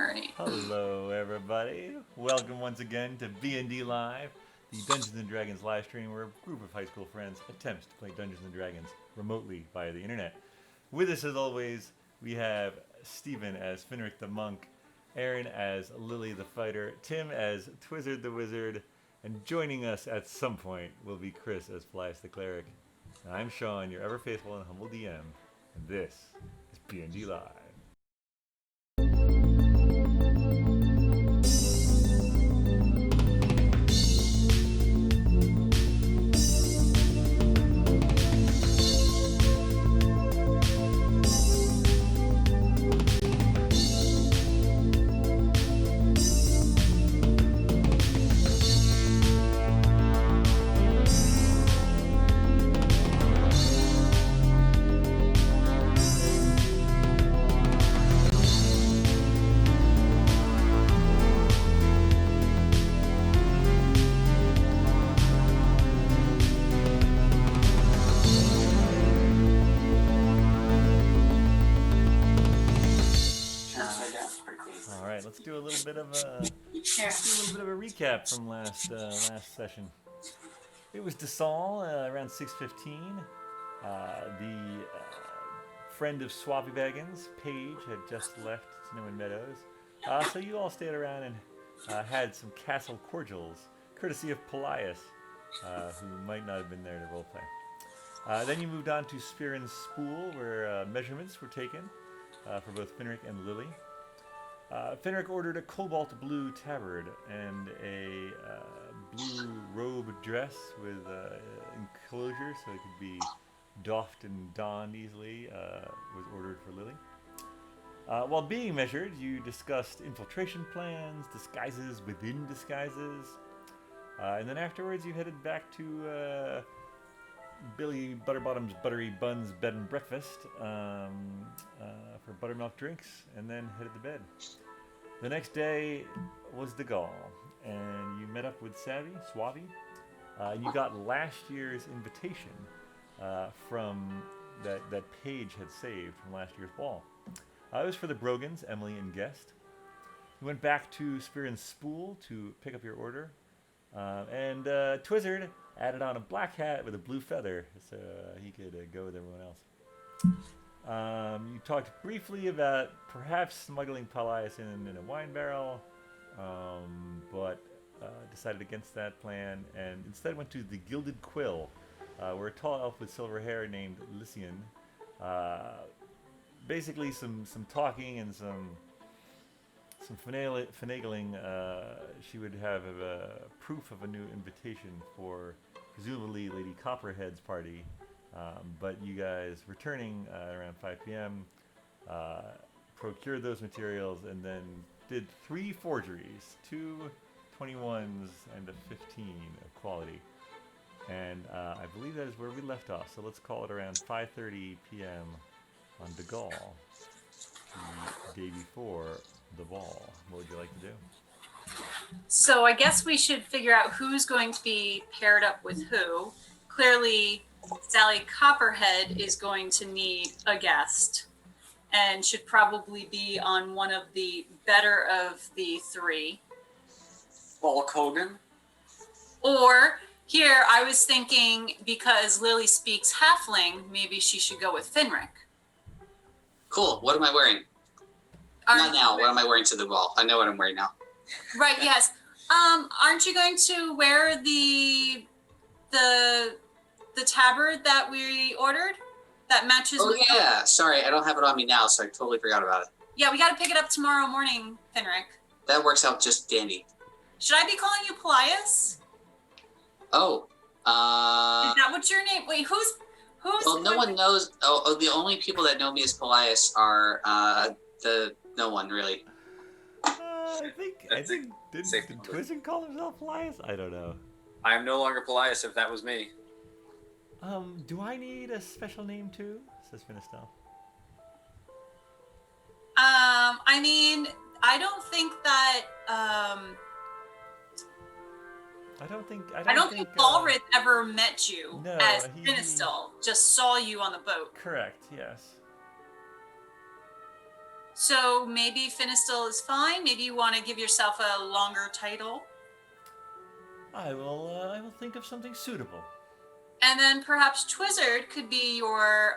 Alright. Hello, everybody. Welcome once again to BND Live, the Dungeons & Dragons live stream where a group of high school friends attempts to play Dungeons & Dragons remotely via the internet. With us, as always, we have Stephen as Finric the Monk, Erin as Lily the Fighter, Tim as Twizzard the Wizard, and joining us at some point will be Chris as Paelias the Cleric. And I'm Shawn, your ever faithful and humble DM, and this is BND Live. Let's do a little bit of a recap from last session. It was Desal around 6:15. The friend of Swappy Baggins, Paige, had just left Snow and Meadows. So you all stayed around and had some castle cordials, courtesy of Paelias, who might not have been there to roleplay. Then you moved on to Spear and Spool, where measurements were taken for both Finric and Lily. Finric ordered a cobalt blue tabard and a blue robe dress with enclosure so it could be doffed and donned easily, was ordered for Lily. While being measured, you discussed infiltration plans, disguises within disguises, and then afterwards you headed back to Billy Butterbottom's Buttery Buns Bed and Breakfast for buttermilk drinks, and then headed to bed. The next day was the Gall, and you met up with Swavi. You got last year's invitation from that Paige had saved from last year's ball. It was for the Brogans, Emily and Guest. You went back to Spear and Spool to pick up your order, and Twizzard added on a black hat with a blue feather so he could go with everyone else. You talked briefly about perhaps smuggling Paelias in a wine barrel, but decided against that plan and instead went to the Gilded Quill, where a tall elf with silver hair named Lycian, basically some talking and some finagling. She would have proof of a new invitation for presumably Lady Copperhead's party, but you guys returning around 5 p.m. Procured those materials and then did 3 forgeries, 2 21s and a 15 of quality, and I believe that is where we left off. So let's call it around 5:30 p.m. on the Gall, the day before the ball. What would you like to do? So I guess we should figure out who's going to be paired up with who. Clearly, Sally Copperhead is going to need a guest and should probably be on one of the better of the 3. Hulk Hogan? Or, here, I was thinking because Lily speaks halfling, maybe she should go with Finric. Cool. What am I wearing? Not now. What am I wearing to the ball? I know what I'm wearing now. Right, yes. Aren't you going to wear the tabard that we ordered that matches? Oh yeah, sorry, I don't have it on me now, so I totally forgot about it. Yeah, we got to pick it up tomorrow morning, Finric. That works out just dandy. Should I be calling you Paelias? Oh, is that what your name? Wait, who's? Well, no one knows. Oh, the only people that know me as Paelias are no one really. I think did Twizzard call himself Paelias? I don't know. I'm no longer Paelias if that was me. Do I need a special name too? Says Finistel. I mean, I don't think that. I don't think Balrith ever met you as Finistel. Just saw you on the boat. Correct. Yes. So maybe Finistil is fine. Maybe you want to give yourself a longer title. I will think of something suitable. And then perhaps Twizzard could be your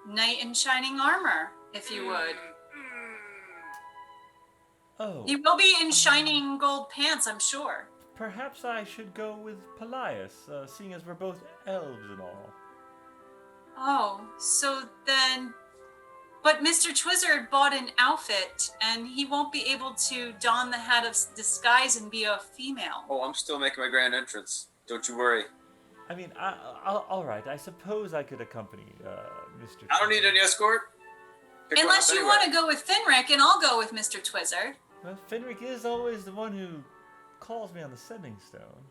knight in shining armor, if you would. Oh. He will be in shining gold pants, I'm sure. Perhaps I should go with Paelias, seeing as we're both elves and all. Oh, so then... But Mr. Twizzard bought an outfit, and he won't be able to don the hat of disguise and be a female. Oh, I'm still making my grand entrance. Don't you worry. I mean, all right. I suppose I could accompany Mr. I don't need any escort. Pick one Unless up you anyway. want to go with Finric, and I'll go with Mr. Twizzard. Well, Finric is always the one who calls me on the sending stone.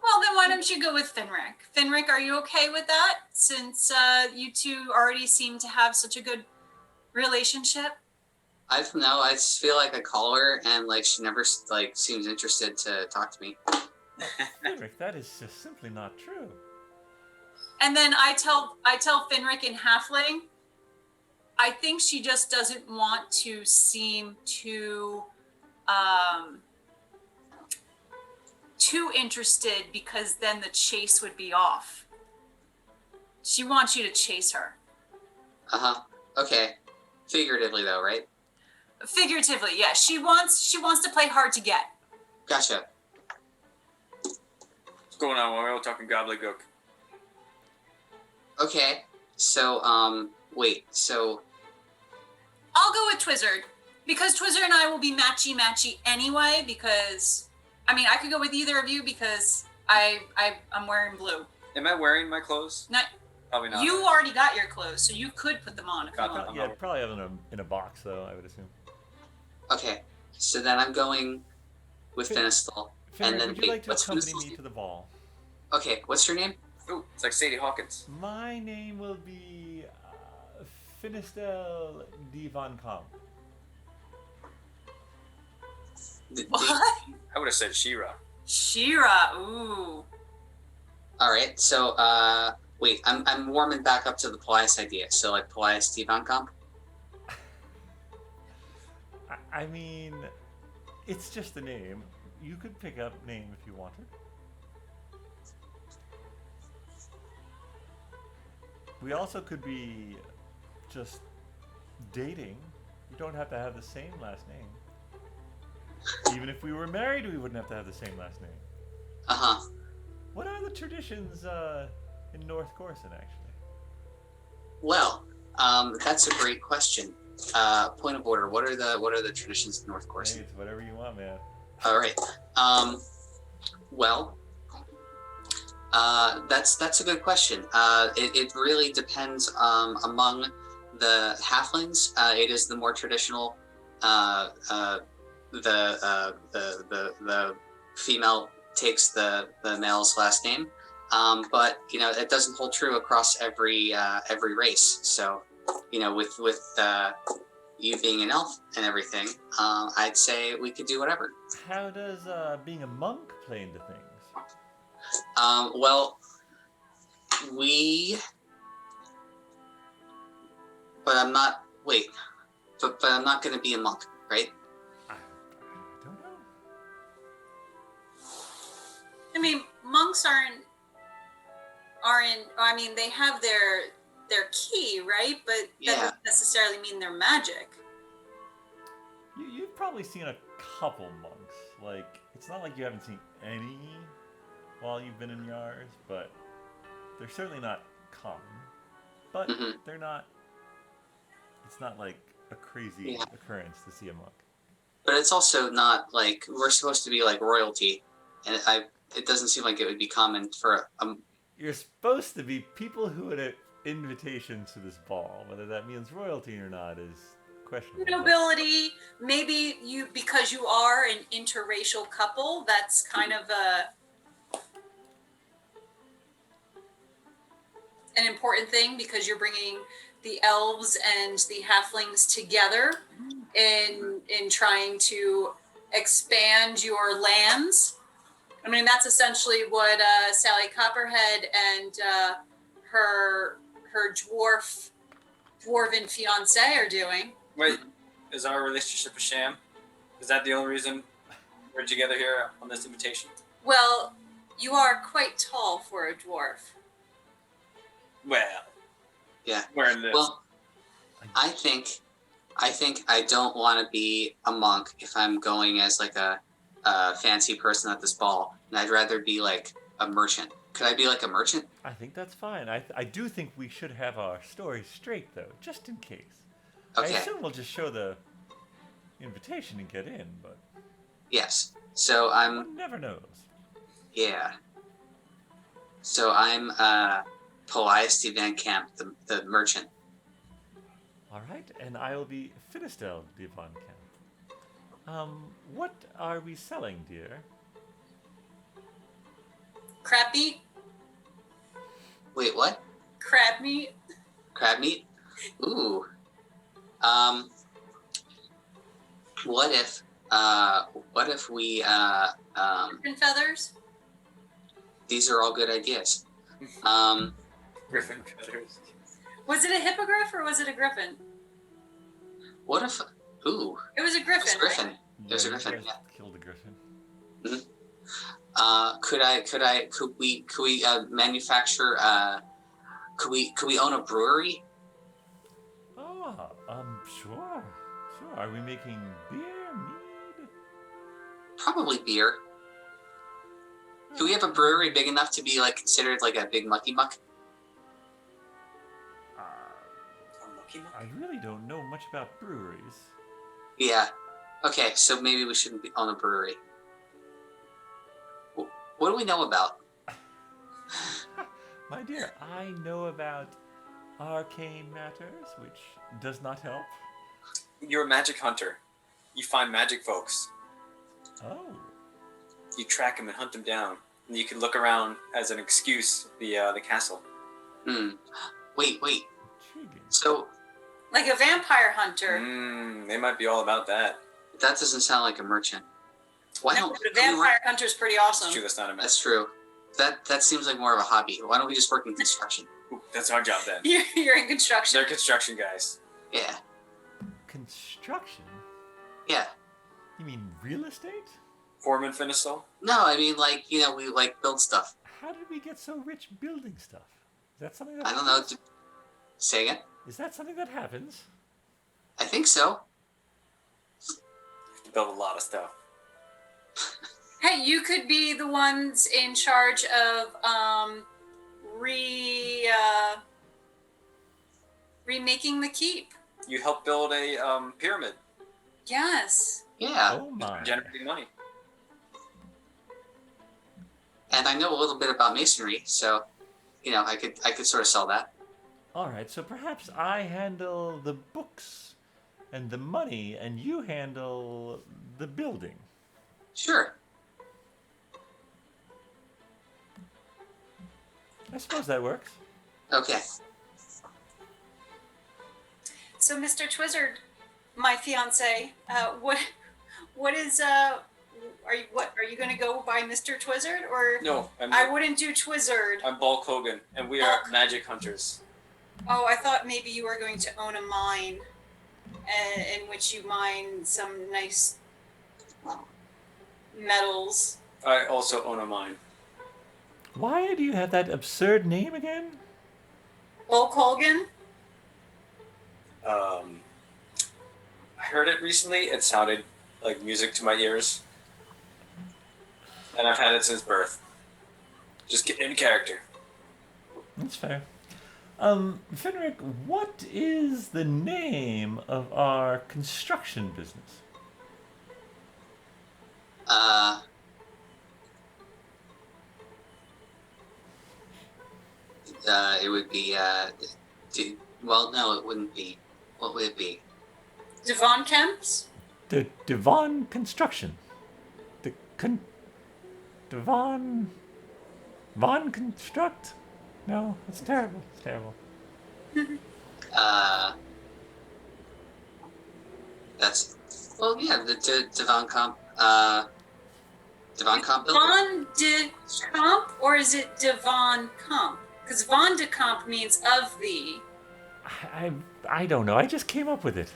Well, then why don't you go with Finric? Finric, are you okay with that? Since you two already seem to have such a good relationship? I don't know. I just feel like I call her and like she never like seems interested to talk to me. Finric, that is just simply not true. And then I tell Finric in halfling, I think she just doesn't want to seem too interested, because then the chase would be off. She wants you to chase her. Okay. Figuratively though, right? Figuratively, yeah. She wants to play hard to get. Gotcha. What's going on? We're all talking gobbledygook. Okay. So, wait. So, I'll go with Twizzard, because Twizzard and I will be matchy anyway, because I mean I could go with either of you because I'm wearing blue. Am I wearing my clothes? Not, Probably not. you already got your clothes, so you could put them on if you Got want. them. Yeah, probably have them in a box, though, I would assume. okay. So then I'm going with Finistil. Finric, And then would you like to what's accompany Finistil's me name? to the ball? Okay. What's your name? Ooh, it's like Sadie Hawkins. My name will be Finistel de Von Kamp. What? I would have said She-Ra. She-Ra, ooh. All right. So, wait. I'm warming back up to the Paelias idea. So, like Paelias Devon Comp. I mean, it's just a name. You could pick up name if you wanted. We also could be just dating. You don't have to have the same last name. Even if we were married, we wouldn't have to have the same last name. What are the traditions in North Corson, actually? Well, that's a great question. Point of order. What are the traditions in North Hey, Corson? it's whatever you want, man. All right. Well, that's a good question. It really depends. Among the halflings, it is the more traditional. The female takes the male's last name, but it doesn't hold true across every race. So, with you being an elf and everything, I'd say we could do whatever. How does being a monk play into things? Well, but I'm not. Wait, but I'm not going to be a monk, right? I don't know. I mean, monks aren't. I mean, they have their key, right? But that Yeah. doesn't necessarily mean they're magic. You've probably seen a couple monks. Like, it's not like you haven't seen any while you've been in Yars, but they're certainly not common. But Mhm. they're not. It's not like a crazy occurrence to see a monk. But it's also not like we're supposed to be like royalty, and it doesn't seem like it would be common for You're supposed to be people who would have invitations to this ball. Whether that means royalty or not is questionable. Nobility, maybe because you are an interracial couple, that's kind of an important thing, because you're bringing the elves and the halflings together in trying to expand your lands. I mean, that's essentially what Sally Copperhead and her dwarven fiance are doing. Wait, is our relationship a sham? Is that the only reason we're together here on this invitation? Well, you are quite tall for a dwarf. Well, Yeah. wearing this. Well, I think I don't want to be a monk if I'm going as like a fancy person at this ball, and I'd rather be like a merchant. Could I be like a merchant? I think that's fine. I do think we should have our story straight, though, just in case. Okay. I assume we'll just show the invitation and get in, but Yes. So I'm. one never knows. Yeah. So I'm Paelias Van Camp, the merchant. All right, and I'll be Finistel de Von Camp. What are we selling, dear? Crab meat? Wait, what? Crab meat? Crab meat? Ooh. What if we Griffin feathers? these are all good ideas. Griffin feathers. Was it a hippogriff or was it a griffin? What if ooh, It was a it griffin. was griffin. Right? It was a you griffin, guys yeah. Killed a griffin. Could we manufacture could we own a brewery? Ah, sure. Are we making beer, mead? Probably beer. Do we have a brewery big enough to be like considered like a big mucky muck? I really don't know much about breweries. Yeah. Okay, so maybe we shouldn't own a brewery. What do we know about? My dear, I know about arcane matters, which does not help. You're a magic hunter. You find magic folks. Oh, You track them and hunt them down. And you can look around as an excuse the castle. Wait. intriguing. So Like a vampire hunter. They might be all about that. that doesn't sound like a merchant. Why No, don't but a can we work- vampire hunter's pretty It's awesome. true, that's not a mess. That's true. That seems like more of a hobby. Why don't we just work in construction? Ooh, that's our job then. You're in construction. They're construction guys. Yeah. Construction? Yeah. You mean real estate? Foreman Finistel? No, I mean like, we like build stuff. How did we get so rich building stuff? Is that something that I don't know. happens? Say again? Is that something that happens? I think so. Build a lot of stuff. Hey, you could be the ones in charge of remaking the keep. You help build a pyramid, Yes. Yeah. Oh my. generating money. And I know a little bit about masonry, so I could sort of sell that. Alright, so perhaps I handle the books and the money, and you handle the building. Sure. I suppose that works. Okay. So, Mr. Twizzard, my fiance, what is are you going to go by Mr. Twizzard or? No, I wouldn't do Twizzard. I'm Bulk Hogan, and we are magic hunters. Oh, I thought maybe you were going to own a mine, in which you mine some nice metals. I also own a mine. Why do you have that absurd name again? Bulk Hogan? I heard it recently. It sounded like music to my ears. And I've had it since birth. Just get in character. That's fair. Finric, what is the name of our construction business? It would be well, no, it wouldn't be. What would it be? Devon Kemp's? The Devon Construction. Devon Construct? No, it's terrible. It's terrible. That's yeah, the Devon Comp building. Devon de Comp or is it Devon Comp? Because Von de Comp means of thee. I don't know. I just came up with it.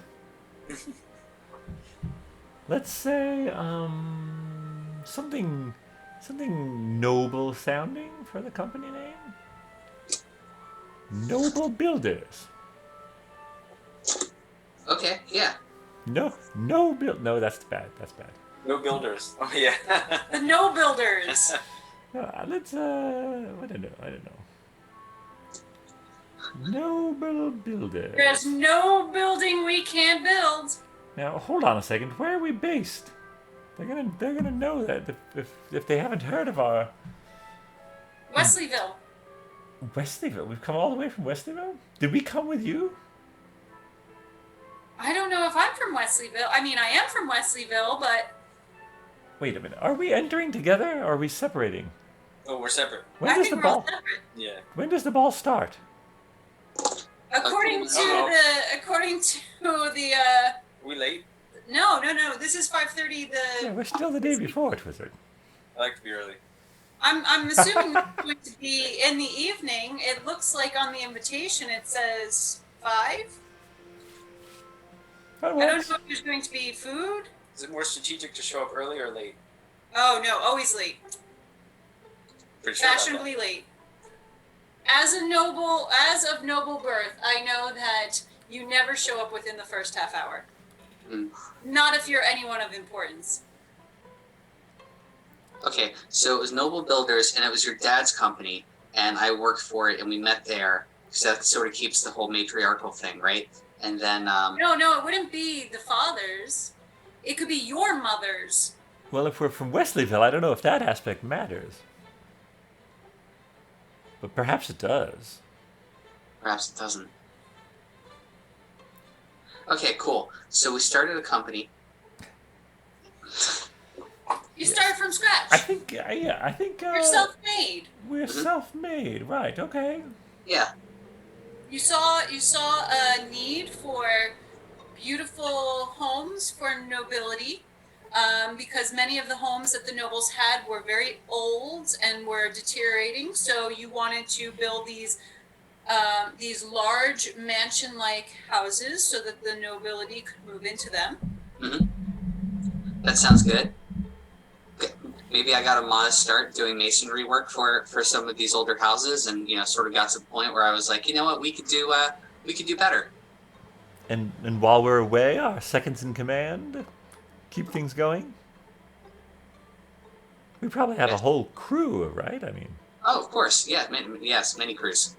Let's say something noble sounding for the company name. Noble Builders. Okay, yeah. No, that's bad. That's bad. No builders. Oh yeah. The No Builders. Let's I don't know. Noble Builder. There's no building we can't build. Now hold on a second. Where are we based? They're gonna know that if they haven't heard of our Wesleyville. Wesleyville. We've come all the way from Wesleyville. Did we come with you? I don't know if I'm from Wesleyville. I mean, I am from Wesleyville, but Wait a minute. Are we entering together or are we separating? Oh, we're separate. When I does think the we're all ball? separate. Yeah. When does the ball start? According to the We late? no. This is 5:30. Yeah, we're still the day before, Twizzard. I like to be early. I'm assuming it's going to be in the evening. It looks like on the invitation it says 5. That I don't works. know if there's going to be food. Is it more strategic to show up early or late? Oh no, always late. Pretty sure about Fashionably late. As of noble birth, I know that you never show up within the first half hour. Mm. Not if you're anyone of importance. Okay, so it was Noble Builders, and it was your dad's company, and I worked for it, and we met there. So that sort of keeps the whole matriarchal thing, right? And then, No, it wouldn't be the father's. It could be your mother's. Well, if we're from Wesleyville, I don't know if that aspect matters. But perhaps it does. perhaps it doesn't. Okay, cool. So we started a company. You start from scratch. I think, You're self-made. we're self-made, right? Okay. Yeah. You saw a need for beautiful homes for nobility, because many of the homes that the nobles had were very old and were deteriorating. So you wanted to build these large mansion-like houses so that the nobility could move into them. That sounds good. Maybe I got a modest start doing masonry work for some of these older houses, and sort of got to the point where I was like, you know what, we could do better. And while we're away, our seconds in command keep things going. We probably have a whole crew, right? I mean, Oh, of course, yeah, many crews.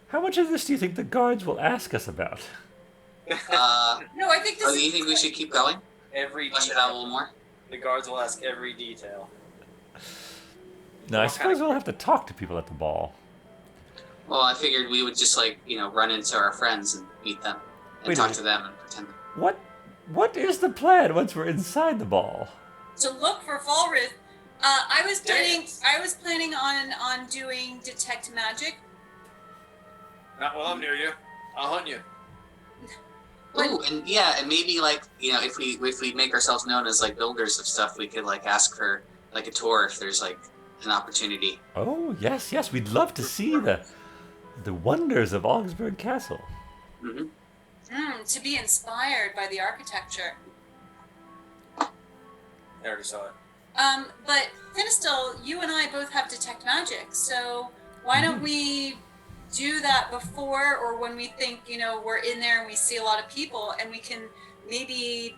how much of this do you think the guards will ask us about? No, I think this Do you think we should keep going? Every Flesh it out a detail. little more. The guards will ask every detail. No, I What kind suppose of- we'll have to talk to people at the ball. Well, I figured we would just run into our friends and meet them and Wait a talk minute. to them and pretend. What is the plan once we're inside the ball? to look for Falrith. I was Dance. planning on doing detect magic. Not while I'm near you. I'll hunt you. Ooh, and maybe if we make ourselves known as builders of stuff, we could ask for a tour if there's an opportunity. Oh, yes, we'd love to see the wonders of Augsburg Castle. Hmm. To be inspired by the architecture. I already saw it. But Finistel, you and I both have detect magic, so why don't we do that before, or when we think we're in there and we see a lot of people, and we can maybe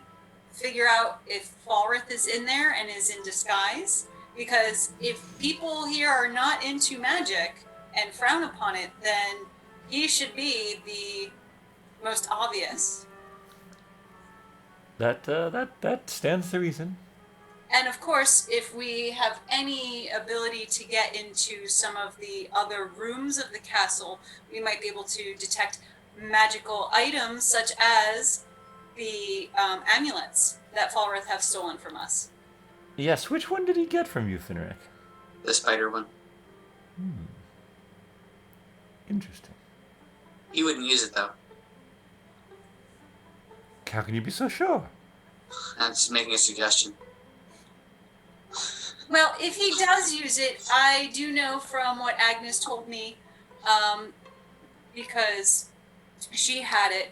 figure out if Falrith is in there and is in disguise. Because if people here are not into magic and frown upon it, then he should be the most obvious. That stands to reason. And of course, if we have any ability to get into some of the other rooms of the castle, we might be able to detect magical items such as the amulets that Falrith have stolen from us. Yes, which one did he get from you, Finric? The spider one. Interesting. He wouldn't use it though. How can you be so sure? I'm just making a suggestion. Well, if he does use it, I do know from what Agnes told me, because she had it,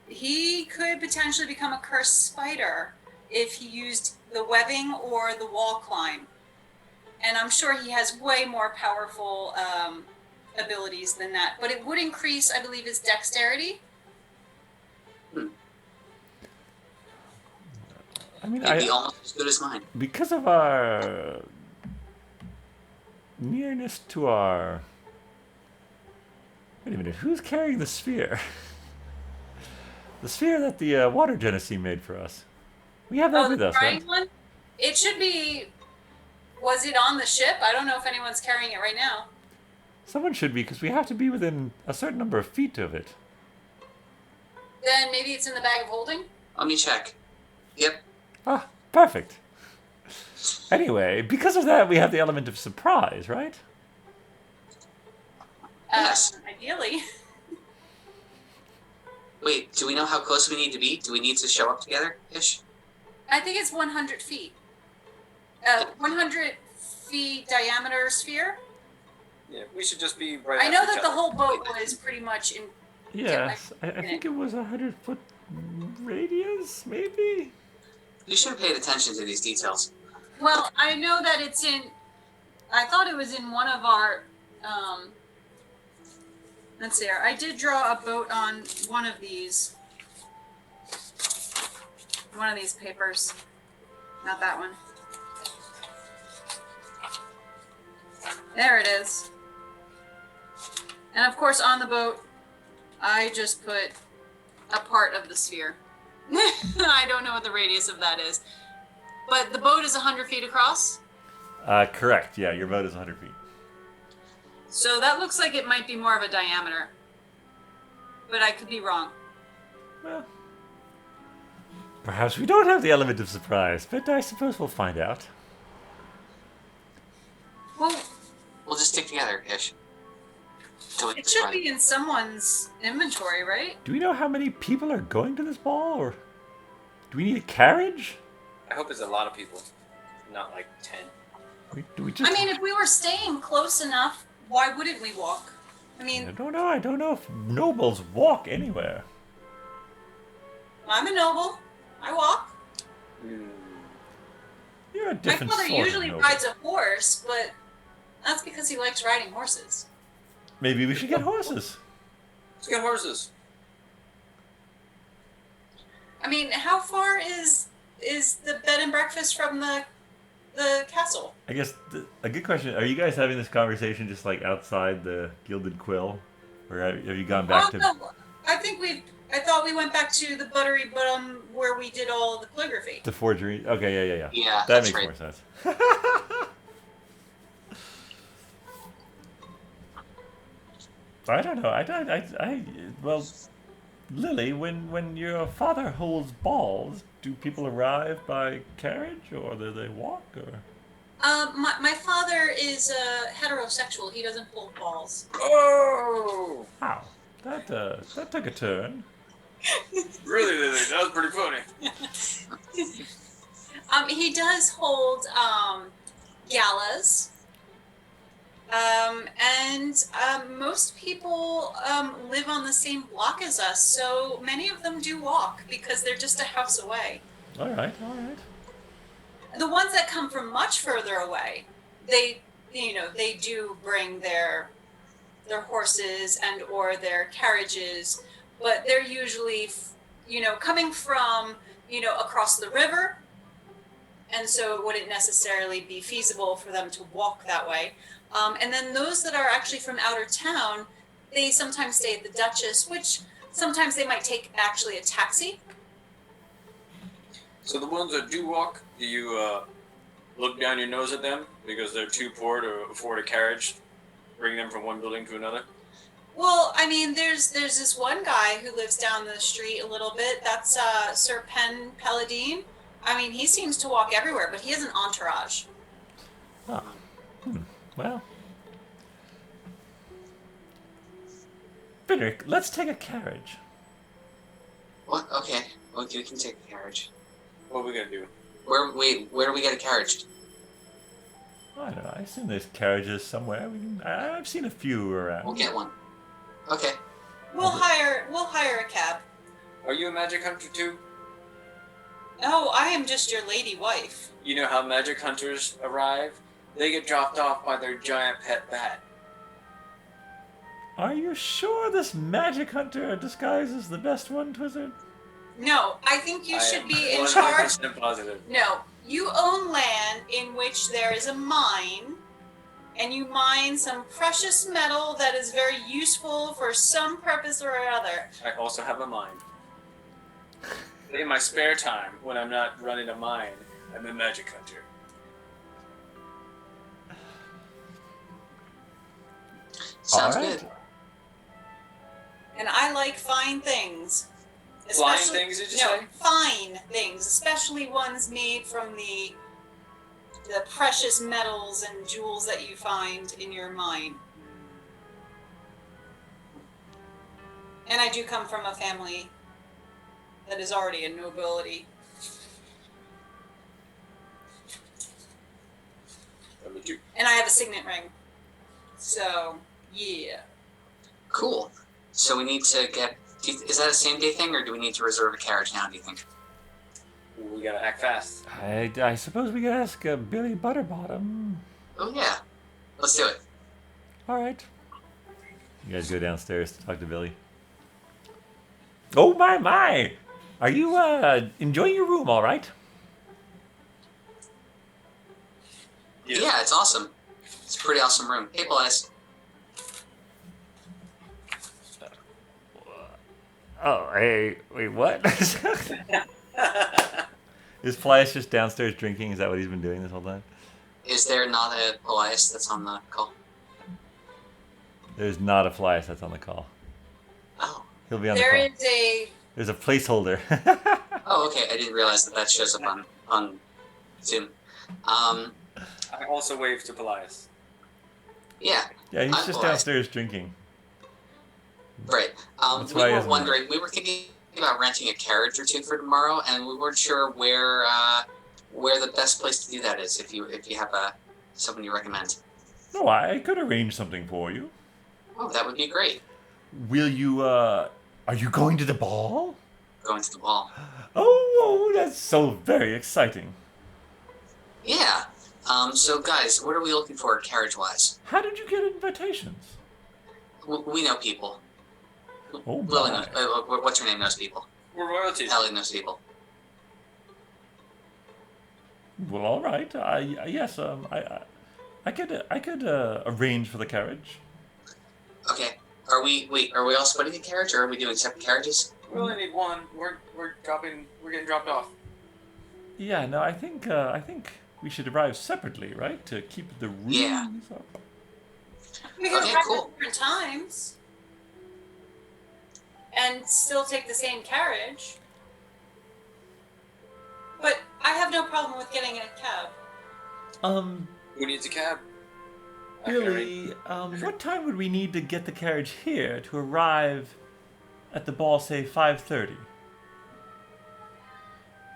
he could potentially become a cursed spider if he used the webbing or the wall climb. And I'm sure he has way more powerful abilities than that. But it would increase, I believe, his dexterity. I mean, It'd be almost as good as mine. because of our nearness to our... Wait a minute, who's carrying the sphere? The sphere that the water Genesee made for us. We have that with the us, right? crying one? It should be... Was it on the ship? I don't know if anyone's carrying it right now. Someone should be, because we have to be within a certain number of feet of it. Then maybe it's in the bag of holding? Let me check. Yep. Ah, perfect. Anyway, because of that, we have the element of surprise, right? Yes. Ideally. Wait, do we know how close we need to be? Do we need to show up together-ish? I think it's 100 feet. 100 feet diameter sphere. Yeah, we should just be right. I know after that each the other. whole boat was pretty much in. Yes, I think it was 100-foot radius, maybe? You should have paid attention to these details. Well, I know that it's in. I thought it was in one of our. Let's see here. I did draw a boat on one of these. One of these papers. Not that one. There it is. And of course, on the boat, I just put a part of the sphere. I don't know what the radius of that is. But the boat is 100 feet across. Correct, yeah, your boat is 100 feet. So that looks like it might be more of a diameter. But I could be wrong. Well, perhaps we don't have the element of surprise, but I suppose we'll find out. Well, We'll just stick together-ish. it should be in someone's inventory, right? Do we know how many people are going to this ball, or do we need a carriage? I hope it's a lot of people, not like 10. Do we just... I mean, if we were staying close enough, why wouldn't we walk? I I mean, don't know. I don't know if nobles walk anywhere. I'm a noble. I walk. You're a My different father sort usually of noble. rides a horse, but that's because he likes riding horses. Maybe we should get horses. Let's get horses. I mean, how far is the bed and breakfast from the castle? I guess a good question. Are you guys having this conversation just like outside the Gilded Quill, or have you gone back to? No, I thought we went back to the buttery bottom where we did all the calligraphy. The forgery. Okay, yeah. Yeah, That that's makes right. more sense. I don't know. Well, Lily, when your father holds balls, do people arrive by carriage or do they walk or? My father is heterosexual. He doesn't hold balls. Oh! Wow, that took a turn. Really, Lily? That was pretty funny. He does hold galas. And most people live on the same block as us, so many of them do walk because they're just a house away. All right. The ones that come from much further away, they do bring their horses and or their carriages, but they're usually, coming from, across the river. And so it wouldn't necessarily be feasible for them to walk that way. And then those that are actually from outer town, they sometimes stay at the Duchess, which sometimes they might take actually a taxi. So the ones that do walk, do you look down your nose at them because they're too poor to afford a carriage, bring them from one building to another? Well, I mean, there's this one guy who lives down the street a little bit. That's Sir Paladin. I mean, he seems to walk everywhere, but he has an entourage. Oh. Well, Finric, let's take a carriage. What? Okay. Well, you can take the carriage. What are we gonna do? Where do we get a carriage? I don't know. I assume there's carriages somewhere. I've seen a few around. We'll get one. Okay. We'll hire a cab. Are you a magic hunter too? Oh, I am just your lady wife. You know how magic hunters arrive? They get dropped off by their giant pet bat. Are you sure this magic hunter disguise is the best one, Twizzard? No, I think you should be in 100% charge. positive. No, you own land in which there is a mine, and you mine some precious metal that is very useful for some purpose or other. I also have a mine. In my spare time, when I'm not running a mine, I'm a magic hunter. Sounds All right. good. And I like fine things. Flying things, did you say? Fine things, especially ones made from the precious metals and jewels that you find in your mine. And I do come from a family that is already a nobility. Me too. And I have a signet ring. So, yeah. Cool. So we need to get. Is that a same day thing, or do we need to reserve a carriage now? Do you think? We gotta act fast. I suppose we could ask Billy Butterbottom. Oh yeah. Let's do it. All right. You guys go downstairs to talk to Billy. Oh my! Are you enjoying your room all right? Yeah, it's awesome. It's a pretty awesome room. Hey, Paelias. Oh, hey, wait, what? Is Paelias just downstairs drinking? Is that what he's been doing this whole time? Is there not a Paelias that's on the call? There's not a Paelias that's on the call. Oh. He'll be on There the call. is a... There's a placeholder. Oh, okay. I didn't realize that shows up on Zoom. I also waved to Paelias. Yeah. Yeah, he's I'm just Paelias. downstairs drinking. Right. That's We why he were hasn't- wondering. We were thinking about renting a carriage or two for tomorrow, and we weren't sure where the best place to do that is. If you have someone you recommend. No, I could arrange something for you. Oh, that would be great. Will you, are you going to the ball? Going to the ball. Oh, that's so very exciting. Yeah. So guys, what are we looking for carriage-wise? How did you get invitations? We know people. Oh, Lily my. knows. What's her name? Knows people. We're royalty. Ellie knows people. Well, all right. Yes. I could arrange for the carriage. Okay. Are we all splitting a carriage, or are we doing separate carriages? We only need one. We're getting dropped off. Yeah. No, I think we should arrive separately, right? To keep the rooms Yeah. up. We can Okay, arrive cool. at different times. And still take the same carriage. But I have no problem with getting a cab. Who needs a cab? Billy, what time would we need to get the carriage here to arrive at the ball, say 5:30?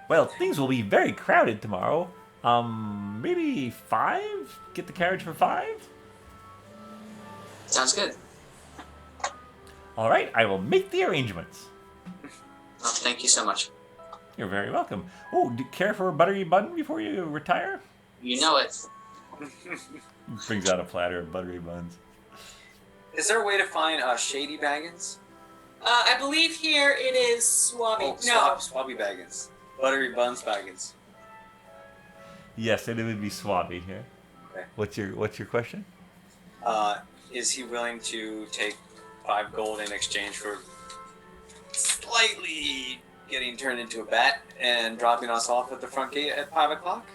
Well, things will be very crowded tomorrow. Maybe 5? Get the carriage for 5? Sounds good. All right, I will make the arrangements. Well, thank you so much. You're very welcome. Oh, do you care for a buttery bun before you retire? You know it. Brings out a platter of buttery buns. Is there a way to find Shady Baggins? I believe here it is Swabby. Oh, Swabby Baggins. Buttery Buns Baggins. Yes, and it would be Swabby here. Okay. What's your question? Is he willing to take 5 gold in exchange for slightly getting turned into a bat and dropping us off at the front gate at 5 o'clock?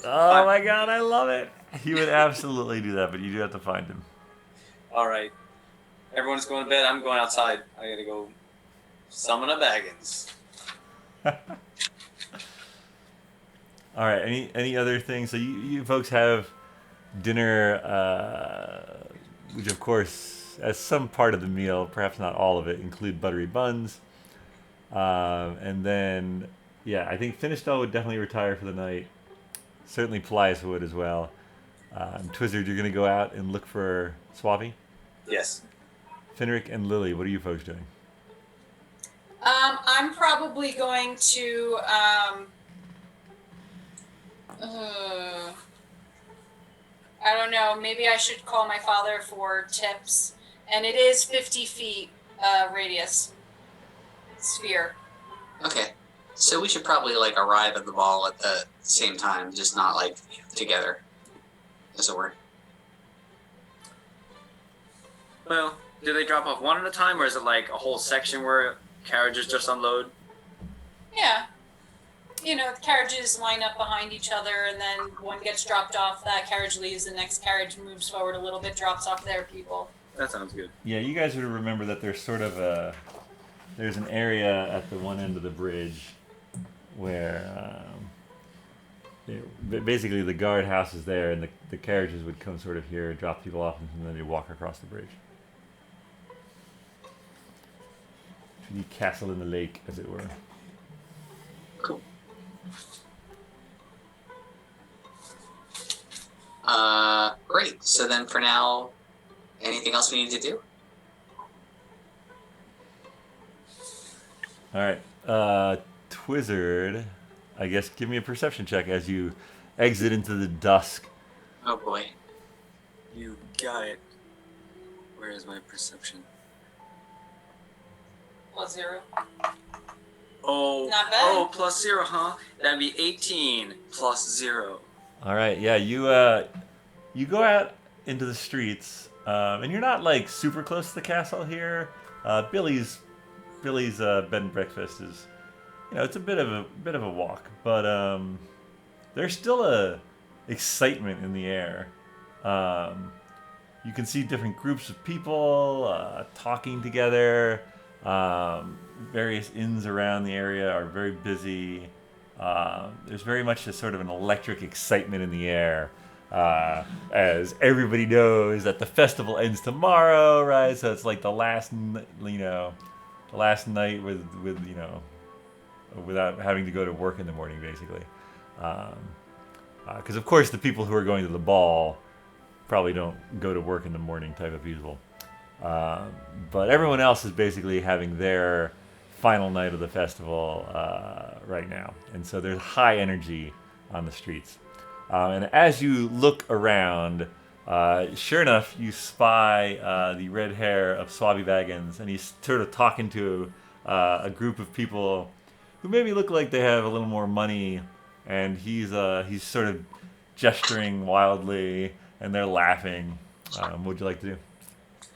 Oh my god, I love it. He would absolutely do that, but you do have to find him. Alright. Everyone's going to bed. I'm going outside. I gotta go summon a Baggins. All right. Any other things? So you folks have dinner, which of course, as some part of the meal, perhaps not all of it, include buttery buns, and then I think Finistall would definitely retire for the night. Certainly Paelias would as well. Twizzard, you're gonna go out and look for Swabby. Yes. Finric and Lily, what are you folks doing? I'm probably going to. I don't know. Maybe I should call my father for tips. And it is 50 feet radius sphere. Okay. So we should probably like arrive at the ball at the same time, just not like together, as it were. Well, do they drop off one at a time, or is it like a whole section where carriages just unload? Yeah. You know, the carriages line up behind each other, and then one gets dropped off, that carriage leaves, the next carriage moves forward a little bit, drops off their people. That sounds good. Yeah, you guys would remember that there's sort of there's an area at the one end of the bridge where basically the guardhouse is there, and the carriages would come sort of here, drop people off, and then they walk across the bridge. To the castle in the lake, as it were. Cool. Great. So then for now, anything else we need to do? Alright. Twizzard, I guess give me a perception check as you exit into the dusk. Oh boy. You got it. Where is my perception? +0. Oh, Not bad. oh, +0, huh? That'd be 18 +0. Alright, yeah, you go out into the streets, and you're not like super close to the castle here. Billy's bed and breakfast is, it's a bit of a walk, but there's still a excitement in the air. You can see different groups of people talking together. Various inns around the area are very busy. There's very much a sort of an electric excitement in the air, as everybody knows that the festival ends tomorrow, right? So it's like the last night with without having to go to work in the morning, basically. Because of course the people who are going to the ball probably don't go to work in the morning type of people. But everyone else is basically having their final night of the festival right now. And so there's high energy on the streets. And as you look around, sure enough, you spy the red hair of Swabby Baggins, and he's sort of talking to a group of people who maybe look like they have a little more money, and he's sort of gesturing wildly, and they're laughing. What would you like to do?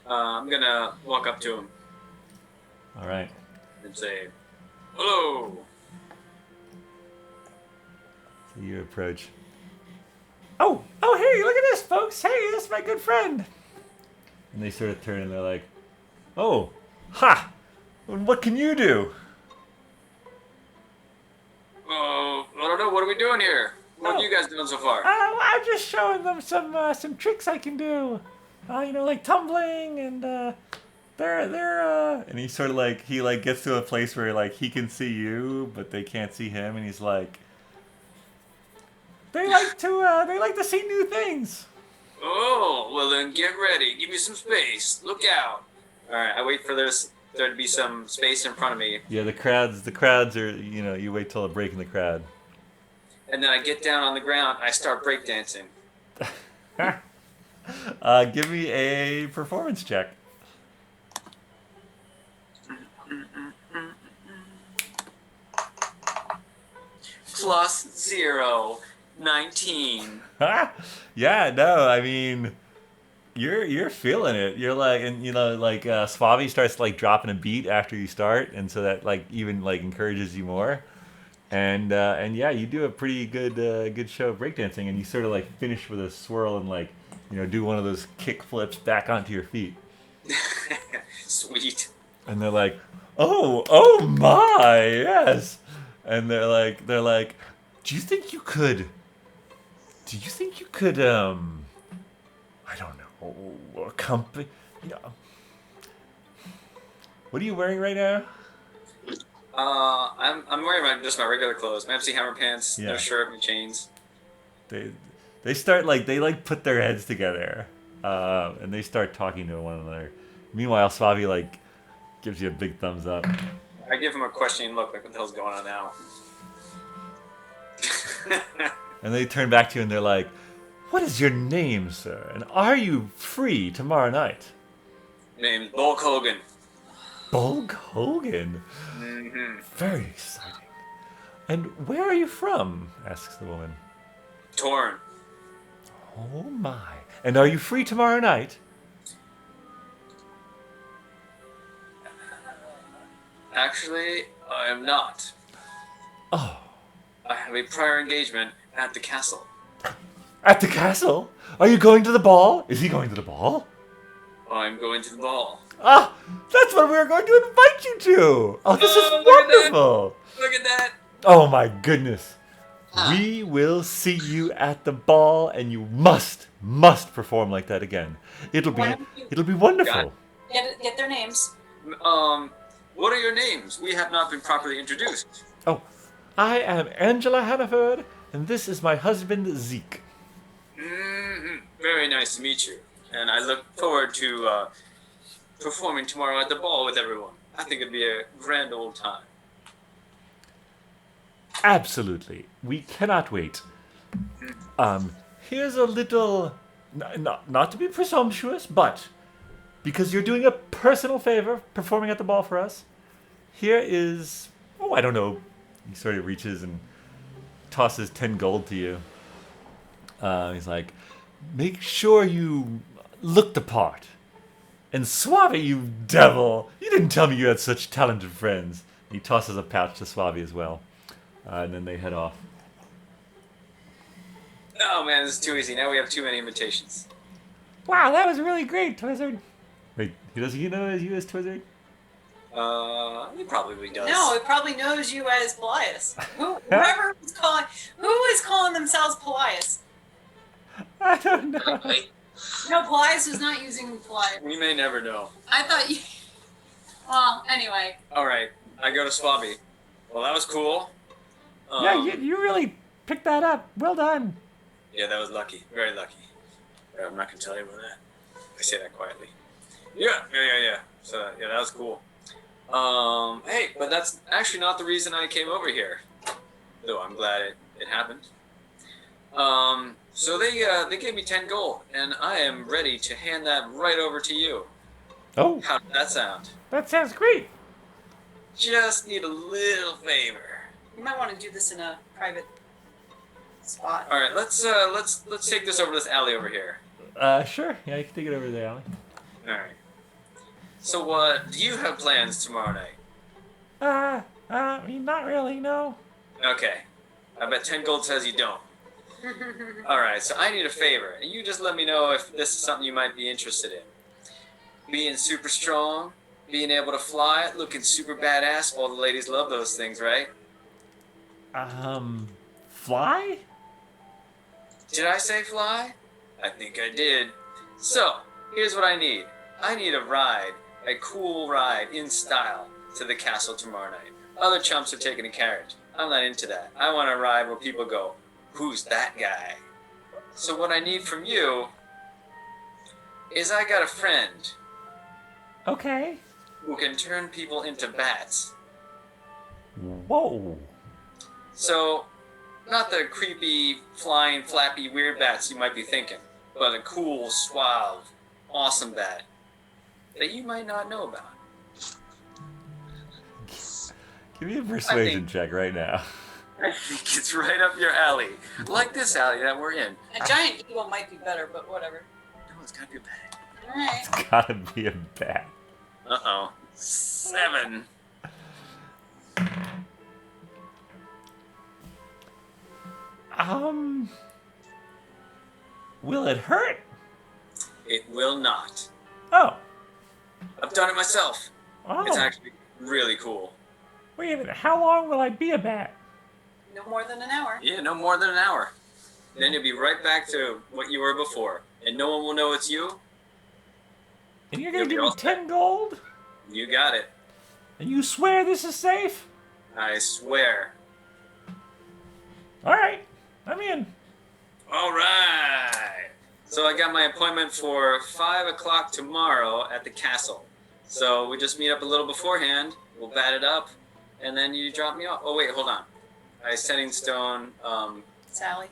I'm gonna walk up to him All right. and say, "Hello." So you approach. Oh, hey, look at this, folks. Hey, this is my good friend. And they sort of turn and they're like, oh, ha, what can you do? Oh, I don't know. What are we doing here? What have you guys done so far? I'm just showing them some tricks I can do. Like tumbling, and they're and he sort of like gets to a place where like he can see you, but they can't see him, and he's like, they like to see new things. Oh, well then get ready. Give me some space. Look out. All right, I wait for there to be some space in front of me. Yeah, the crowds are, you wait till a break in the crowd. And then I get down on the ground. I start breakdancing. Give me a performance check. +0, 19. Yeah, no, I mean, you're feeling it. You're like, and Swabby starts like dropping a beat after you start, and so that like even like encourages you more. And yeah, you do a pretty good show of breakdancing, and you sort of like finish with a swirl and like do one of those kick flips back onto your feet. Sweet. And they're like, oh my, yes. And they're like, do you think you could, I don't know, accompany, what are you wearing right now? I'm wearing just my regular clothes. My MC Hammer pants, Yeah. no shirt, no chains. They start they put their heads together, and they start talking to one another. Meanwhile, Swavi gives you a big thumbs up. I give him a questioning look, like what the hell's going on now? And they turn back to you and they're like, "What is your name, sir? And are you free tomorrow night?" Name's Bulk Hogan. Bulk Hogan. Mm-hmm. Very exciting. And where are you from? Asks the woman. Torn. Oh my. And are you free tomorrow night? Actually, I am not. Oh. I have a prior engagement at the castle. At the castle? Are you going to the ball? Is he going to the ball? I'm going to the ball. Ah, that's what we were going to invite you to. Oh, this is Oh, look at that. wonderful. Look at that! Oh my goodness. We will see you at the ball, and you must perform like that again. It'll be wonderful. Get their names. What are your names? We have not been properly introduced. Oh, I am Angela Hannaford, and this is my husband Zeke. Mm-hmm. Very nice to meet you. And I look forward to performing tomorrow at the ball with everyone. I think it'd be a grand old time. Absolutely, we cannot wait. Here's a little, not to be presumptuous, but because you're doing a personal favor performing at the ball for us, here is, I don't know. He sort of reaches and tosses 10 gold to you. He's like, make sure you look the part. And Suave, you devil! You didn't tell me you had such talented friends. He tosses a pouch to Suave as well. And then they head off. Oh man, this is too easy. Now we have too many invitations. Wow, that was really great, Twizzard. Wait, does he know you as Twizzard? He probably does. No, it probably knows you as Paelias. Whoever was calling, who is calling themselves Paelias? I don't know. No, Paelias was not using Paelias. We may never know. I thought you. Well, anyway. All right, I go to Swabby. Well, that was cool. Yeah, you really picked that up. Well done. Yeah, that was lucky. Very lucky. I'm not gonna tell you about that. I say that quietly. Yeah. So yeah, that was cool. Hey, but that's actually not the reason I came over here. Though I'm glad it happened. So they gave me 10 gold, and I am ready to hand that right over to you. Oh. How does that sound? That sounds great. Just need a little favor. You might want to do this in a private spot. All right, let's take this over to this alley over here. Sure. Yeah, you can take it over there, Allie. All right. So, do you have plans tomorrow night? I mean, not really, no. Okay. I bet 10 gold says you don't. All right, so I need a favor, and you just let me know if this is something you might be interested in. Being super strong, being able to fly, looking super badass. All the ladies love those things, right? Fly? Did I say fly? I think I did. So, here's what I need. I need a ride, a cool ride in style to the castle tomorrow night. Other chumps are taking a carriage. I'm not into that. I want a ride where people go, who's that guy? So what I need from you is I got a friend Okay. who can turn people into bats. Whoa. So, not the creepy, flying, flappy, weird bats you might be thinking, but a cool, suave, awesome bat that you might not know about. Give me a persuasion check right now. I think it's right up your alley. Like this alley that we're in. A giant eagle might be better, but whatever. No, it's gotta be a bat. All right. It's gotta be a bat. Uh-oh. 7. Will it hurt? It will not. Oh. I've done it myself. Oh. It's actually really cool. Wait a minute. How long will I be a bat? No more than an hour. Yeah, no more than an hour. Then you'll be right back to what you were before. And no one will know it's you. And you're gonna You'll be give me all set. 10 gold? You got it. And you swear this is safe? I swear. Alright. I'm in. All right. So I got my appointment for 5 o'clock tomorrow at the castle. So we just meet up a little beforehand, we'll bat it up, and then you drop me off. Oh wait, hold on. I setting stone. Sally.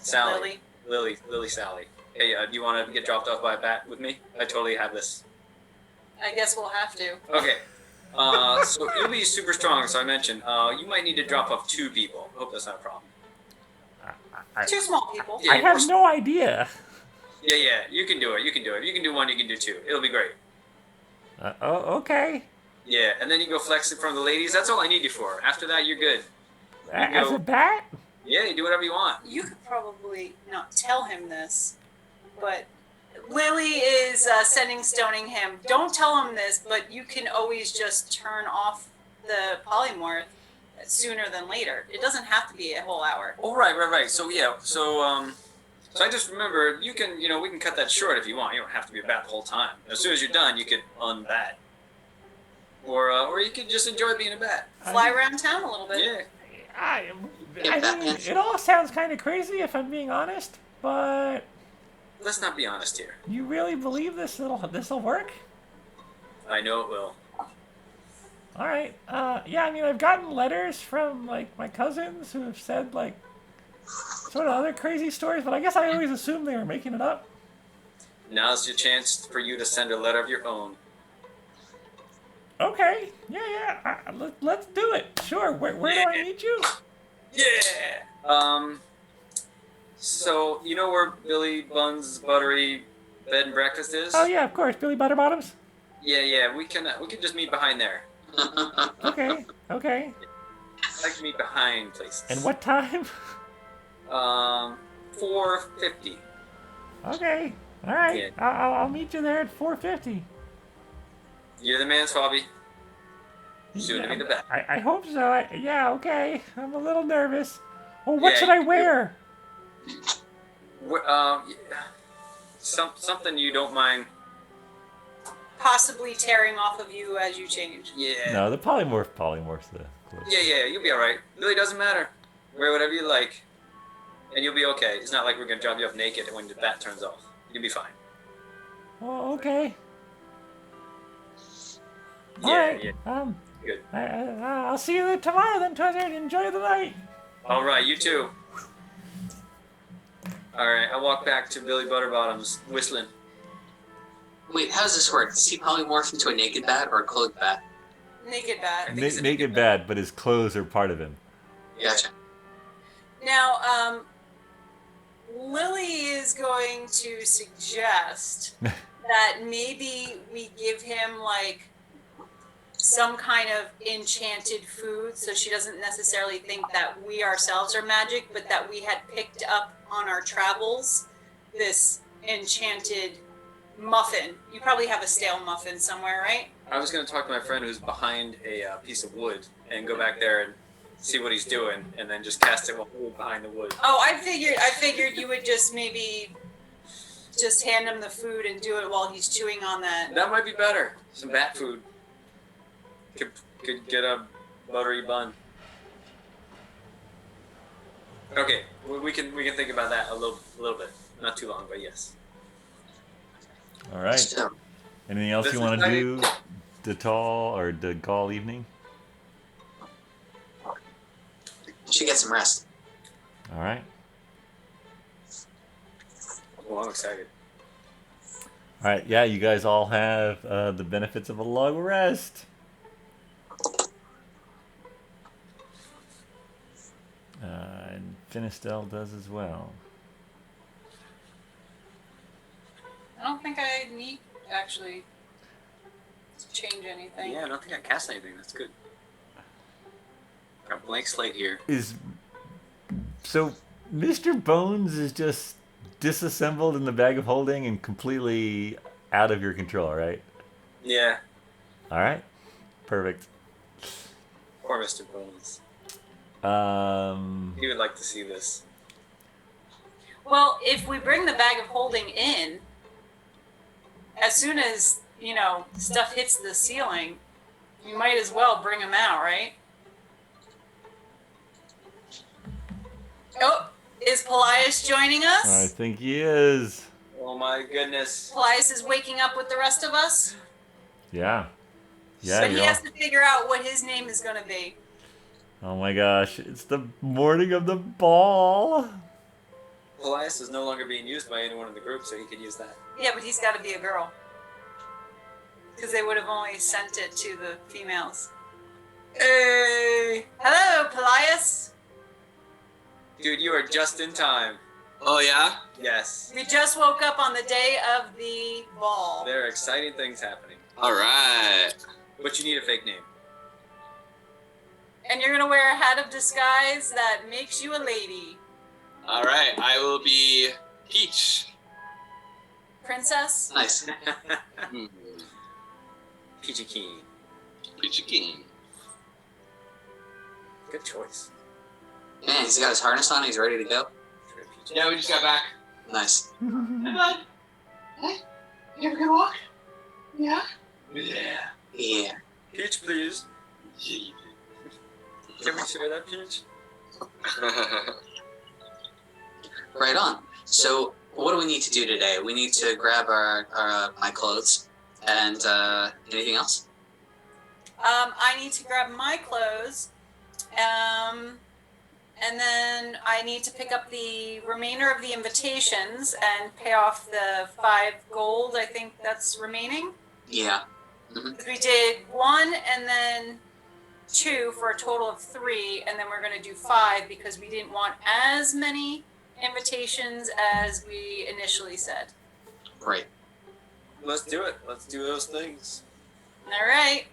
Lily, Sally. Hey, do you want to get dropped off by a bat with me? I totally have this. I guess we'll have to. Okay. So you'll be super strong, so I mentioned. You might need to drop off 2 people. Hope that's not a problem. 2 small people. Yeah, I have no idea. Yeah, you can do it. You can do 1, you can do 2. It'll be great. Okay. Yeah, and then you go flex in front of the ladies. That's all I need you for. After that, you're good. As a bat? Yeah, you do whatever you want. You could probably not tell him this, but Lily is stoning him. Don't tell him this, but you can always just turn off the polymorph sooner than later. It doesn't have to be a whole hour. Oh, right. So yeah, so I just remember we can cut that short if you want. You don't have to be a bat the whole time. As soon as you're done, you could unbat, or you could just enjoy being a bat. Fly around town a little bit. Yeah. I mean, it all sounds kind of crazy if I'm being honest, but Let's not be honest here. you really believe this'll work? I know it will. All right. Yeah, I mean, I've gotten letters from like my cousins who have said like sort of other crazy stories, but I guess I always assumed they were making it up. Now's your chance for you to send a letter of your own. Okay. Yeah. Let's do it. Sure. Where do I meet you? Yeah. So you know where Billy Bun's Buttery Bed and Breakfast is? Oh yeah, of course, Billy Butterbottoms. Yeah. We can just meet behind there. Okay. I like to meet behind places. And what time? 4:50. Okay. All right. Yeah. I'll meet you there at 4:50. You're the man, Swabby. Soon to be the best. I hope so. Yeah. Okay. I'm a little nervous. Oh, what Yeah, should I you- wear? Something you don't mind. Possibly tearing off of you as you change. Yeah. No, the polymorph's the clothes. Yeah, you'll be alright. Really doesn't matter. Wear whatever you like, and you'll be okay. It's not like we're gonna drop you off naked when the bat turns off. You'll be fine. Oh, okay. Yeah, All right. yeah. Good. I'll see you tomorrow then, Twizard. Enjoy the night. Alright, you too. Alright, I walk back to Billy Butterbottom's whistling. Wait, how does this work? Does he polymorph into a naked bat or a clothed bat? Naked bat. think it's a Naked bad, but his clothes are part of him. Gotcha. Now, Lily is going to suggest that maybe we give him like some kind of enchanted food, so she doesn't necessarily think that we ourselves are magic, but that we had picked up on our travels this enchanted muffin. You probably have a stale muffin somewhere, right? I was gonna talk to my friend who's behind a piece of wood and go back there and see what he's doing, and then just cast it while behind the wood. Oh, I figured you would just maybe just hand him the food and do it while he's chewing on that. That might be better. Some bat food. Could get a buttery bun. Okay, we can think about that a little bit. Not too long, but yes. All right. So, Anything else This you is want to nice. do? The tall or the gall evening? she gets some rest. All right. Well, I'm excited. All right. Yeah, you guys all have the benefits of a long rest. And Finistel does as well. I don't think I need actually to change anything. Yeah, I don't think I cast anything. That's good. Got a blank slate here. So Mr. Bones is just disassembled in the bag of holding and completely out of your control, right? Yeah, All right. Perfect. poor Mr. Bones. Um, He would like to see this. Well, if we bring the bag of holding in, as soon as, stuff hits the ceiling, you might as well bring him out, right? Oh, is Paelias joining us? I think he is. Oh my goodness. Paelias is waking up with the rest of us? Yeah. Yeah, But he y'all. has to figure out what his name is going to be. Oh my gosh, it's the morning of the ball. Paelias is no longer being used by anyone in the group, so he could use that. Yeah, but he's got to be a girl. Because they would have only sent it to the females. Hey! Hello, Paelias. Dude, you are just in time. Oh yeah? Yes. We just woke up on the day of the ball. There are exciting things happening. Alright. But you need a fake name. And you're going to wear a hat of disguise that makes you a lady. Alright, I will be Peach. Princess? Nice. Hmm. Peachy Keen. Peachy King. Good choice. Man, he's got his harness on. He's ready to go. Yeah, we just got back. Nice. Hey, bud. Hey, you have a good walk? Yeah? Yeah. Yeah. Peach, please. Can we share that peach? Right on. So, what do we need to do today? We need to grab our my clothes and anything else. I need to grab my clothes. And then I need to pick up the remainder of the invitations and pay off the 5 gold. I think that's remaining. Yeah. 'Cause we did 1 and then 2 for a total of 3, and then we're going to do 5 because we didn't want as many invitations as we initially said. Right. Let's do it. Let's do those things. All right.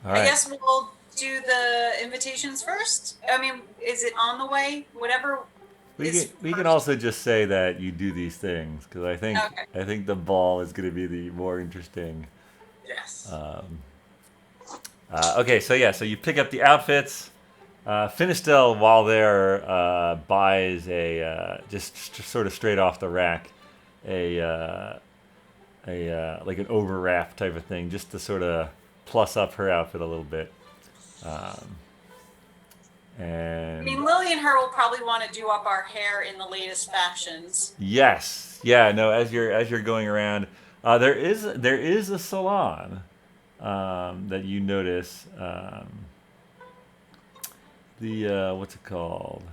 All right. I guess we'll do the invitations first. I mean, is it on the way? Whatever. We can also just say that you do these things because I think the ball is going to be the more interesting. Yes. Okay, so you pick up the outfits. Finistel, while there, buys a just sort of straight off the rack, a like an overwrap type of thing, just to sort of plus up her outfit a little bit. And I mean, Lily and her will probably want to do up our hair in the latest fashions. yes, yeah, no. As you're going around, there is a salon that you notice. The what's it called?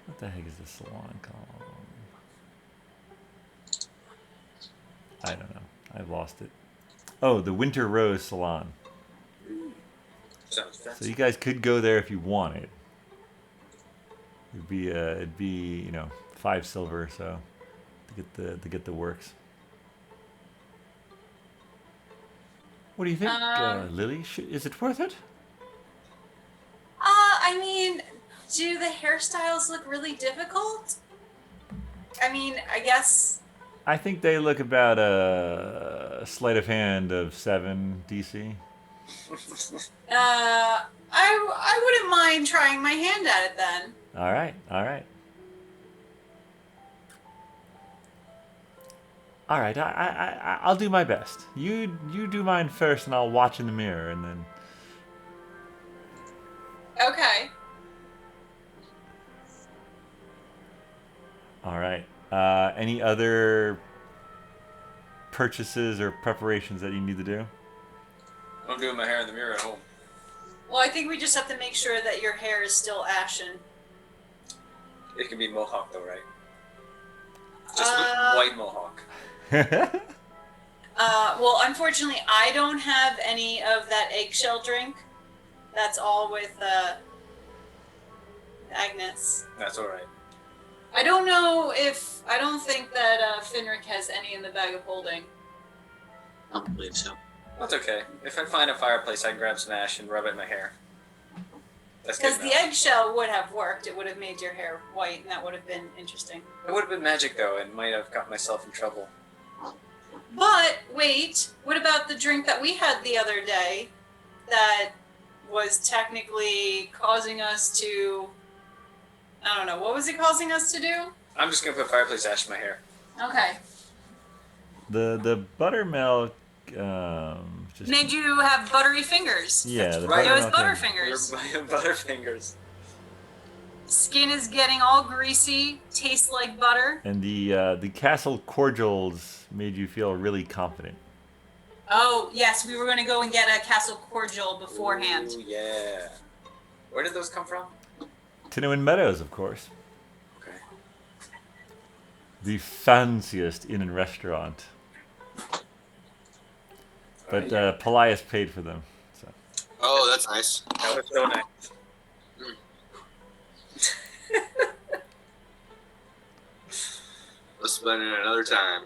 What the heck is this salon called? I don't know. I've lost it. Oh, the Winter Rose Salon. Sounds So fancy. you guys could go there if you wanted. It'd be 5 silver or so to get the works. What do you think, Lily? Is it worth it? I mean, do the hairstyles look really difficult? I mean, I guess. I think they look about a sleight of hand of 7 DC. I wouldn't mind trying my hand at it then. All right. I'll do my best. You do mine first, and I'll watch in the mirror, and then. Okay. All right. Any other purchases or preparations that you need to do? I'm doing my hair in the mirror at home. Well, I think we just have to make sure that your hair is still ashen. It can be mohawk though, right? Just white mohawk. Well, unfortunately, I don't have any of that eggshell drink. That's all with Agnes. That's all right. I don't think that Finric has any in the bag of holding. I don't believe so. That's okay. If I find a fireplace, I can grab some ash and rub it in my hair. That's good Because the enough. eggshell would have worked. It would have made your hair white, and that would have been interesting. It would have been magic though, and might have got myself in trouble. But wait, what about the drink that we had the other day that was technically causing us to... I don't know. What was it causing us to do? I'm just gonna put fireplace ash in my hair. Okay. The buttermilk just Made you have buttery fingers. yeah, That's the right. It was buttermilk. Butterfingers. Butterfingers. Skin is getting all greasy, tastes like butter. And the castle cordials made you feel really confident. Oh, yes, we were going to go and get a castle cordial beforehand. Ooh, yeah. Where did those come from? Tinwin Meadows, of course. Okay. The fanciest inn and restaurant. But Paelias paid for them. So. Oh, that's nice. That was so nice. Let's spend it another time.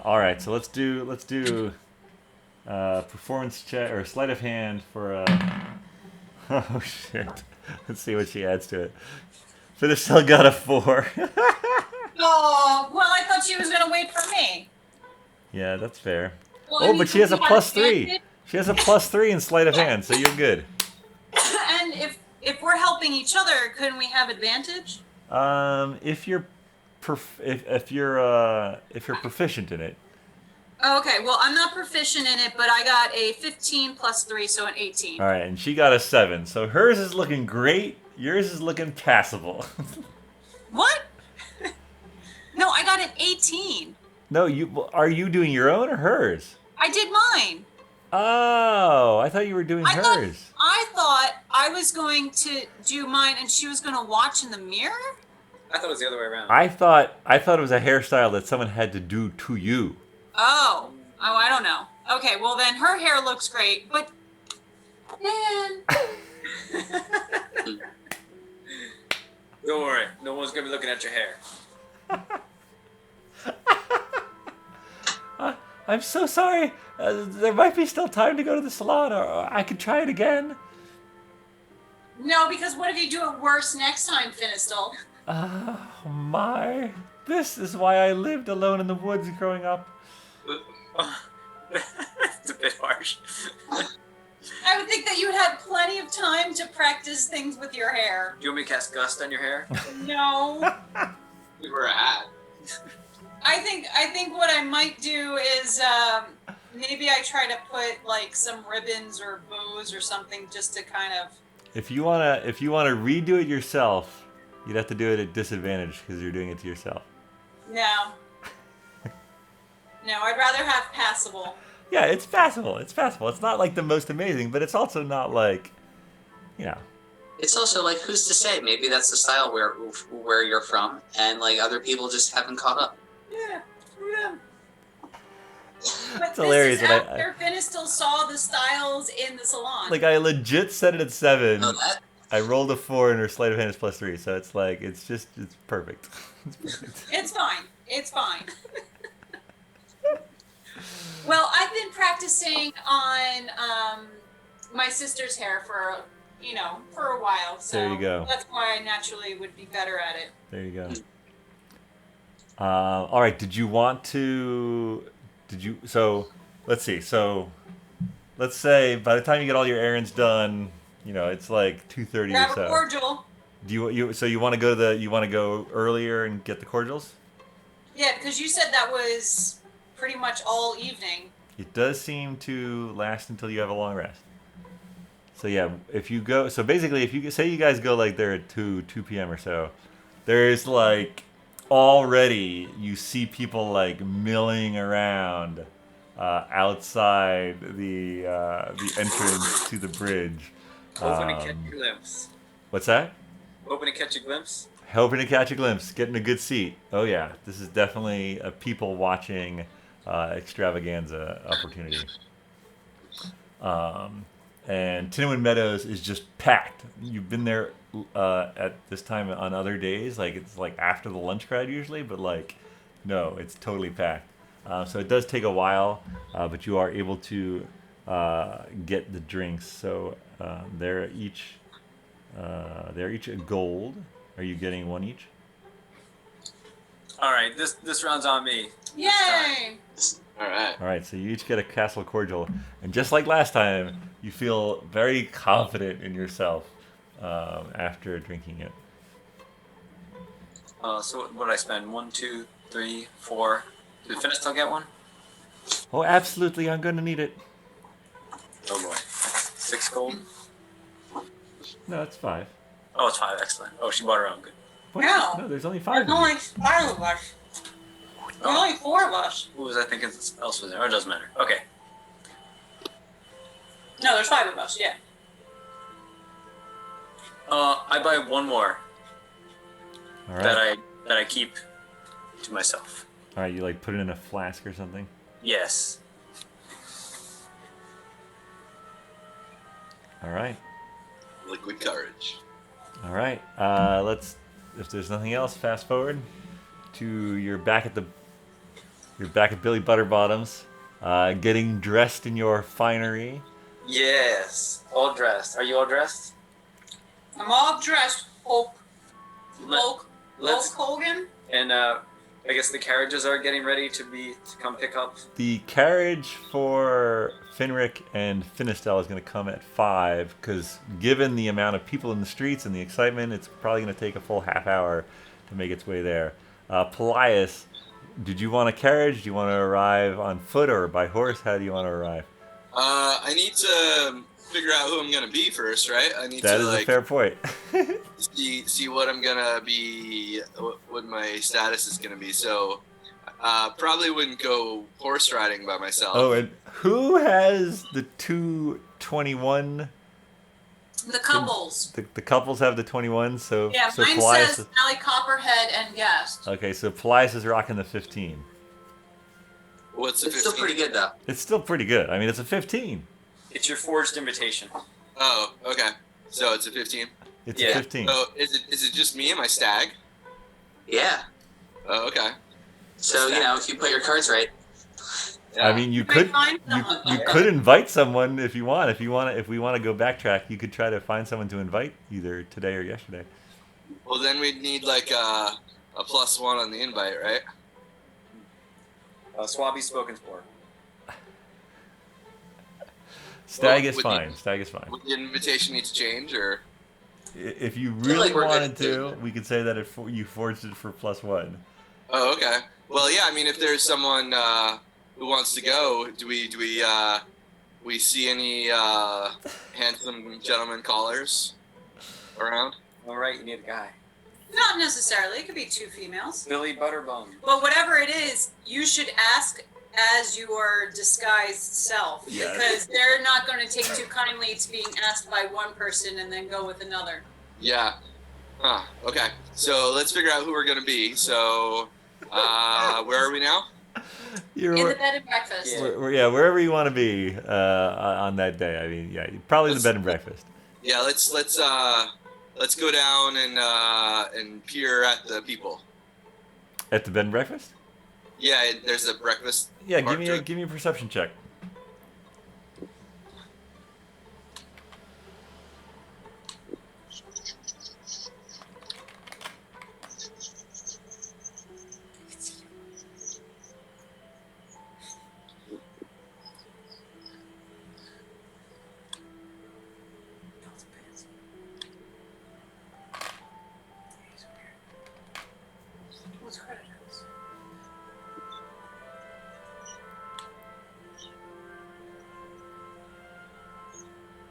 All right, so let's do performance check or sleight of hand for oh shit. Let's see what she adds to it. Finistell got a 4. Oh, well, I thought she was going to wait for me. Yeah, that's fair. Well, I Oh, mean, but she has a we had +3. advantage. She has a +3 in sleight of hand, so you're good. And if we're helping each other, couldn't we have advantage? If you're if you're proficient in it. Oh, okay, well, I'm not proficient in it, but I got a 15 plus 3, so an 18. All right, and she got a 7. So hers is looking great. Yours is looking passable. What? No, I got an 18. No, are you doing your own or hers? I did mine. Oh, I thought you were doing hers. I thought I was going to do mine and she was going to watch in the mirror? I thought it was the other way around. I thought it was a hairstyle that someone had to do to you. Oh, I don't know. Okay, well then her hair looks great, but man, Don't worry, no one's gonna be looking at your hair. I'm so sorry. There might be still time to go to the salon, or I could try it again. no, because what if you do it worse next time, Finistell? Oh my! This is why I lived alone in the woods growing up. It's a bit harsh. I would think that you had plenty of time to practice things with your hair. Do you want me to cast Gust on your hair? No. We were a hat. I think what I might do is maybe I try to put like some ribbons or bows or something just to kind of. If you wanna redo it yourself, you'd have to do it at disadvantage because you're doing it to yourself. No. No, I'd rather have passable. Yeah, it's passable. It's passable. It's not like the most amazing, but it's also not like, you know. It's also like, who's to say? Maybe that's the style where you're from, and like other people just haven't caught up. Yeah. But It's hilarious this is that after Finistell saw the styles in the salon. Like I legit set it at 7. Know that? I rolled a 4 and her sleight of hand is +3, so it's like it's perfect. It's perfect. It's fine. It's fine. Well, I've been practicing on my sister's hair for a while. So There you go. that's why I naturally would be better at it. There you go. All right. So let's see. So let's say by the time you get all your errands done, it's like 2:30 or Grab a so. cordial. Do you want to go earlier and get the cordials? Yeah, because you said that was pretty much all evening. It does seem to last until you have a long rest. So yeah, if you say you guys go like there at 2 p.m. or so, there's like already you see people like milling around outside the entrance to the bridge. Hoping to catch a glimpse. What's that? Hoping to catch a glimpse. Hoping to catch a glimpse, getting a good seat. Oh yeah, this is definitely a people watching extravaganza opportunity. And Tinwin Meadows is just packed. You've been there at this time on other days, like it's like after the lunch crowd usually, but like no, it's totally packed. So it does take a while, but you are able to get the drinks. So they're each a gold. Are you getting one each? All right, this round's on me. Yay! All right. All right, so you each get a castle cordial, and just like last time, you feel very confident in yourself after drinking it. So what did I spend? 1, 2, 3, 4. Did Finistell get one? Oh, absolutely. I'm going to need it. Oh boy. 6 gold? No, it's 5. Oh, it's 5. Excellent. Oh, she bought her own. Good. What? No. No, there's only 5 There's of you. only 5 of us. There's only 4 of us. Who was I thinking else was there? Oh, it doesn't matter. Okay. No, there's 5 of us, yeah. I buy one more All right. that I keep to myself. All right, you like put it in a flask or something? Yes. All right. Liquid courage. All right. Let's. If there's nothing else, fast forward to you're back at Billy Butterbottom's, getting dressed in your finery. Yes. All dressed. Are you all dressed? I'm all dressed, Hulk Let's- Hogan. And I guess the carriages are getting ready to come pick up. The carriage for Finric and Finistel is going to come at 5 because, given the amount of people in the streets and the excitement, it's probably going to take a full half hour to make its way there. Paelias, did you want a carriage? Do you want to arrive on foot or by horse? How do you want to arrive? I need to figure out who I'm gonna be first, right? I need That to is like a fair point. see what I'm gonna be, what my status is gonna be. So, probably wouldn't go horse riding by myself. Oh, and who has the 221? The couples. The couples have the 21, so Yeah, so mine Paelias says Sally Copperhead and Guest. okay, so Paelias is rocking the 15. What's the It's 15? still pretty good though. It's still pretty good. I mean, it's a 15. It's your forged invitation. Oh, okay. So it's a 15. It's Yeah. a 15. So is it just me and my stag? Yeah. Oh, okay. So if you put your cards right. I mean, you Might could find someone. you could invite someone if you want. If we want to go backtrack, you could try to find someone to invite either today or yesterday. Well, then we'd need like a +1 on the invite, right? Swabby spoken for. Stag Well, is would fine. you- Stag is fine. Would the invitation need to change, or? If you feel really like we're wanted good. to, we could say that you forged it for +1. Oh, okay. Well, yeah. I mean, if there's someone who wants to go, do we see any handsome gentlemen callers around? All right, you need a guy. Not necessarily. It could be 2 females. Billy Butterbone. But whatever it is, you should ask as your disguised self. Yes. Because they're not going to take too kindly to being asked by one person and then go with another. Yeah. Huh. Okay. So let's figure out who we're gonna be. So, where are we now? You're In the bed and breakfast. Yeah. wherever you want to be on that day. I mean, yeah, probably the bed and breakfast. Yeah. Let's go down and peer at the people. At the bed and breakfast? Yeah. There's a breakfast. Yeah, part to it. give me a perception check. What's credit house?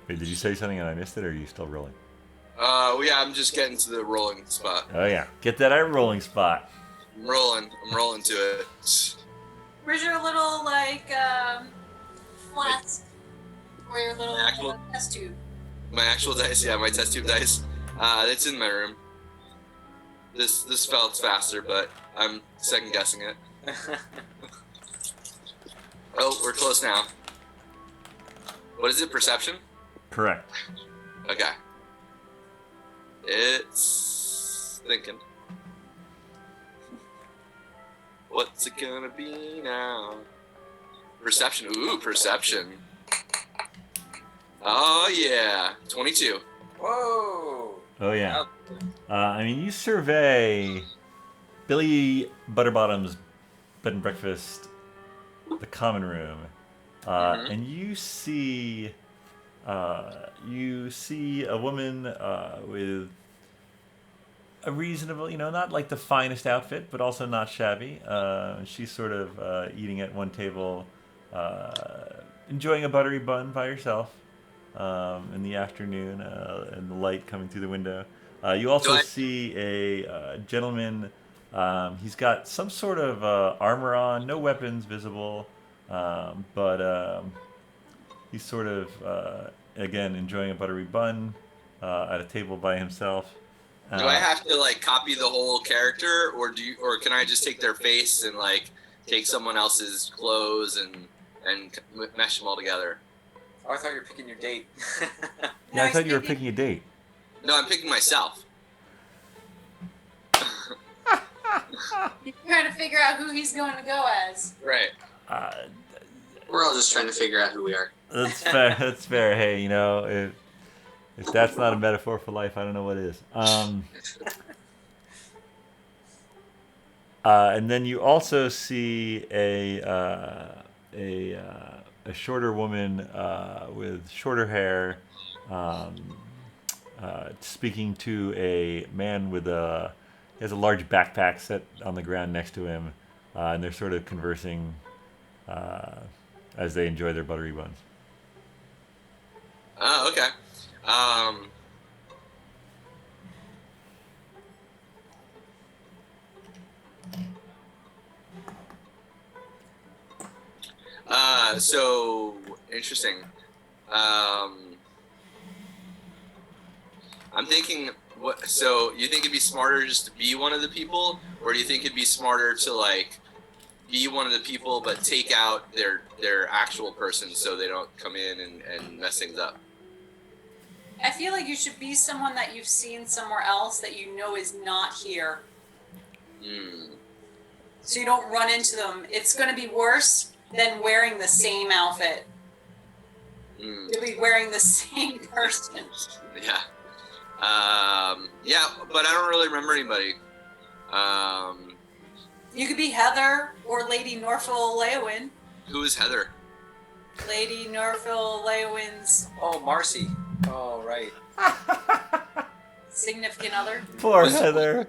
Wait, did you say something and I missed it, or are you still rolling? Well, yeah. I'm just getting to the rolling spot. Oh yeah, get that eye rolling spot. I'm rolling to it. Where's your little, flat? Or your little Actual- test tube? My actual dice. Yeah, my test tube dice. It's in my room. This felt faster, but I'm second guessing it. Oh, we're close now. What is it? Perception? Correct. Okay. It's thinking. What's it gonna be now? Perception. Ooh, perception. Oh yeah, 22. Whoa. Oh yeah. I mean, you survey Billy Butterbottom's bed and breakfast, the common room, and you see a woman with a reasonable, not like the finest outfit, but also not shabby. She's sort of eating at one table enjoying a buttery bun by yourself in the afternoon, and the light coming through the window. You also see a gentleman. He's got some sort of armor on, no weapons visible, but he's sort of, again, enjoying a buttery bun at a table by himself. Do I have to like copy the whole character, or can I just take their face and like take someone else's clothes and mesh them all together? Oh, I thought you were picking your date. Yeah, I thought you were picking a date. No, I'm picking myself. You're trying to figure out who he's going to go as. Right. We're all just trying to figure out who we are. That's fair. That's fair. Hey, you know, if that's not a metaphor for life, I don't know what is. And then you also see a shorter woman with shorter hair, speaking to a man with he has a large backpack set on the ground next to him, and they're sort of conversing as they enjoy their buttery buns. Oh, okay. So interesting. I'm thinking, so you think it'd be smarter just to be one of the people, or do you think it'd be smarter to like be one of the people but take out their actual person so they don't come in and mess things up? I feel like you should be someone that you've seen somewhere else that you know is not here. So you don't run into them. It's going to be worse than wearing the same outfit. You'll be wearing the same person. Yeah. Yeah, but I don't really remember anybody. You could be Heather or Lady Norful Leowin. Who is Heather? Lady Norful Leowin's Oh, Marcy. Oh, right. significant other. Poor Heather.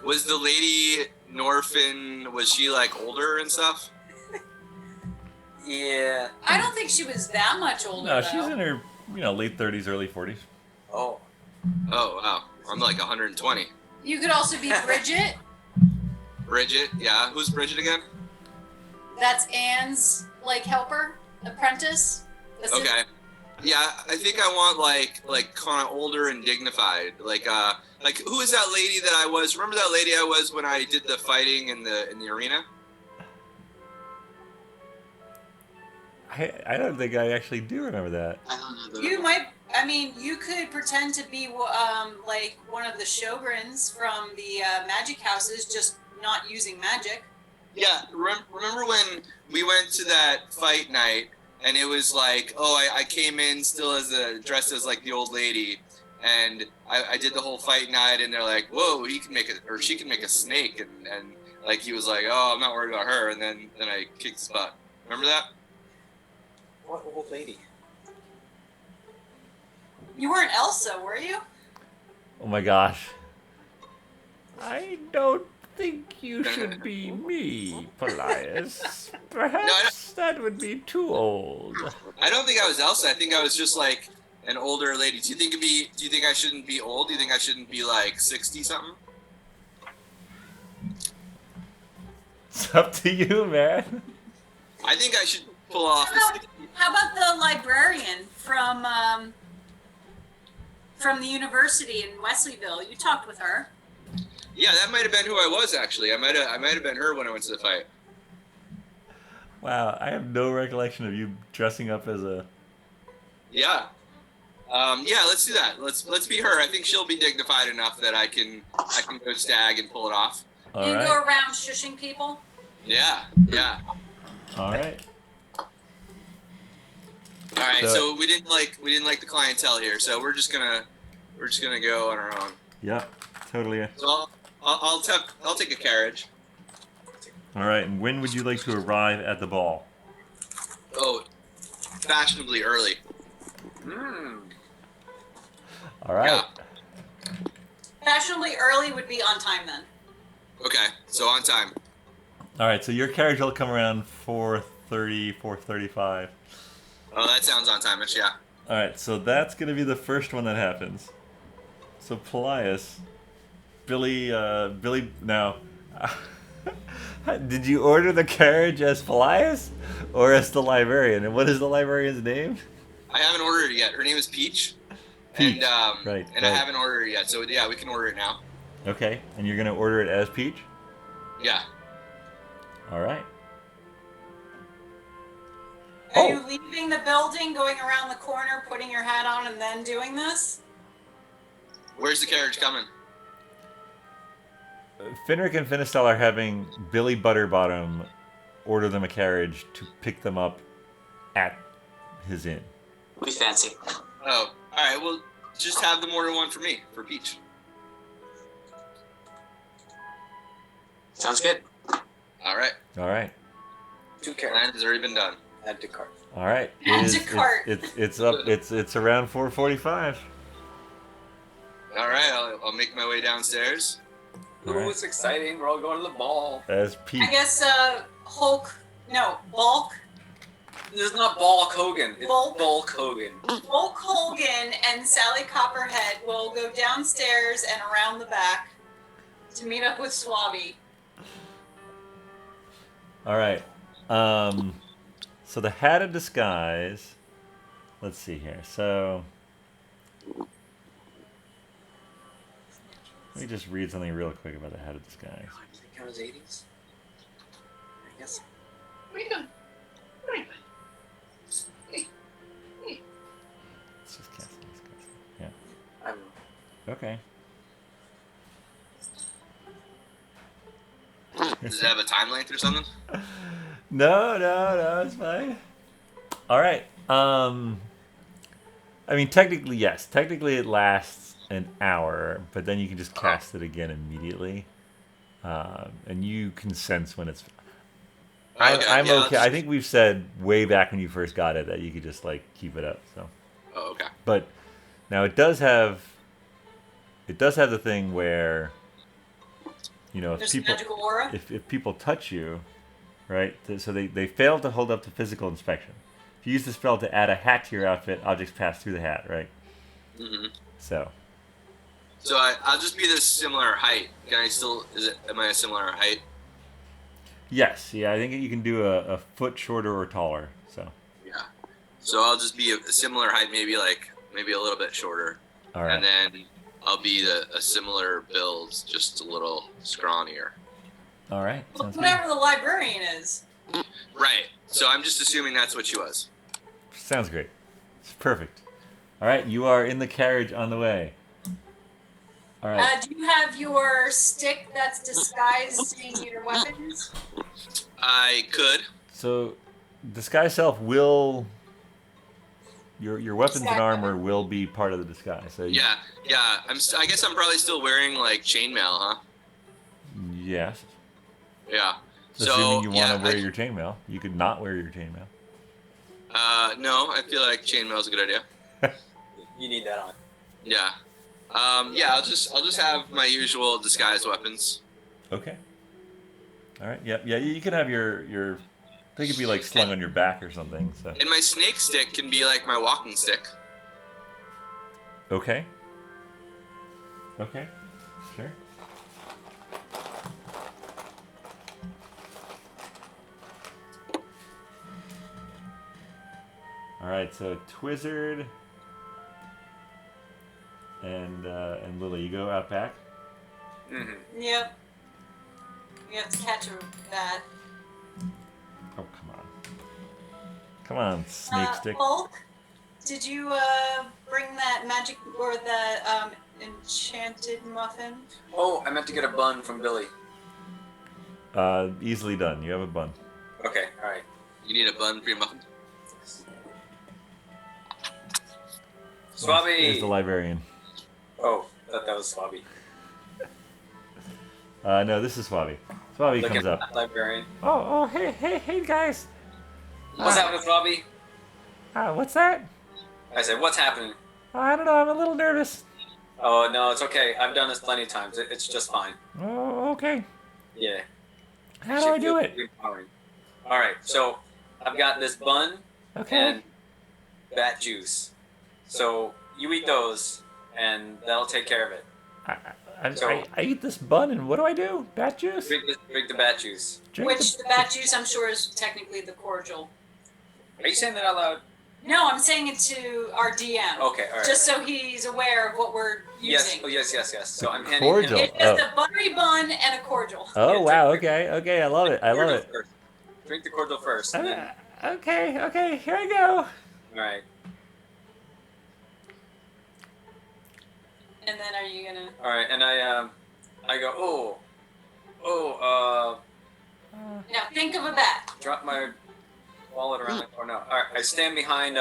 Was the lady Norfin, was she like older and stuff? Yeah. I don't think she was that much older. No, though. she's in her late 30s, early 40s. Oh. Oh, wow. I'm like 120. You could also be Bridget. Bridget, yeah. Who's Bridget again? That's Anne's helper, apprentice. Assistant. Okay. Yeah, I think I want like kind of older and dignified. Like who is that lady that I was? Remember that lady I was when I did the fighting in the arena? I don't think I actually do remember that. I don't know. You might. I mean, you could pretend to be like one of the Shogrins from the magic houses, just not using magic. Yeah, remember when we went to that fight night and it was like, oh, I came in still dressed as like the old lady, and I did the whole fight night, and they're like, whoa, he can make or she can make a snake, and like he was like, oh, I'm not worried about her, and then I kicked his butt. Remember that? What old lady? You weren't Elsa, were you? Oh my gosh. I don't think you should be me, Paelias. Perhaps that would be too old. I don't think I was Elsa. I think I was just like an older lady. Do you think I shouldn't be old? Do you think I shouldn't be like 60 something? It's up to you, man. I think I should pull off How about the librarian from the university in Wesleyville? You talked with her. Yeah, that might have been who I was actually. I might have been her when I went to the fight. Wow, I have no recollection of you dressing up as a... Yeah. Yeah, let's do that. Let's be her. I think she'll be dignified enough that I can go stag and pull it off. You can go around shushing people. Yeah. Yeah. All right. All right. So we didn't like the clientele here. So we're just gonna go on our own. Yep. Totally. So I'll take a carriage. All right. And when would you like to arrive at the ball? Oh, fashionably early. All right. Yeah. Fashionably early would be on time then. Okay. So on time. All right. So your carriage will come around 4:30, 4:35. Oh, that sounds on time-ish, yeah. All right, so that's gonna be the first one that happens. So Paelias, Billy. Now, did you order the carriage as Paelias or as the librarian? And what is the librarian's name? I haven't ordered it yet. Her name is Peach. Peach. And Right. I haven't ordered it yet, so yeah, we can order it now. Okay, and you're gonna order it as Peach? Yeah. All right. Are Oh. you leaving the building, going around the corner, putting your hat on, and then doing this? Where's the carriage coming? Finric and Finistel are having Billy Butterbottom order them a carriage to pick them up at his inn. We fancy. Oh, all right. Well, just have them order one for me, for Peach. Sounds good. All right. All right. 2 Plan carrots. has already been done. Add to cart. All right. Add to cart. It's up. It's around 4:45. All right. I'll make my way downstairs. All Ooh, right. it's exciting. We're all going to the ball. As Peach. I guess Bulk This is not Bulk Hogan. It's Bulk. Bulk Hogan. Hogan and Sally Copperhead will go downstairs and around the back to meet up with Swabby. All right. So the hat of disguise. Let's see here. So let me just read something real quick about the hat of disguise. Does it count as 80s? I guess. What are you doing? What are you doing? Let's just cast the disguise. Yeah. I'm Okay. Does it have a time length or something? No, it's fine. All right. I mean, technically, yes. Technically, it lasts an hour, but then you can just cast it again immediately, and you can sense when it's. I'm yeah, okay. I think we've said way back when you first got it that you could just like keep it up. So, Oh, okay. but now it does have the thing where, you know, if There's people magical aura. if people touch you, right? So they fail to hold up to physical inspection. If you use the spell to add a hat to your outfit, objects pass through the hat, right? Mm-hmm. So, So I'll just be this similar height. Can I still? Am I a similar height? yes, yeah, I think you can do a foot shorter or taller. So, Yeah. So I'll just be a similar height, maybe a little bit shorter, all right, and then I'll be a similar build, just a little scrawnier. all right, sounds good. Whatever the librarian is. Right. So I'm just assuming that's what she was. Sounds great. It's perfect. All right, you are in the carriage on the way. All right. Do you have your stick that's disguising your weapons? I could. So, disguise self will. Your weapons and Disguise armor weapon. will be part of the disguise. So Yeah. I guess I'm probably still wearing like chainmail, huh? Yes. Yeah. Assuming you want to wear I- your chainmail, you could not wear your chainmail. No, I feel like chainmail's a good idea. You need that on. Yeah. I'll just have my usual disguise weapons. Okay. All right. Yeah. You can have your. They could be like slung on your back or something. So. And my snake stick can be like my walking stick. Okay. Okay. Sure. All right. So Twizzard and Lily, you go out back. Mm-hmm. Yep. You have to catch a bat. Oh, come on. Come on, snake stick. Bulk, did you bring that magic or the enchanted muffin? Oh, I meant to get a bun from Billy. Easily done. You have a bun. Okay, all right. You need a bun for your muffin? There's Swabby. the librarian. Oh, I thought that was Swabby. No, this is Swabby. Swabby Look comes at up. that librarian. Oh, hey, guys. What's happening, Swabby? What's that? I said, what's happening? I don't know. I'm a little nervous. Oh, no, it's okay. I've done this plenty of times. It's just fine. Oh, okay. Yeah. How do I do it? Empowering. All right, so I've got this bun Okay. and bat juice. So you eat those, and that'll take care of it. I eat this bun, and what do I do? Bat juice? Drink the bat juice. Drink Which the bat juice, I'm sure, is technically the cordial. Are you saying that out loud? No, I'm saying it to our DM. Okay, all right. Just so he's aware of what we're using. Yes. So I'm handing cordial. him. It's just a buttery bun and a cordial. Oh, wow. Okay. I love it. First. Drink the cordial first. And then, Okay. Here I go. all right. And then are you gonna? All right, and I go, Now think of a bat. drop my wallet around the corner. All right, I stand behind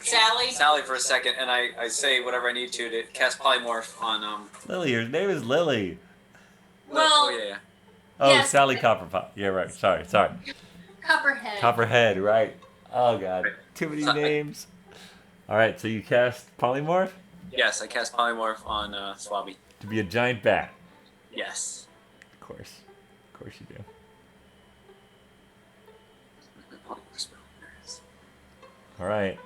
Sally. Sally for a second, and I say whatever I need to cast polymorph on Lily, your name is Lily. Well, oh yeah. Oh, Yes. Sally Copperpot. Yeah, right. Sorry. Copperhead. Copperhead, right. Oh, God. Too many names. All right, so you cast Polymorph Yes, I cast polymorph on Swabby. to be a giant bat. Yes. Of course you do. All right.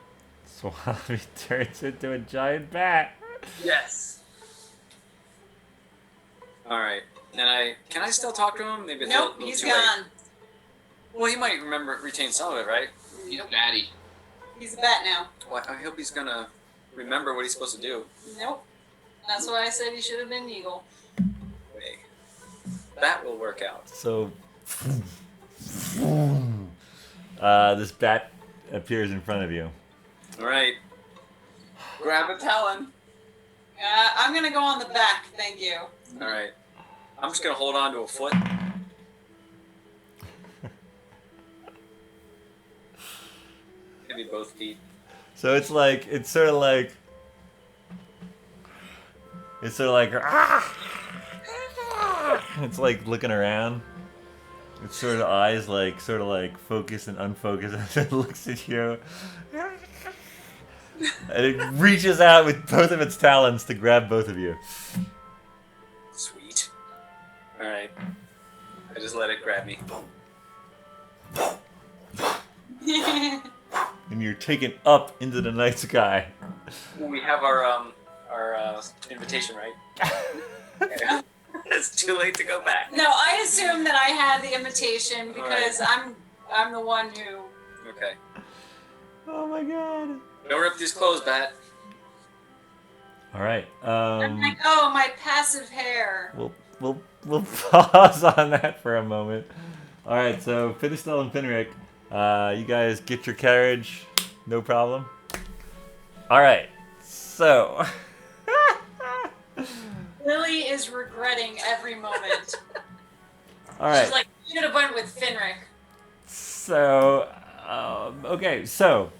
Swabby turns into a giant bat. Yes. All right, and can I still talk to him? Maybe it's a Nope, little he's too late. gone. Well, he might retain some of it, right? Batty. He's a bat now. Well, I hope he's gonna remember what he's supposed to do. Nope. That's why I said he should have been eagle. Wait. That will work out. So, this bat appears in front of you. All right. Grab a talon. I'm gonna go on the back. Thank you. All right. I'm just gonna hold on to a foot. Maybe both feet. So it's sort of like, it's like looking around. Its sort of eyes sort of focus and unfocus as it looks at you. And it reaches out with both of its talons to grab both of you. Sweet. All right. I just let it grab me. And you're taken up into the night sky. We have our invitation, right? Okay. It's too late to go back. No, I assumed that I had the invitation because I'm the one who. Okay. Oh my god. Don't rip these clothes, Bat. All right. I'm like, oh, my passive hair. We'll pause on that for a moment. All right. So Finistel and Finric, you guys get your carriage, no problem. All right. So. Lily is regretting every moment. All right. She's like, you should have went with Finric. So, okay, so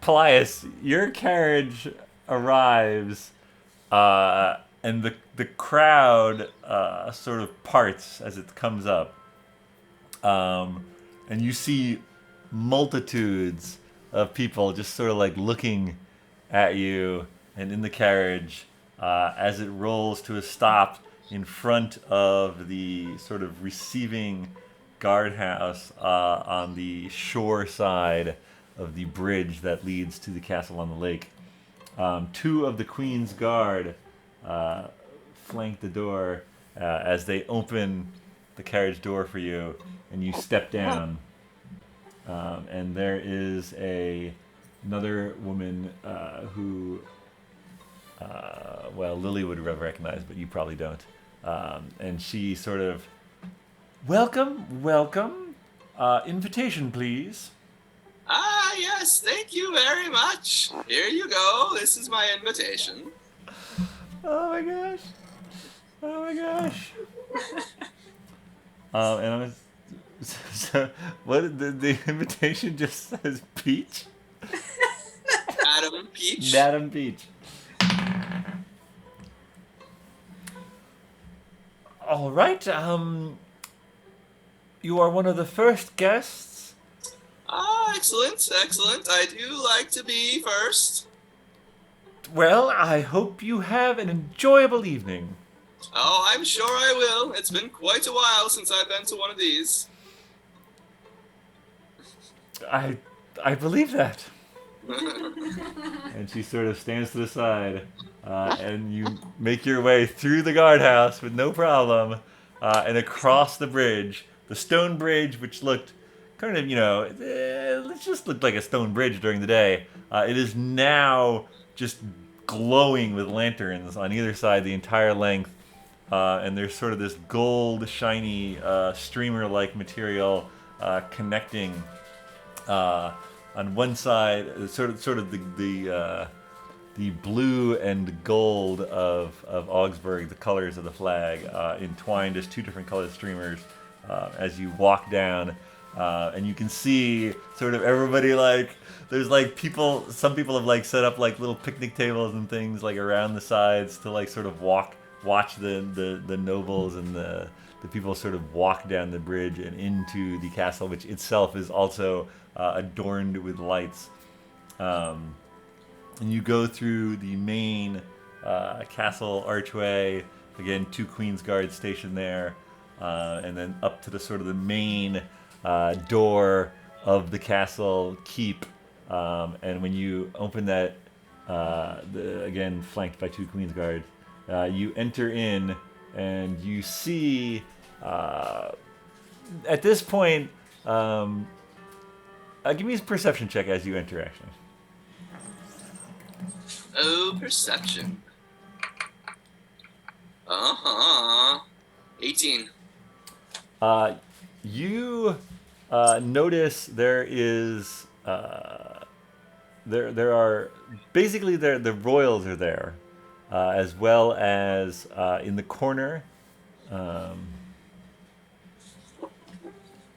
Paelias, your carriage arrives, and the crowd sort of parts as it comes up, and you see multitudes of people just sort of looking at you and in the carriage as it rolls to a stop in front of the sort of receiving guardhouse on the shore side of the bridge that leads to the castle on the lake. Two of the Queen's Guard flank the door as they open the carriage door for you, and you step down. And there is another woman who, Lily would recognize, but you probably don't. And she sort of, welcome. Invitation, please. Ah, yes, thank you very much. Here you go. This is my invitation. Oh my gosh. And I'm so what the invitation just says Peach? Madam Peach. Madam Peach. All right. You are one of the first guests. Ah, excellent. I do like to be first. Well, I hope you have an enjoyable evening. Oh, I'm sure I will. It's been quite a while since I've been to one of these. I believe that. And she sort of stands to the side, and you make your way through the guardhouse with no problem, and across the bridge, the stone bridge, which looked kind of, it just looked like a stone bridge during the day. It is now just glowing with lanterns on either side, the entire length, and there's sort of this gold, shiny, streamer-like material connecting. On one side, sort of the blue and gold of Augsburg, the colors of the flag, entwined as two different colored streamers as you walk down, and you can see sort of everybody there's people. Some people have set up little picnic tables and things around the sides to sort of watch the nobles and the people sort of walk down the bridge and into the castle, which itself is also adorned with lights. And you go through the main castle archway. Again, 2 Queen's Guards stationed there, and then up to the sort of the main door of the castle keep. And when you open that, again flanked by 2 Queen's Guards, you enter in and you see. At this point, give me a perception check as you enter, actually. Oh, perception. 18. You notice there is there are basically the royals are there, as well as in the corner.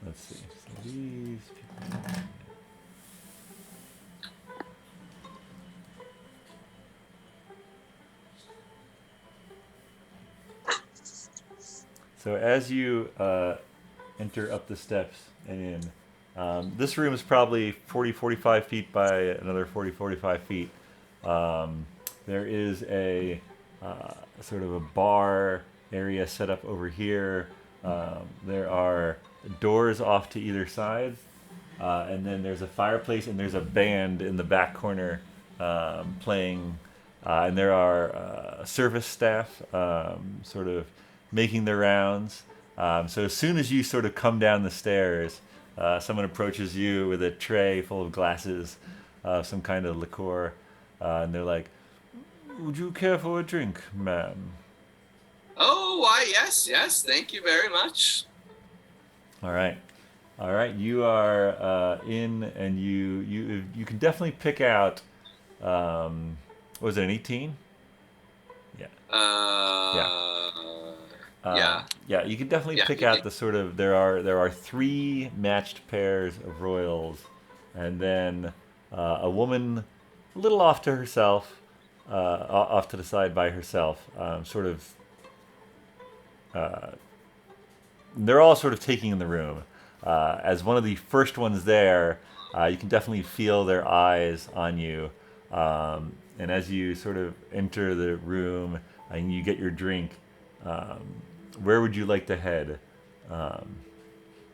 Let's see. So these people. So as you enter up the steps and in, this room is probably 40-45 feet by another 40-45 feet. There is a sort of a bar area set up over here. There are doors off to either side, and then there's a fireplace and there's a band in the back corner playing, and there are service staff sort of making their rounds. So as soon as you sort of come down the stairs, someone approaches you with a tray full of glasses of some kind of liqueur, and they're like, "Would you care for a drink, ma'am?" Oh, why, yes, thank you very much. All right. You are in, and you can definitely pick out. Was it an 18? Yeah. Yeah. You can definitely pick out the sort of there are 3 matched pairs of royals, and then a woman a little off to herself, off to the side by herself, sort of. They're all sort of taking in the room. As one of the first ones there, you can definitely feel their eyes on you. And as you sort of enter the room and you get your drink, where would you like to head?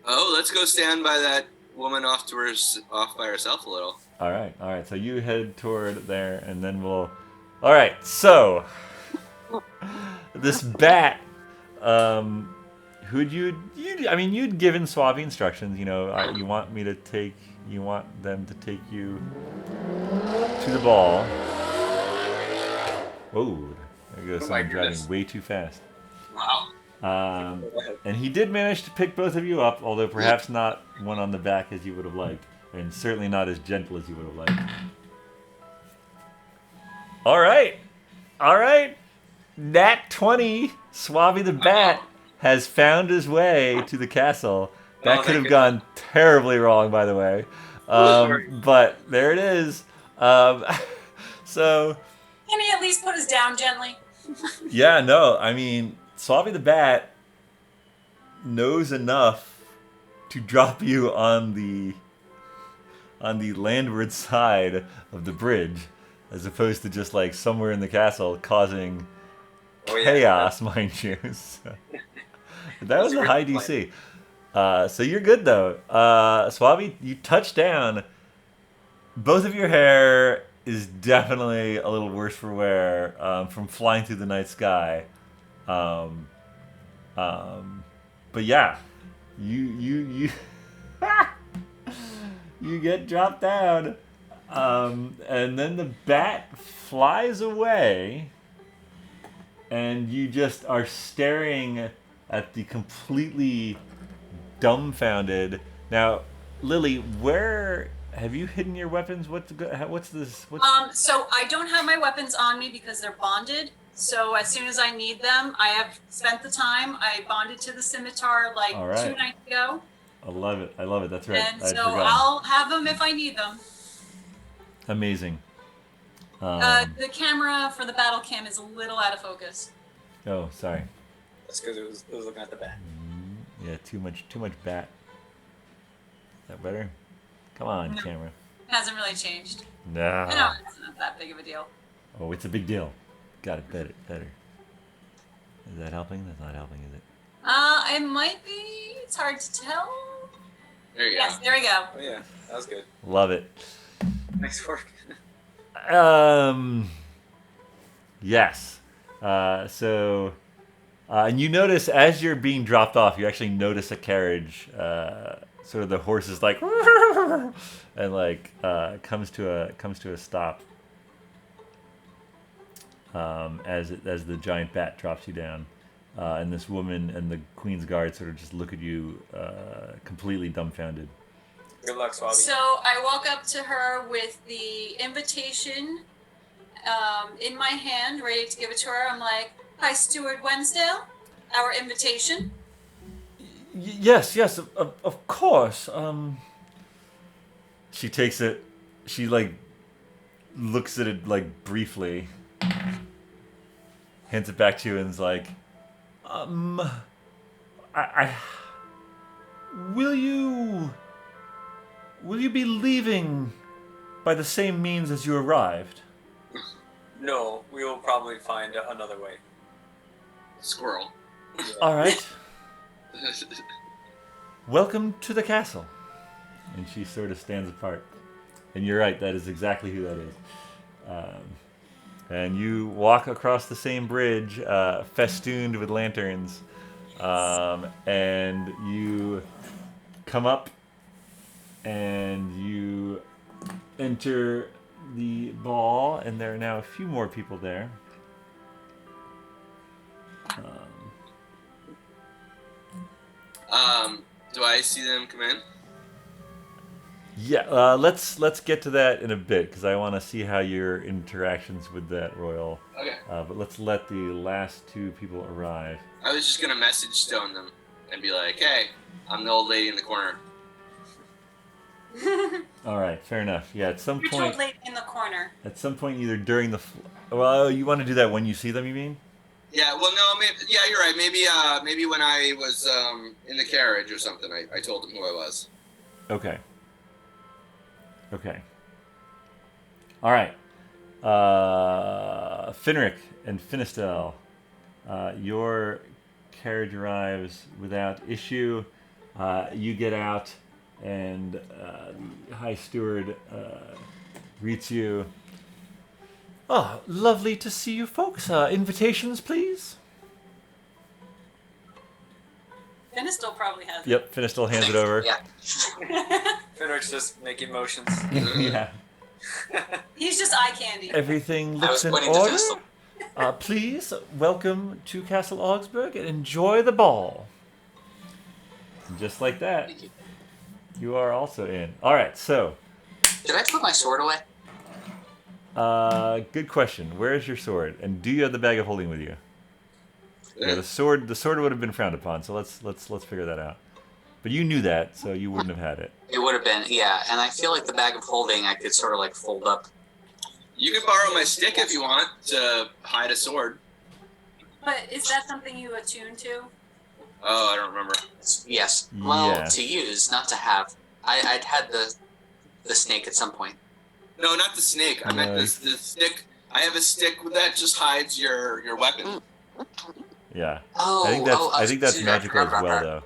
Let's go stand by that woman off by herself a little. All right. So you head toward there, and then we'll. All right. So this bat. Who'd you'd given Suave instructions. You want them to take you to the ball. Whoa, there goes someone driving way too fast. Wow. And he did manage to pick both of you up, although perhaps not one on the back as you would have liked, and certainly not as gentle as you would have liked. All right. Nat 20, Suave the Bat has found his way to the castle. That could have gone terribly wrong, by the way. But there it is. So. Can he at least put us down gently? Yeah, no. I mean, Suave the Bat knows enough to drop you on the landward side of the bridge, as opposed to just somewhere in the castle causing Oh, yeah. chaos, mind you. So, that was a a good high plan. DC. So you're good though. Swabi, you touch down. Both of your hair is definitely a little worse for wear from flying through the night sky. Um, but yeah, you you get dropped down, and then the bat flies away, and you just are staring at the completely dumbfounded. Now, Lily, where have you hidden your weapons? What's this? So I don't have my weapons on me because they're bonded. So as soon as I need them, I have spent the time. I bonded to the scimitar like All right. 2 nights ago. I love it. I love it. That's right. And I'd so forgotten. I'll have them if I need them. Amazing. The camera for the battle cam is a little out of focus. Oh, sorry. That's because it was looking at the bat. Yeah, too much bat. Is that better? Come on, No. camera. Hasn't really changed. No. I know it's not that big of a deal. Oh, it's a big deal. Got it. Better. Is that helping? That's not helping, is it? It might be. It's hard to tell. There you Yes, go. there we go. Oh yeah, that was good. Love it. Nice work. Yes. And you notice as you're being dropped off, you actually notice a carriage. Sort of the horse is like, and like comes to a stop. As the giant bat drops you down, and this woman and the Queen's Guard sort of just look at you, completely dumbfounded. Good luck, Swabby. So I walk up to her with the invitation in my hand, ready to give it to her. I'm like, "Hi, Steward Wensdale. Our invitation." Yes, of course. She takes it. She like looks at it like briefly, hands it back to you, and is like, I will you be leaving by the same means as you arrived? No, we will probably find another way. Squirrel. All right. Welcome to the castle. And she sort of stands apart. And you're right, that is exactly who that is. And you walk across the same bridge, festooned with lanterns, and you come up and you enter the ball, and there are now a few more people there. Do I see them come in? Yeah, let's get to that in a bit because I want to see how your interactions with that royal. Okay. But let's let the last two people arrive. I was just gonna message Stone them and be like, "Hey, I'm the old lady in the corner." All right, fair enough. Yeah, at some You're point, told late in the corner. either during the. Well, you want to do that when you see them? You mean? Yeah. Well, no. Yeah, you're right. Maybe when I was in the carriage or something, I told them who I was. Okay. All right. Finric and Finistel, your carriage arrives without issue. You get out, and the High Steward greets you. Oh, lovely to see you folks. Invitations, please. Finistel probably has it. Yep, Finistel hands it over. Yeah. Finric's just making motions. Yeah. He's just eye candy. Everything I looks was in pointing to order. Finistel. Please welcome to Castle Augsburg and enjoy the ball. And just like that, Thank you. you are also in. All right, so Did I put my sword away? good question. Where is your sword? And do you have the bag of holding with you? Yeah, the sword would have been frowned upon. So let's figure that out. But you knew that, so you wouldn't have had it. It would have been, yeah. And I feel like the bag of holding I could sort of like fold up. You can borrow my stick if you want to hide a sword. But is that something you attune to? Oh, I don't remember. Yes. Well, Yes. to use, not to have. I'd had the snake at some point. No, not the snake. I meant Nice. the stick. I have a stick that just hides your weapon. Yeah. Oh, I think that's dude, magical as well, forgot. though.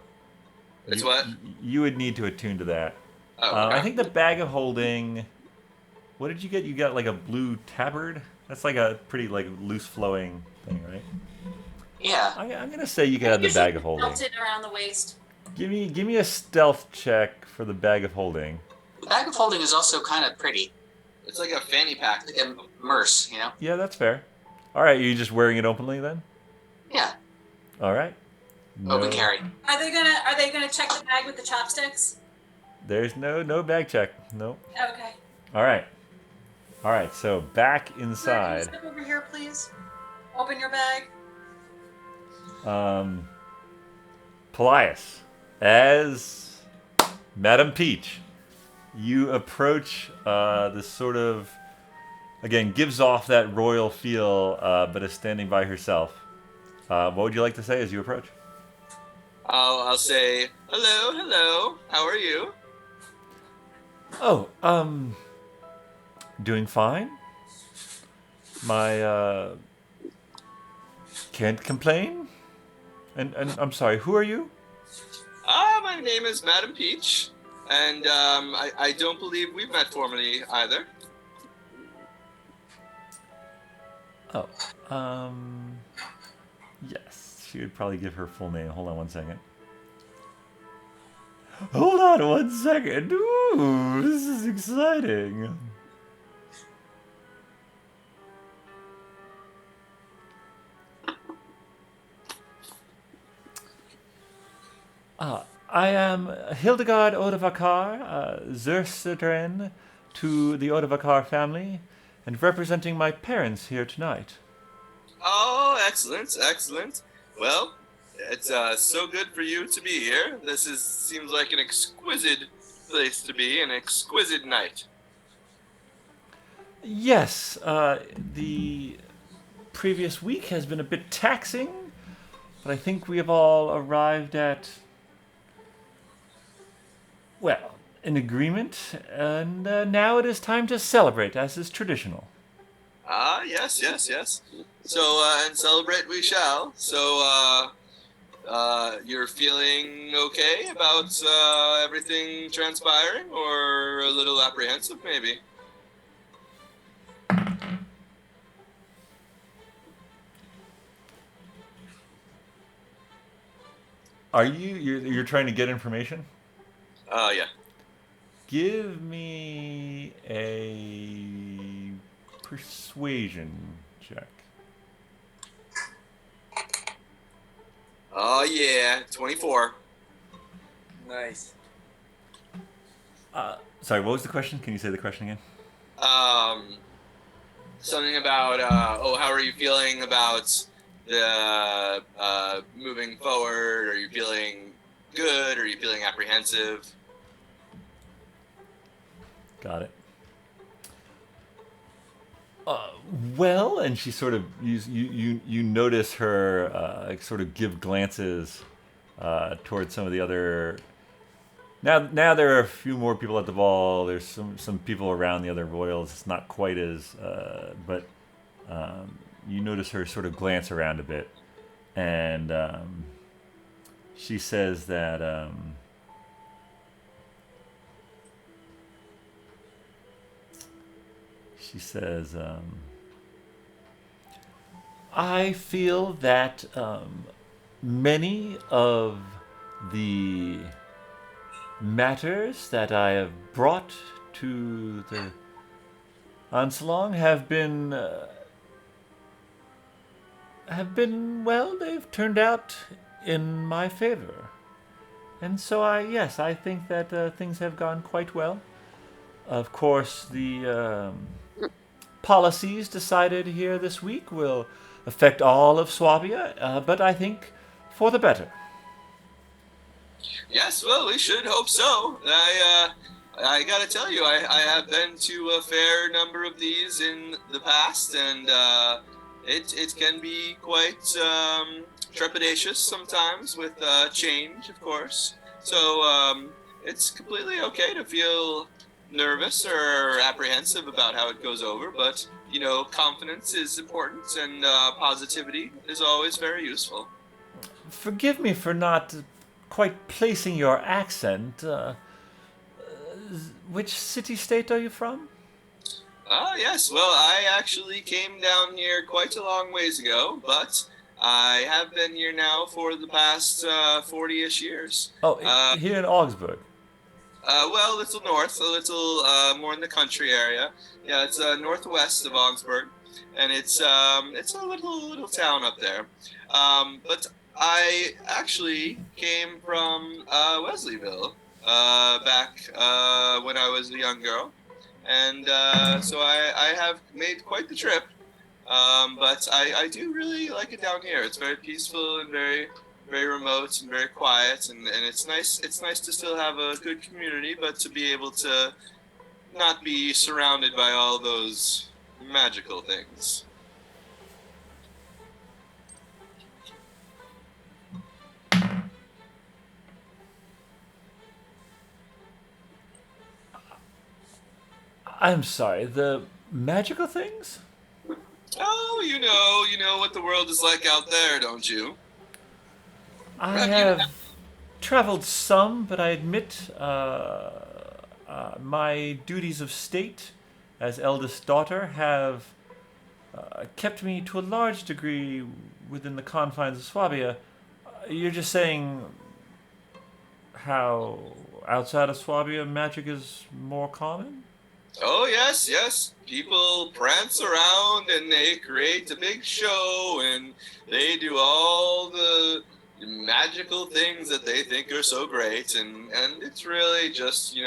It's what? You would need to attune to that. Oh, I okay. think the bag of holding. What did you get? You got like a blue tabard. That's like a pretty like loose flowing thing, right? Yeah. I'm gonna say you can have the Usually bag of holding. belted around the waist. Give me a stealth check for the bag of holding. The bag of holding is also kind of pretty. It's like a fanny pack. Like a merce, you know? Yeah, that's fair. All right, you just wearing it openly then? Yeah. All right. Open carry. Are they gonna check the bag with the chopsticks? There's no bag check. Nope. Okay. All right. All right. So back Can you inside. step over here, please? Open your bag. Paelias, as Madame Peach, you approach this sort of, again, gives off that royal feel, but is standing by herself. What would you like to say as you approach? I'll say, hello, how are you? Oh, doing fine. My, can't complain. And I'm sorry, who are you? My name is Madam Peach, and I don't believe we've met formally either. Oh, yes, she would probably give her full name. Hold on one second. Hold on one second. Ooh, this is exciting. I am Hildegard Odavakar, Zersteren to the Odavakar family, and representing my parents here tonight. Oh, excellent. Well, it's so good for you to be here. Seems like an exquisite place to be, an exquisite night. Yes, the previous week has been a bit taxing, but I think we have all arrived at, well, an agreement, and now it is time to celebrate, as is traditional. Ah, yes. So, and celebrate we shall. So, you're feeling okay about everything transpiring, or a little apprehensive, maybe? Are you're trying to get information? Yeah. Give me a persuasion check. Oh, yeah, 24. Nice. Sorry, what was the question? Can you say the question again? Something about, how are you feeling about the moving forward? Are you feeling good? Are you feeling apprehensive? Got it. Well, and she sort of you notice her sort of give glances towards some of the other. Now there are a few more people at the ball. There's some people around the other royals. It's not quite as, but you notice her sort of glance around a bit, and she says that. She says, I feel that many of the matters that I have brought to the Ansalong have been, well, they've turned out in my favor. And so I think that things have gone quite well. Of course, the policies decided here this week will affect all of Swabia, but I think for the better. Yes, well, we should hope so. I gotta tell you, I have been to a fair number of these in the past, and it can be quite trepidatious sometimes with change, of course. So it's completely okay to feel nervous or apprehensive about how it goes over, but confidence is important, and positivity is always very useful. Forgive me for not quite placing your accent. Which city-state are you from? Yes. Well, I actually came down here quite a long ways ago, but I have been here now for the past 40-ish years. Oh, here in Augsburg. Well, a little north, a little more in the country area. Yeah, it's northwest of Augsburg, and it's a little town up there. But I actually came from Wesleyville back when I was a young girl, and so I have made quite the trip. But I do really like it down here. It's very peaceful and very remote and very quiet, and it's nice to still have a good community, but to be able to not be surrounded by all those magical things. I'm sorry, the magical things? Oh, you know what the world is like out there, don't you? I have traveled some, but I admit my duties of state as eldest daughter have kept me to a large degree within the confines of Swabia. You're just saying how outside of Swabia magic is more common? Oh, yes. People prance around and they create a big show and they do all the magical things that they think are so great, and it's really just,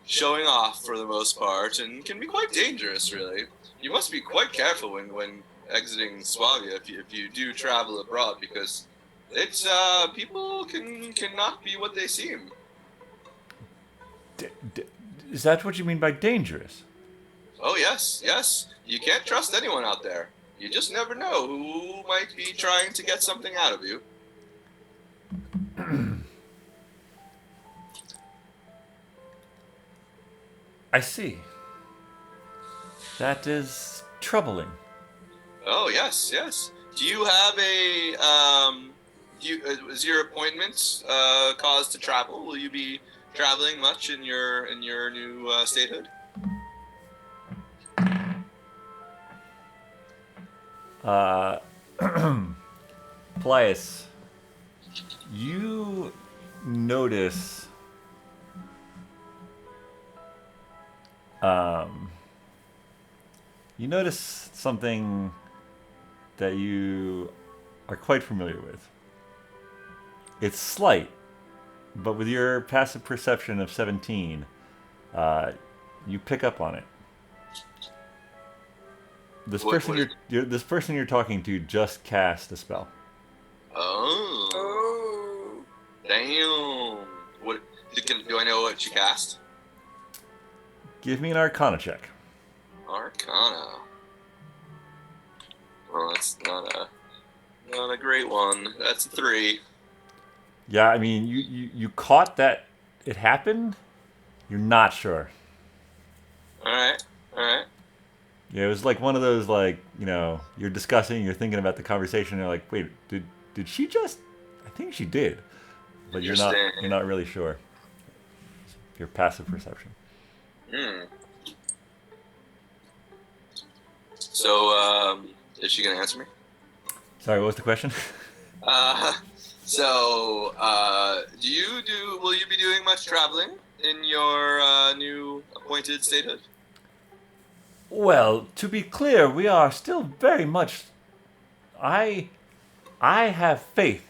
showing off for the most part, and can be quite dangerous, really. You must be quite careful when exiting Swabia if you do travel abroad, because it's people cannot be what they seem. Is that what you mean by dangerous? Oh, yes. You can't trust anyone out there. You just never know who might be trying to get something out of you. I see. That is troubling. Oh, yes. Do you have is your appointment cause to travel? Will you be traveling much in your new statehood? Paelias, you notice something that you are quite familiar with. It's slight, but with your passive perception of 17, you pick up on it. This person you're talking to just cast a spell. Oh. Damn. What do I know what she cast? Give me an Arcana check. Arcana. Well, that's not a great one. That's a 3. Yeah, I mean, you caught that it happened. You're not sure. All right. Yeah, it was like one of those, you're discussing, you're thinking about the conversation, and you're like, wait, did she just? I think she did, but you're not really sure. Your passive perception. So, is she gonna answer me? Sorry, what was the question? Will you be doing much traveling in your new appointed statehood? Well, to be clear, we are still very much. I have faith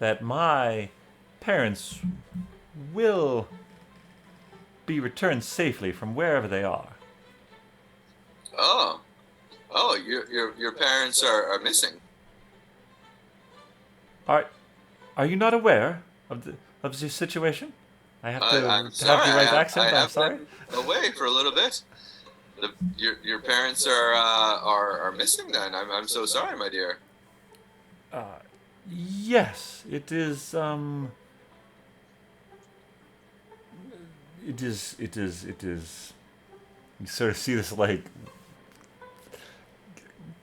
that my parents will be returned safely from wherever they are. Oh, your parents are missing. Are you not aware of the situation? I have to I'm sorry, have the right accent. I I'm have sorry. been away for a little bit. Your parents are missing. Then I'm so sorry, my dear. Yes, it is. It is. You sort of see this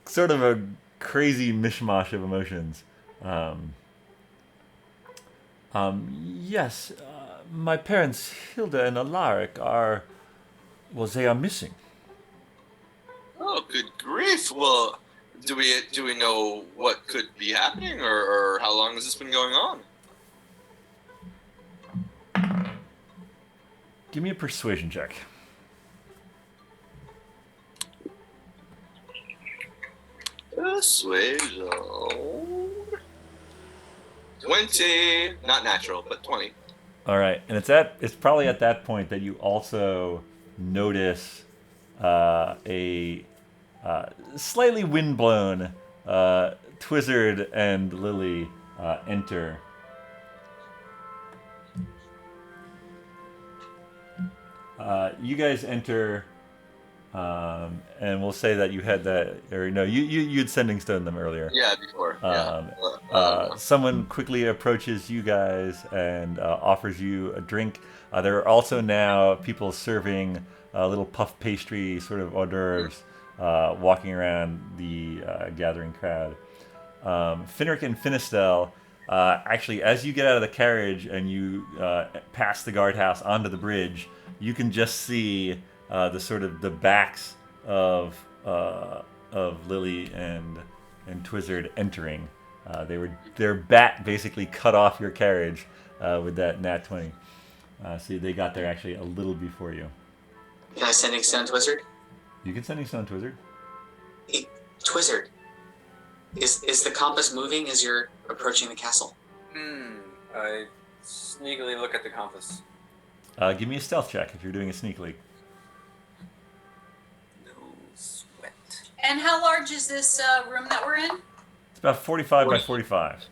sort of a crazy mishmash of emotions. Yes, my parents, Hilda and Alaric, they are missing. Oh, good grief! Well, do we know what could be happening, or how long has this been going on? Give me a persuasion check. Persuasion. 20, not natural, but 20. All right, and it's probably at that point that you also notice a slightly windblown Twizzard and Lily enter. You guys enter, and we'll say that you had that, or no, you'd sending stone them earlier. Yeah, before. Someone quickly approaches you guys and offers you a drink. There are also now people serving little puff pastry, sort of hors d'oeuvres, walking around the gathering crowd. Finric and Finistel, actually, as you get out of the carriage and you pass the guardhouse onto the bridge, you can just see the sort of the backs of Lily and Twizzard entering. Their bat basically cut off your carriage with that nat 20. So they got there actually a little before you. Can I sending stone Twizzard? You can sending stone Twizzard. Hey, Twizzard. Is the compass moving as you're approaching the castle? I sneakily look at the compass. Give me a stealth check if you're doing it sneakily. No sweat. And how large is this room that we're in? It's about 45 by 45.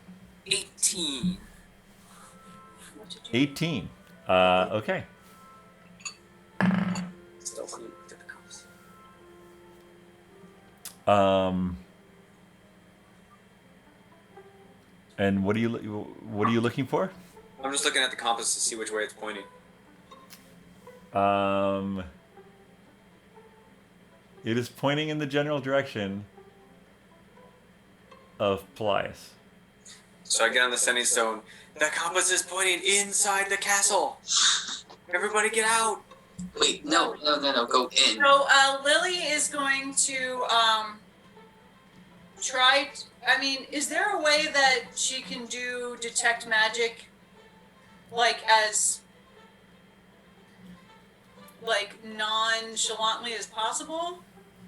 18. 18. Okay. Still funny looked at the compass. And what are you looking for? I'm just looking at the compass to see which way it's pointing. It is pointing in the general direction of Paelias. So I get on the sending stone. The compass is pointing inside the castle. Everybody get out. Wait, no, go in. So Lily is going to try. Is there a way that she can do detect magic, as nonchalantly as possible?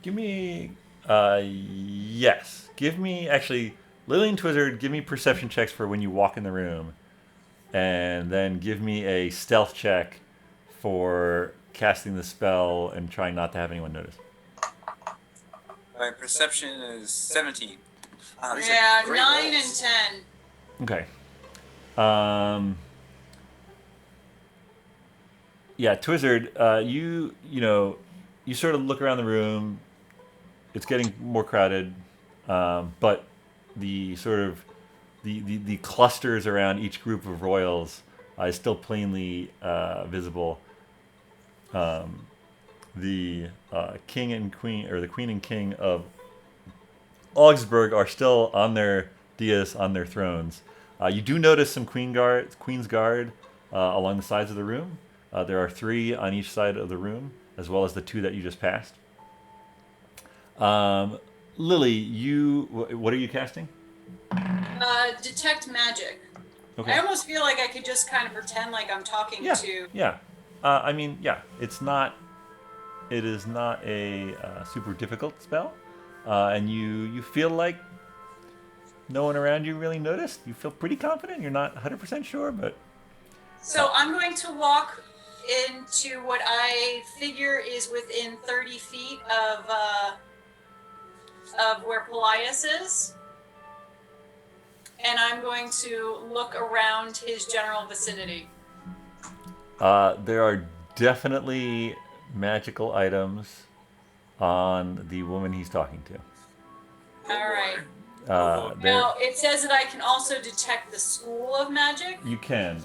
Give me, yes. Give me, actually, Lily and Twizzard, give me perception checks for when you walk in the room. And then give me a stealth check for casting the spell and trying not to have anyone notice. My perception is 17. Wow, these are Yeah, great 9 rolls. and 10. Okay. Yeah, Twizzard, you sort of look around the room. It's getting more crowded, but the sort of the clusters around each group of royals is still plainly visible. The king and queen, or the queen and king of Augsburg, are still on their dais, on their thrones. You do notice some Queen's Guard along the sides of the room. There are 3 on each side of the room, as well as the 2 that you just passed. Lily, what are you casting? Detect magic. Okay. I almost feel like I could just kind of pretend like I'm talking to. Yeah. It is not a super difficult spell, and you feel like no one around you really noticed. You feel pretty confident. You're not 100% sure, but... So I'm going to walk into what I figure is within 30 feet of where Paelias is. And I'm going to look around his general vicinity. There are definitely magical items on the woman he's talking to. All right. There, Now, it says that I can also detect the school of magic. you can.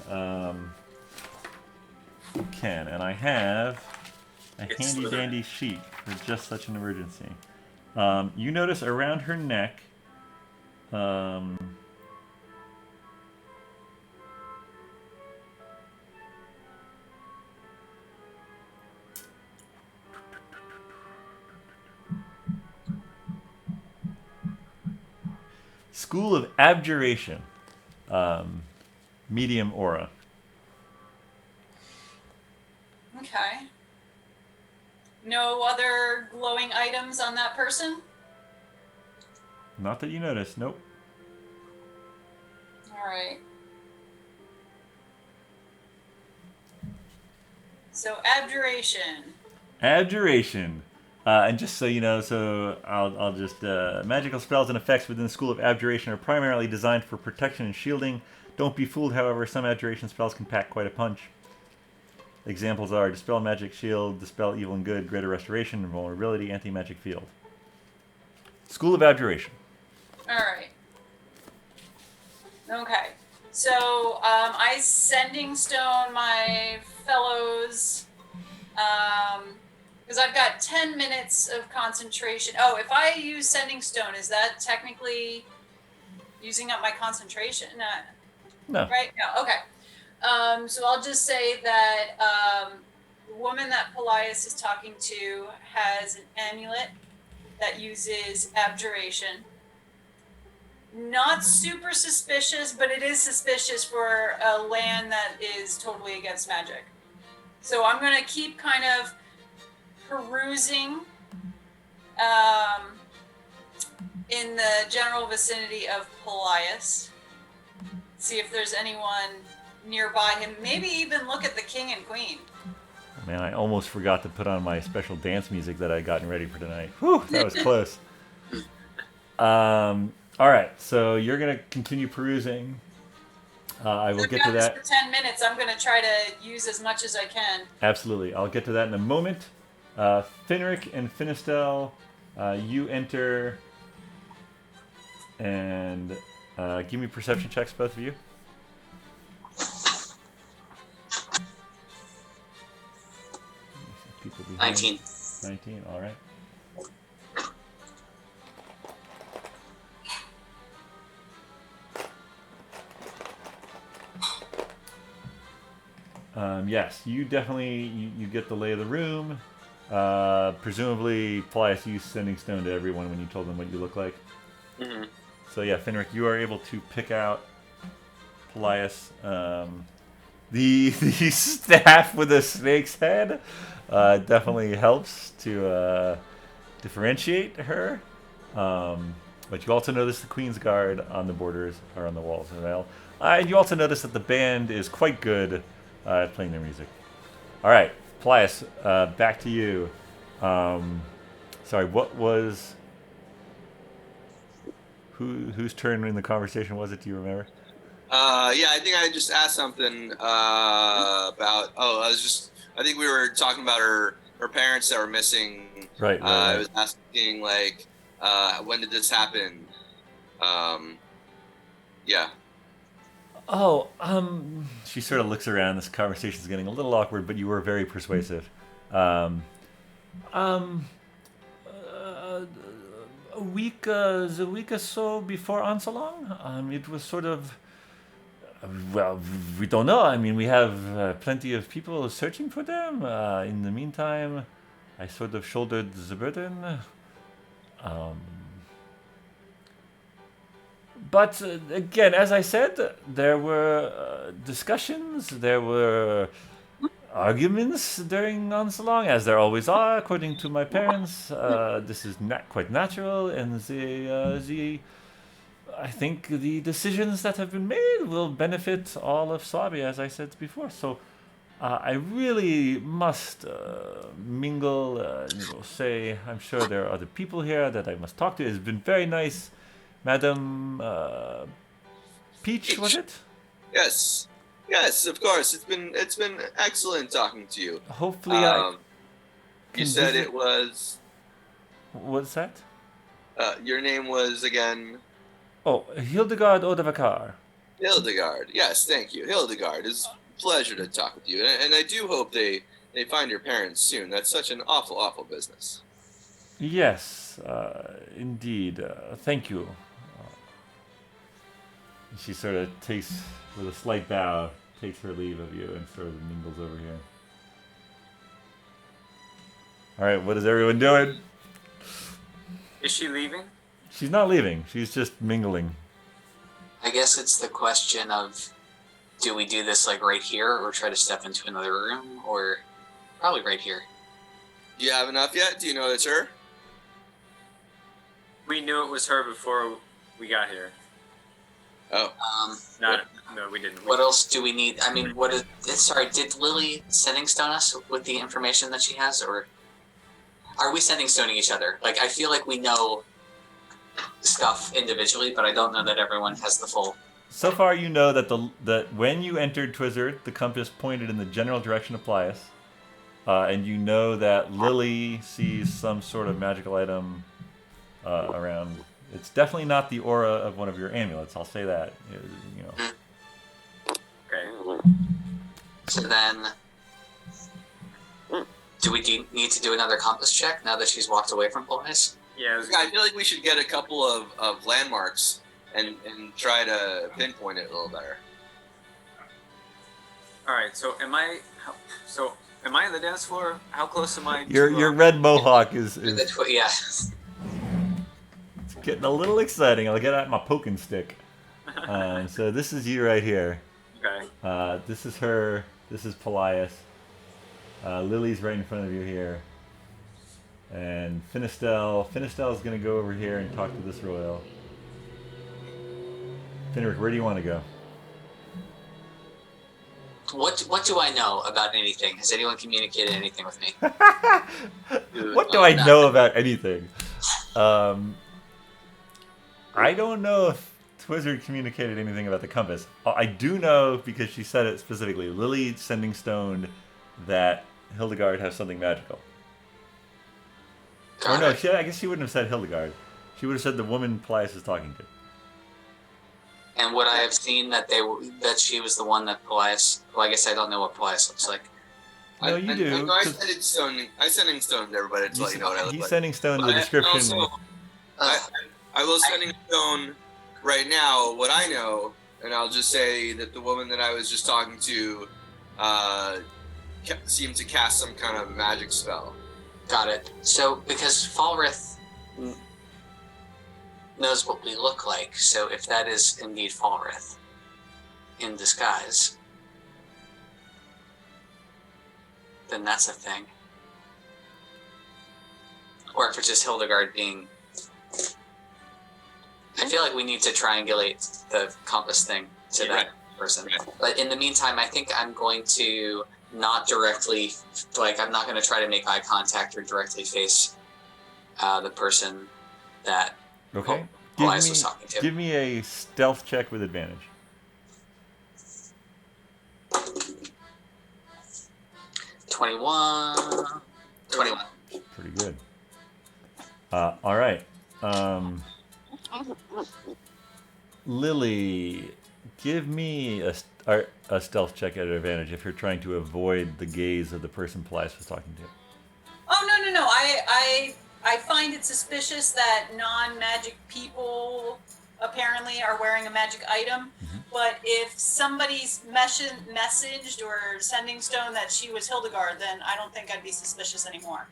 And I have a handy dandy sheet for just such an emergency. You notice around her neck, School of Abjuration, medium aura. Okay. No other glowing items on that person? Not that you notice, nope. All right. So abjuration. Abjuration. And just so you know, so I'll just magical spells and effects within the School of Abjuration are primarily designed for protection and shielding. Don't be fooled, however, some abjuration spells can pack quite a punch. Examples are Dispel Magic Shield, Dispel Evil and Good, Greater Restoration, Invulnerability, Anti-Magic Field. School of Abjuration. All right. Okay. So I sending stone my fellows, because I've got 10 minutes of concentration. Oh, if I use sending stone, is that technically using up my concentration? No. Right? No. Okay. So I'll just say that the woman that Paelias is talking to has an amulet that uses abjuration. Not super suspicious, but it is suspicious for a land that is totally against magic. So I'm going to keep kind of perusing in the general vicinity of Paelias. See if there's anyone nearby him. Maybe even look at the king and queen. Man, I almost forgot to put on my special dance music that I had gotten ready for tonight. Whew, that was close. All right, so you're going to continue perusing. I will get to that. For 10 minutes, I'm going to try to use as much as I can. Absolutely. I'll get to that in a moment. Finric and Finistel, you enter and give me perception checks, both of you. People behind. 19. 19, all right. Yes, you definitely you get the lay of the room. Presumably, Paelias used sending stone to everyone when you told them what you look like. Mm-hmm. So yeah, Finric, you are able to pick out Paelias. The staff with a snake's head definitely helps to differentiate her. But you also notice the Queen's Guard on the borders or on the walls as well. And you also notice that the band is quite good at playing their music. All right, Paelias, back to you. Sorry, what was... Whose turn in the conversation was it? Do you remember? Yeah, I think I just asked something about... I think we were talking about her parents that were missing. Right. I was asking, like, when did this happen? Yeah. Oh, she sort of looks around. This conversation's getting a little awkward, but you were very persuasive. A week or so before Onsalong, it was sort of... Well, we don't know. I mean, we have plenty of people searching for them. In the meantime, I sort of shouldered the burden. But again, as I said, there were discussions, there were arguments during Onsalong, as there always are, according to my parents. This is not quite natural, and I think the decisions that have been made will benefit all of Swabia, as I said before. So I really must mingle, say, I'm sure there are other people here that I must talk to. It's been very nice. Madam Peach, was it? Yes, of course. It's been excellent talking to you. Hopefully, you said it was. What's that? Your name was again. Oh, Hildegard Odavakar. Hildegard. Yes, thank you, Hildegard. It's a pleasure to talk with you, and I do hope they find your parents soon. That's such an awful business. Yes. Yes, indeed. Thank you. She sort of takes, with a slight bow, takes her leave of you and sort of mingles over here. All right, what is everyone doing? Is she leaving? She's not leaving. She's just mingling. I guess it's the question of, do we do this like right here, or try to step into another room, or probably right here? Do you have enough yet? Do you know it's her? We knew it was her before we got here. Oh. No, we didn't. What else do we need? I mean, what is? Sorry, did Lily sending stone us with the information that she has, or are we sending stoning each other? Like, I feel like we know stuff individually, but I don't know that everyone has the full. So far, you know that that when you entered Twizzard, the compass pointed in the general direction of Paelias, and you know that Lily sees some sort of magical item around. It's definitely not the aura of one of your amulets. I'll say that. You know. Okay. So then, do we need to do another compass check now that she's walked away from Paelias? Yeah. I feel like we should get a couple of landmarks and try to pinpoint it a little better. All right. So am I on the dance floor? How close am I? Your red mohawk is Yeah. getting a little exciting. I'll get out my poking stick. So this is you right here. Okay. This is her. This is Paelias. Lily's right in front of you here. And Finistel is going to go over here and talk to this royal. Finric, where do you want to go? What do I know about anything? Has anyone communicated anything with me? What do I know about anything? I don't know if Twizzard communicated anything about the compass. I do know, because she said it specifically, Lily sending stoned that Hildegard has something magical. Or no, I guess she wouldn't have said Hildegard. She would have said the woman Paelias is talking to. And would I have seen that she was the one that Paelias? Well, I guess I don't know what Paelias looks like. No, you do. I sending stone to everybody to let you know what I look He's like. sending stone the description. I will sending stone right now what I know, and I'll just say that the woman that I was just talking to seemed to cast some kind of magic spell. Got it. So, because Falrith knows what we look like, so if that is indeed Falrith in disguise, then that's a thing. Or if it's just Hildegard being... I feel like we need to triangulate the compass thing to that person. But in the meantime, I think I'm going to not directly, I'm not going to try to make eye contact or directly face the person that Paelias was talking to. Give me a stealth check with advantage. 21. Pretty good. All right. Lily, give me a stealth check at advantage if you're trying to avoid the gaze of the person Paelias was talking to. Oh, no. I find it suspicious that non-magic people apparently are wearing a magic item. Mm-hmm. But if somebody's messaged or sending stone that she was Hildegard, then I don't think I'd be suspicious anymore.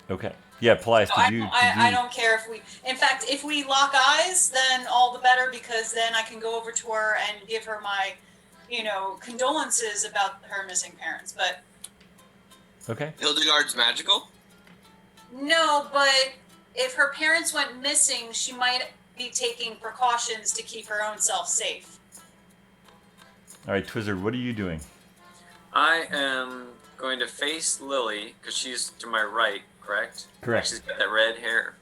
Okay. Yeah, Paelias, So I don't care if we... In fact, if we lock eyes, then all the better, because then I can go over to her and give her my, condolences about her missing parents. But... Okay. Hildegard's magical? No, but if her parents went missing, she might be taking precautions to keep her own self safe. All right, Twizzard, what are you doing? I am going to face Lily, because she's to my right, correct? Correct. She's got that red hair.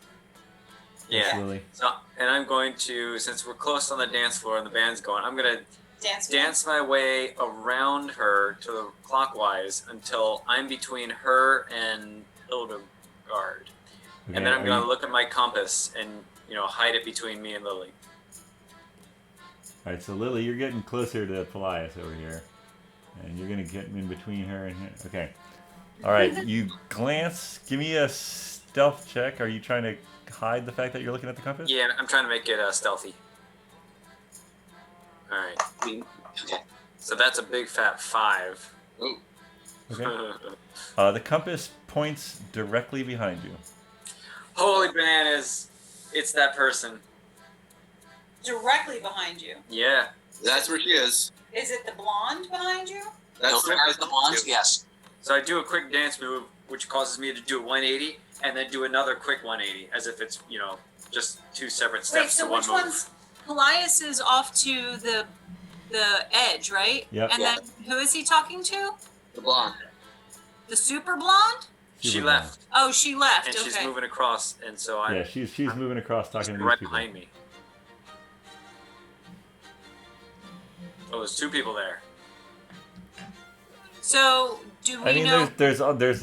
Yes, Yeah. Lily. So, and I'm going to, since we're close on the dance floor and the band's going, I'm going to dance my way around her to the clockwise until I'm between her and Hildegard. Okay, And then I'm going to look at my compass and, hide it between me and Lily. All right, so Lily, you're getting closer to Paelias over here. And you're going to get in between her and him. Okay. All right, you glance. Give me a stealth check. Are you trying to hide the fact that you're looking at the compass? Yeah, I'm trying to make it stealthy. All right. Okay. So that's a big fat 5. Oh, Okay. The compass points directly behind you. Holy bananas! It's that person. Directly behind you. Yeah. that's where she is. Is it the blonde behind you? That's Over at the blondes? Yes. So I do a quick dance move, which causes me to do a 180, and then do another quick 180, as if it's, just 2 separate steps Wait, so to one which move. one's Paelias is off to the edge, right? Yep. And then who is he talking to? The blonde. The super blonde? She Super left, Oh, she left. and okay. she's moving across, and so I Yeah, she's moving across talking to these right people. behind me. Oh, there's 2 people there. So do we I mean, know? there's there's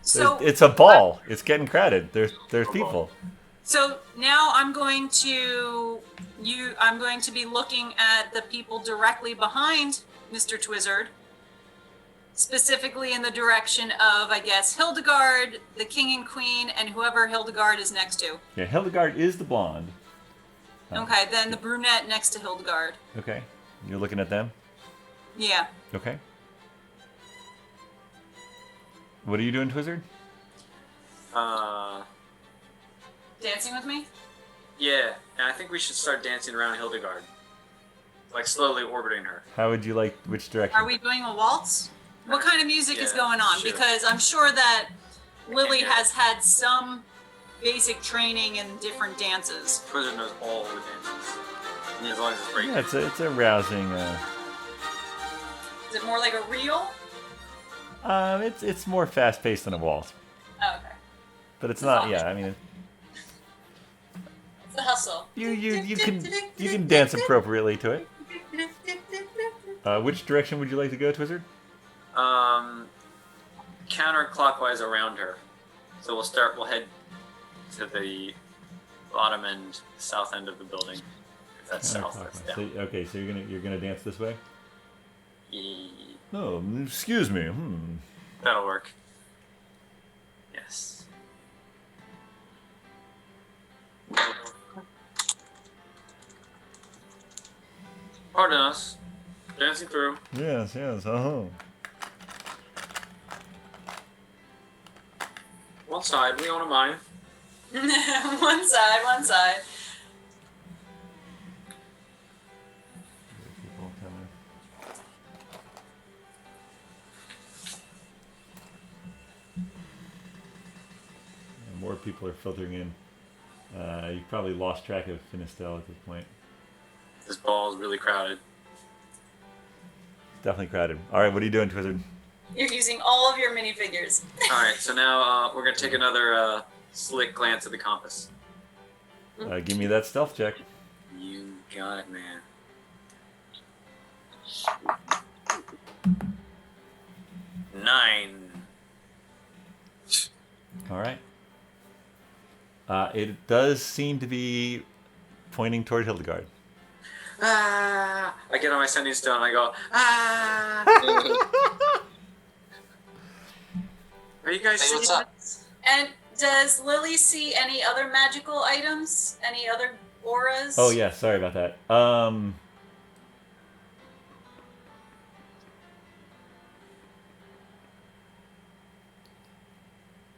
So it's a ball. It's getting crowded. There's people. So now I'm going to be looking at the people directly behind Mr. Twizzard, specifically in the direction of, I guess, Hildegard, the king and queen, and whoever Hildegard is next to. Yeah, Hildegard is the blonde. Okay, then the brunette next to Hildegard. Okay, you're looking at them. Yeah. Okay. What are you doing, Twizzard? Dancing with me? Yeah, and I think we should start dancing around Hildegard. Like, slowly orbiting her. How would you like? Which direction? Are we doing a waltz? What kind of music is Yeah, going on? sure. Because I'm sure that Lily Yeah. has had some basic training in different dances. Twizzard knows all the dances. I mean, as long as it's breaking. Yeah, it's a rousing. Is it more like a reel? It's more fast paced than a waltz, Oh, okay. but it's not. Yeah, I mean, It's a hustle. you can dance appropriately to it. Which direction would you like to go, Twizzard? Counterclockwise around her. So we'll head to the bottom end, south end of the building. If that's south, that's So, down. okay, so you're gonna dance this way. E- Oh, excuse me. That'll work. Yes. Pardon us. Dancing through. Yes. One side, we don't mind. One side. People coming. And more people are filtering in. You've probably lost track of Finistel at this point. This ball is really crowded. Definitely crowded. All right, what are you doing, Twizzard? You're using all of your minifigures. Alright, so now we're going to take another slick glance at the compass. Give me that stealth check. You got it, man. Nine. All right. It does seem to be pointing toward Hildegard. Ah! I get on my sending stone and I go, ah! Are you guys Hey, seeing what's up? this? And does Lily see any other magical items? Any other auras? Oh yeah, sorry about that.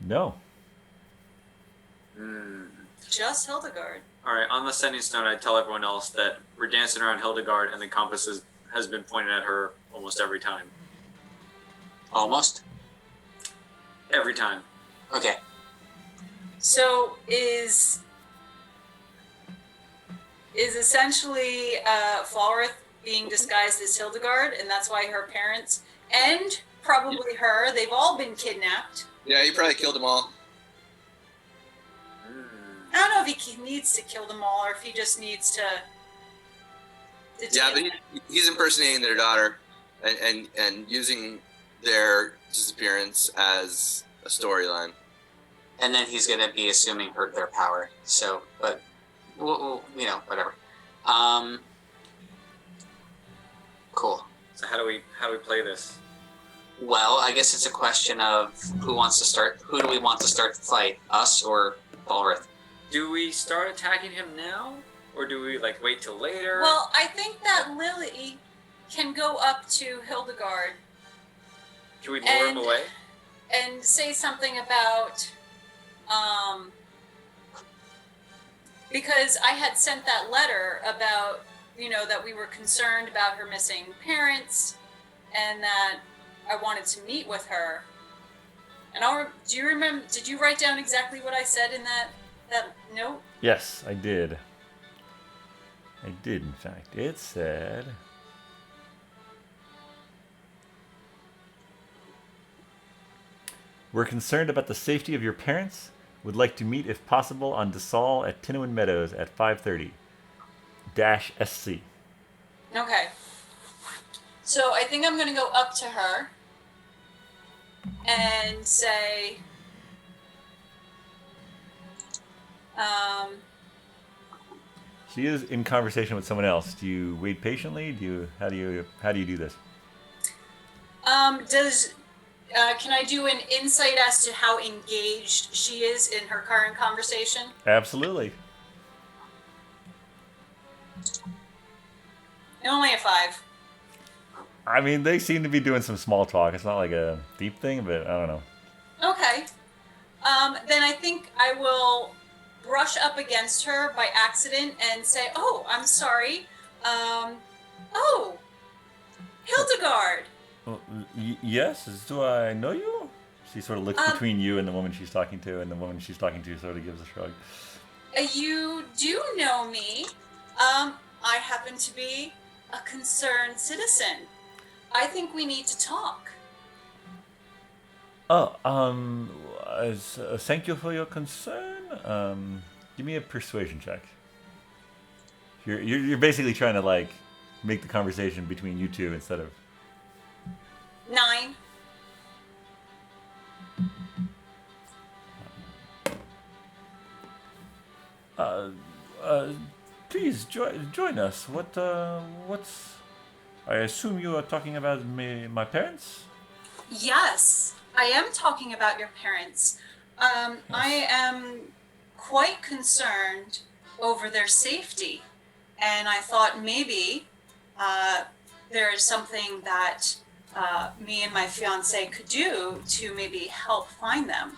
No. Just Hildegard. Alright, on the sending stone, I tell everyone else that we're dancing around Hildegard and the compass has been pointed at her almost every time. Almost. Every time. Okay. So is essentially Falworth being disguised as Hildegard, and that's why her parents and probably her, they've all been kidnapped. Yeah, you probably killed them all. I don't know if he needs to kill them all or if he just needs to Yeah, but he's impersonating their daughter and using their disappearance as a storyline. And then he's gonna be assuming their power. So, but we'll whatever. Cool. So how do we play this? Well, I guess it's a question of who wants to start. Who do we want to start the fight? Us or Balrith? Do we start attacking him now? Or do we, like, wait till later? Well, I think that Lily can go up to Hildegard Can we lure him away? and say something about, because I had sent that letter about, that we were concerned about her missing parents and that I wanted to meet with her. And do you remember, did you write down exactly what I said in that note? Yes, I did. I did, in fact. It said... We're concerned about the safety of your parents. Would like to meet, if possible, on DeSaul at Tinnewin Meadows at 5:30. -SC. Okay. So I think I'm going to go up to her and say, She is in conversation with someone else. Do you wait patiently? How do you do this? Can I do an insight as to how engaged she is in her current conversation? Absolutely. Only a 5. I mean, they seem to be doing some small talk. It's not like a deep thing, but I don't know. Okay. Then I think I will brush up against her by accident and say, "Oh, I'm sorry. Oh, Hildegard." Well, yes, do I know you? She sort of looks between you and the woman she's talking to, and the woman she's talking to sort of gives a shrug. You do know me. I happen to be a concerned citizen. I think we need to talk. Oh, thank you for your concern. Give me a persuasion check. You're basically trying to like make the conversation between you two instead of 9. Please join us. What's? I assume you are talking about my parents. Yes, I am talking about your parents. I am quite concerned over their safety, and I thought maybe there is something that me and my fiance could do to maybe help find them.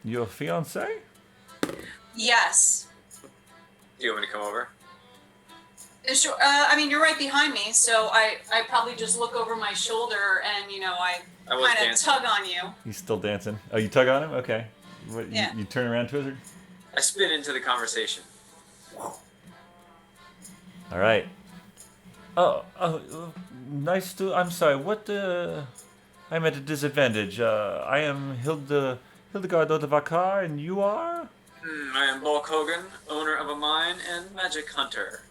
Your fiance? Yes. Do you want me to come over? Sure. I mean, you're right behind me, so I probably just look over my shoulder and, I kind of tug on you. He's still dancing. Oh, you tug on him? Okay. What, Yeah. You turn around, Twizzard? I spit into the conversation. All right. Oh, nice to... I'm sorry, what... I'm at a disadvantage. I am Hildegard Odavakar, and you are? I am Bulk Hogan, owner of a mine and magic hunter.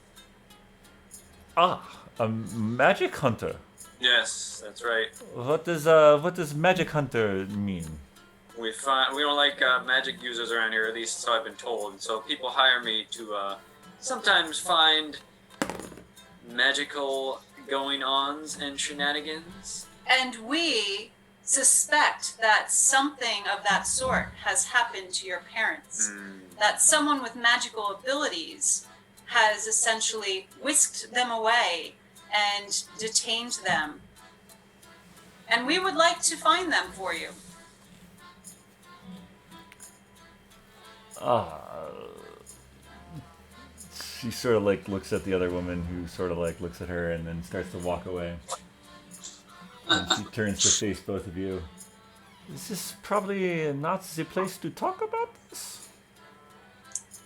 Ah, a magic hunter. Yes, that's right. What does magic hunter mean? We don't like magic users around here, at least so I've been told. So people hire me to sometimes find magical going-ons and shenanigans. And we suspect that something of that sort has happened to your parents. That someone with magical abilities has essentially whisked them away and detained them. And we would like to find them for you. She sort of like looks at the other woman who sort of like looks at her and then starts to walk away. And she turns to face both of you. Is this probably not the place to talk about this?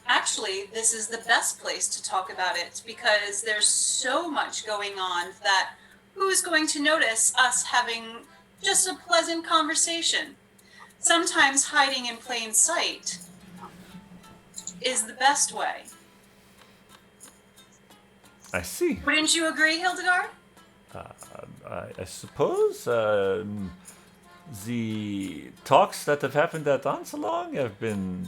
Actually, this is the best place to talk about it because there's so much going on that who's going to notice us having just a pleasant conversation? Sometimes hiding in plain sight is the best way. I see. Wouldn't you agree, Hildegard? I suppose the talks that have happened at Ansalong have been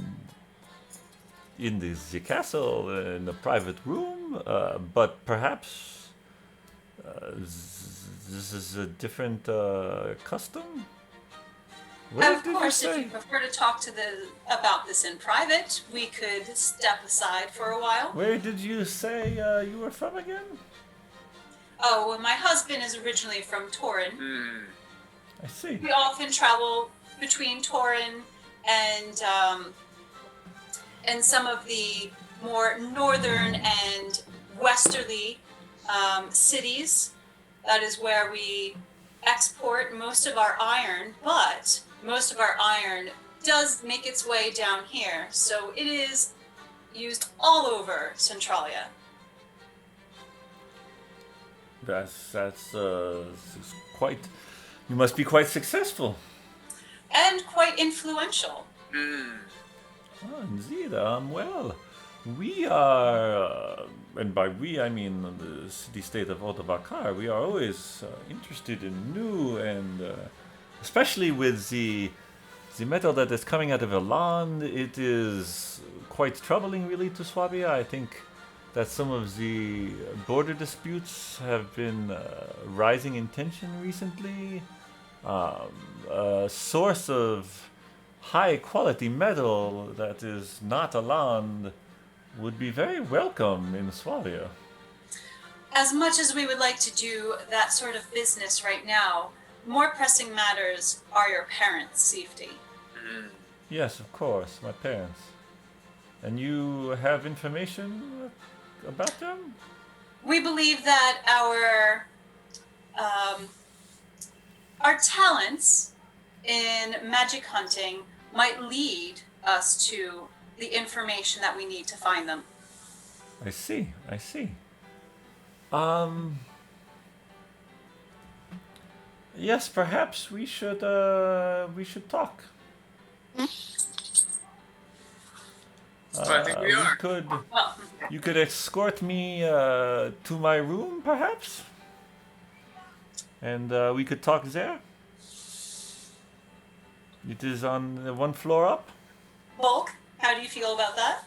in the castle in a private room, but perhaps This is a different custom? Of did you course, if say? you prefer to talk to about this in private, we could step aside for a while. Where did you say you were from again? Oh, well, my husband is originally from Torin. I see. We often travel between Torin and some of the more northern and westerly cities. That is where we export most of our iron, but most of our iron does make its way down here, so it is used all over Centralia. That's quite. You must be quite successful. And quite influential. Oh, indeed. Well, we are, and by we I mean the city-state of Otavakar. We are always interested in new and, especially with the metal that is coming out of Elan. It is quite troubling, really, to Swabia. I think that some of the border disputes have been rising in tension recently. A source of high quality metal that is not Elan would be very welcome in Swabia. As much as we would like to do that sort of business right now, more pressing matters are your parents' safety. Yes, of course, my parents. And you have information about them? We believe that our talents in magic hunting might lead us to the information that we need to find them. I see. Yes, perhaps we should talk. I think we are. Well, You could escort me to my room, perhaps? And we could talk there? It is on the one floor up? Bulk, how do you feel about that?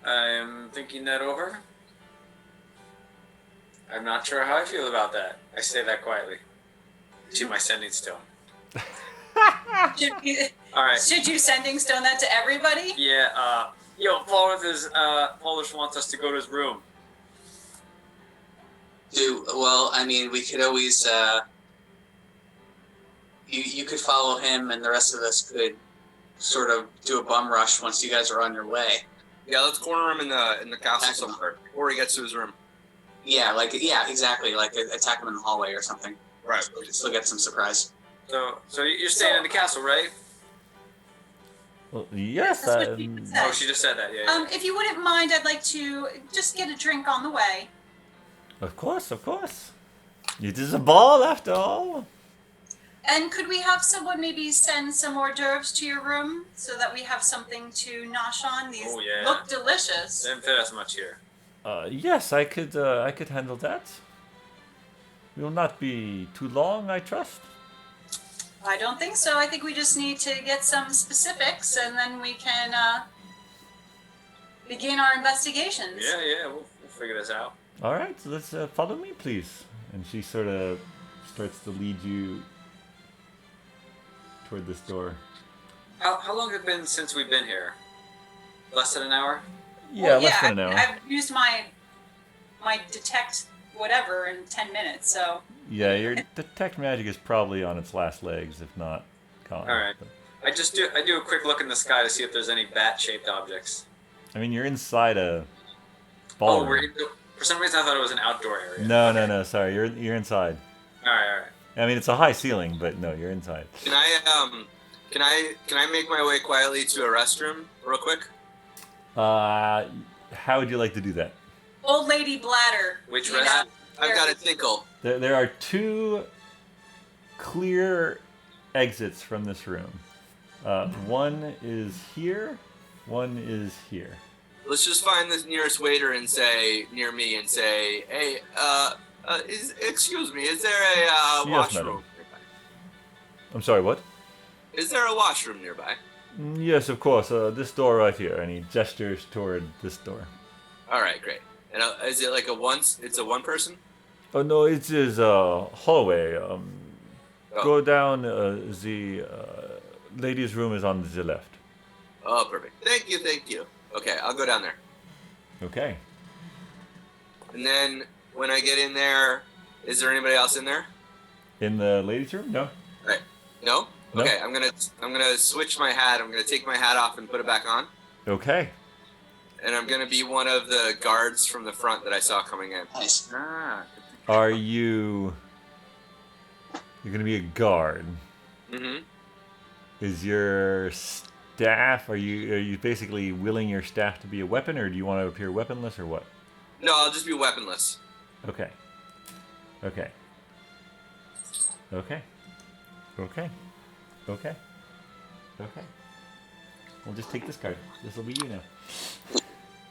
I'm thinking that over. I'm not sure how I feel about that. I say that quietly to my sending stone. All right. Should you sending stone that to everybody? Yeah. Polish wants us to go to his room. Well, I mean, we could always. You could follow him, and the rest of us could sort of do a bum rush once you guys are on your way. Yeah, let's corner him in the castle somewhere before he gets to his room. Yeah, exactly. Like attack him in the hallway or something. Right. Still get some surprise. So you're staying in the castle, right? Well, yes. That's what she said. Oh, she just said that. Yeah. If you wouldn't mind, I'd like to just get a drink on the way. Of course. It is a ball, after all. And could we have someone maybe send some hors d'oeuvres to your room so that we have something to nosh on? These look delicious. Didn't fit as much here. Yes, I could handle that. It will not be too long, I trust. I don't think so. I think we just need to get some specifics and then we can begin our investigations. Yeah, we'll figure this out. All right, so let's follow me, please. And she sort of starts to lead you toward this door. How long has it been since we've been here? Less than an hour? Yeah, less than an hour. I've used my detect whatever in 10 minutes, so. Yeah, your detect magic is probably on its last legs, if not gone. All right. I do a quick look in the sky to see if there's any bat-shaped objects. I mean, you're inside a ballroom. For some reason I thought it was an outdoor area. No. Sorry, you're inside. All right. I mean, it's a high ceiling, but no, you're inside. Can I make my way quietly to a restroom real quick? How would you like to do that? Old lady bladder. Which you know, restroom? I've got a tinkle. There are two clear exits from this room. One is here, one is here. Let's just find the nearest waiter and say near me and say, "Hey, excuse me, is there a Yes, washroom madam. nearby? I'm sorry, what? Is there a washroom nearby?" Yes, of course. This door right here. And he gestures toward this door. All right, great. And is it like it's a one person? Oh no, it is a hallway. Oh. Go down. The ladies' room is on the left. Oh, perfect. Thank you. Okay, I'll go down there. Okay. And then when I get in there, is there anybody else in there? In the ladies' room? No. Right. No? No. Okay, I'm gonna switch my hat. I'm gonna take my hat off and put it back on. Okay. And I'm gonna be one of the guards from the front that I saw coming in. Nice. Are you? You're gonna be a guard. Mm-hmm. Is your staff? Are you basically willing your staff to be a weapon, or do you want to appear weaponless, or what? No, I'll just be weaponless. Okay. Okay. Okay. Okay. Okay. Okay. We'll just take this card. This will be you now.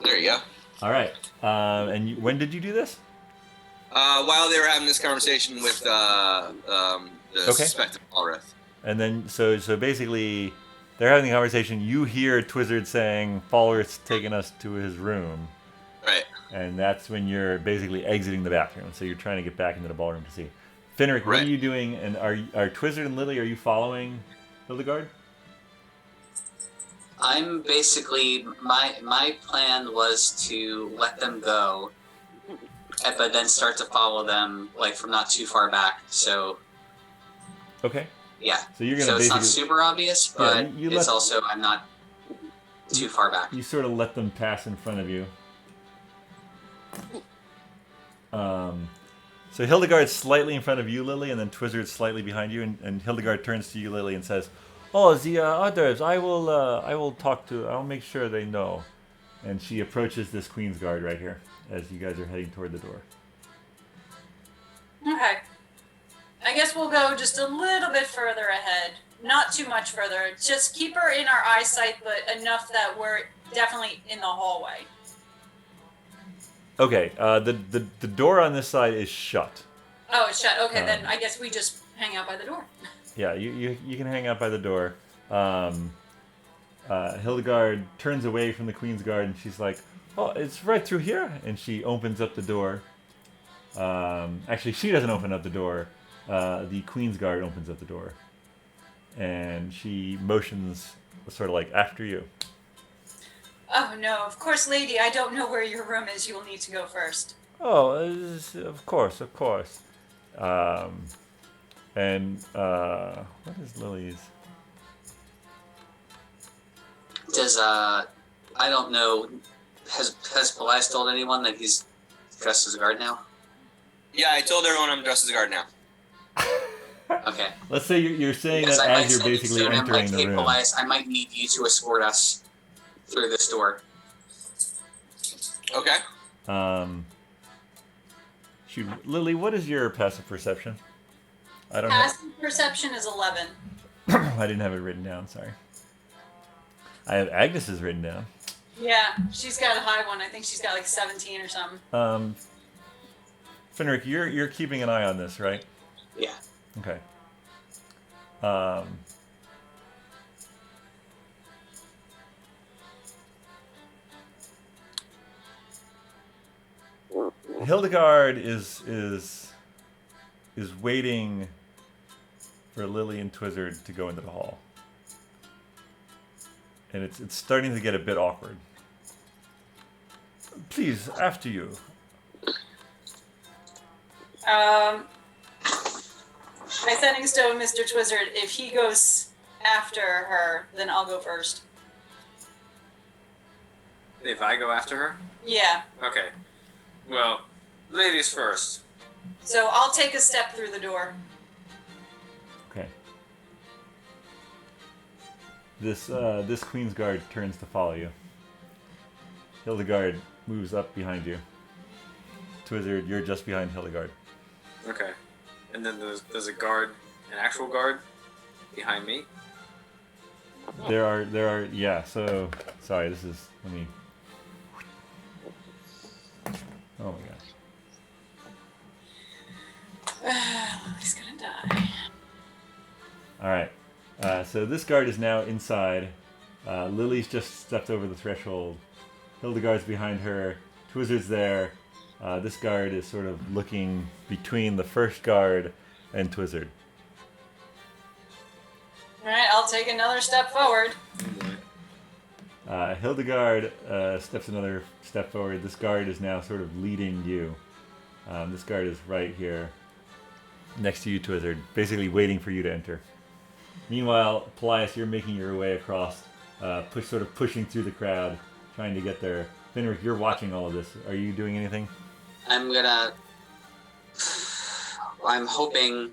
There you go. All right. And when did you do this? While they were having this conversation with the suspected Walrath. And then, so basically, they're having a conversation. You hear Twizzard saying, "Falworth's taking us to his room." Right. And that's when you're basically exiting the bathroom. So you're trying to get back into the ballroom to see. Finric, what Right. are you doing? And are Twizzard and Lily, are you following Hildegard? I'm basically my plan was to let them go, but then start to follow them like from not too far back. So Okay. yeah. So you're gonna So it's basically not super obvious, Yeah, but you it's let- also I'm not too far back. you sort of let them pass in front of you. So Hildegard's slightly in front of you, Lily, and then Twizzard's slightly behind you, and Hildegard turns to you, Lily, and says, "Oh, the others, I will talk to. I'll make sure they know." And she approaches this Queen's Guard right here as you guys are heading toward the door. Okay. I guess we'll go just a little bit further ahead. Not too much further. Just keep her in our eyesight, but enough that we're definitely in the hallway. Okay. The door on this side is shut. Oh, it's shut. Okay, then I guess we just hang out by the door. Yeah, you can hang out by the door. Hildegard turns away from the Queen's Guard and she's like, "Oh, it's right through here." And she opens up the door. Actually, she doesn't open up the door. The Queen's Guard opens up the door. And she motions sort of like after you. Oh, no. Of course, lady, I don't know where your room is. You will need to go first. Oh, of course. And what is Lily's? Does I don't know. Has Paelias told anyone that he's dressed as a guard now? Yeah, I told everyone I'm dressed as a guard now. Okay. Let's say you're saying Because that I might as you're say basically to him, entering like, the hey, room. Paelias, I might need you to escort us through this door. Okay. Shoot, Lily, what is your passive perception? I don't know. Passive perception is 11. I didn't have it written down. Sorry. I have Agnes's written down. Yeah, she's got a high one. I think she's got like 17 or something. Finric, you're keeping an eye on this, right? Yeah. Okay. Hildegard is waiting for Lily and Twizzard to go into the hall, and it's starting to get a bit awkward. Please, after you. My setting stone, Mr. Twizzard, if he goes after her, then I'll go first. If I go after her? Yeah. Okay. Well, ladies first. So I'll take a step through the door. Okay. This Queen's Guard turns to follow you. Hildegard moves up behind you. Twizzard, you're just behind Hildegard. Okay. And then there's a guard, an actual guard, behind me. There are, yeah, so, sorry, let me, oh my gosh. Lily's gonna die. Alright, so this guard is now inside. Lily's just stepped over the threshold. Hildegard's behind her. Twizzard's there. This guard is sort of looking between the first guard and Twizzard. All right, I'll take another step forward. Hildegard steps another step forward. This guard is now sort of leading you. This guard is right here, next to you, Twizzard, basically waiting for you to enter. Meanwhile, Paelias, you're making your way across, sort of pushing through the crowd, trying to get there. Finric, you're watching all of this. Are you doing anything? I'm hoping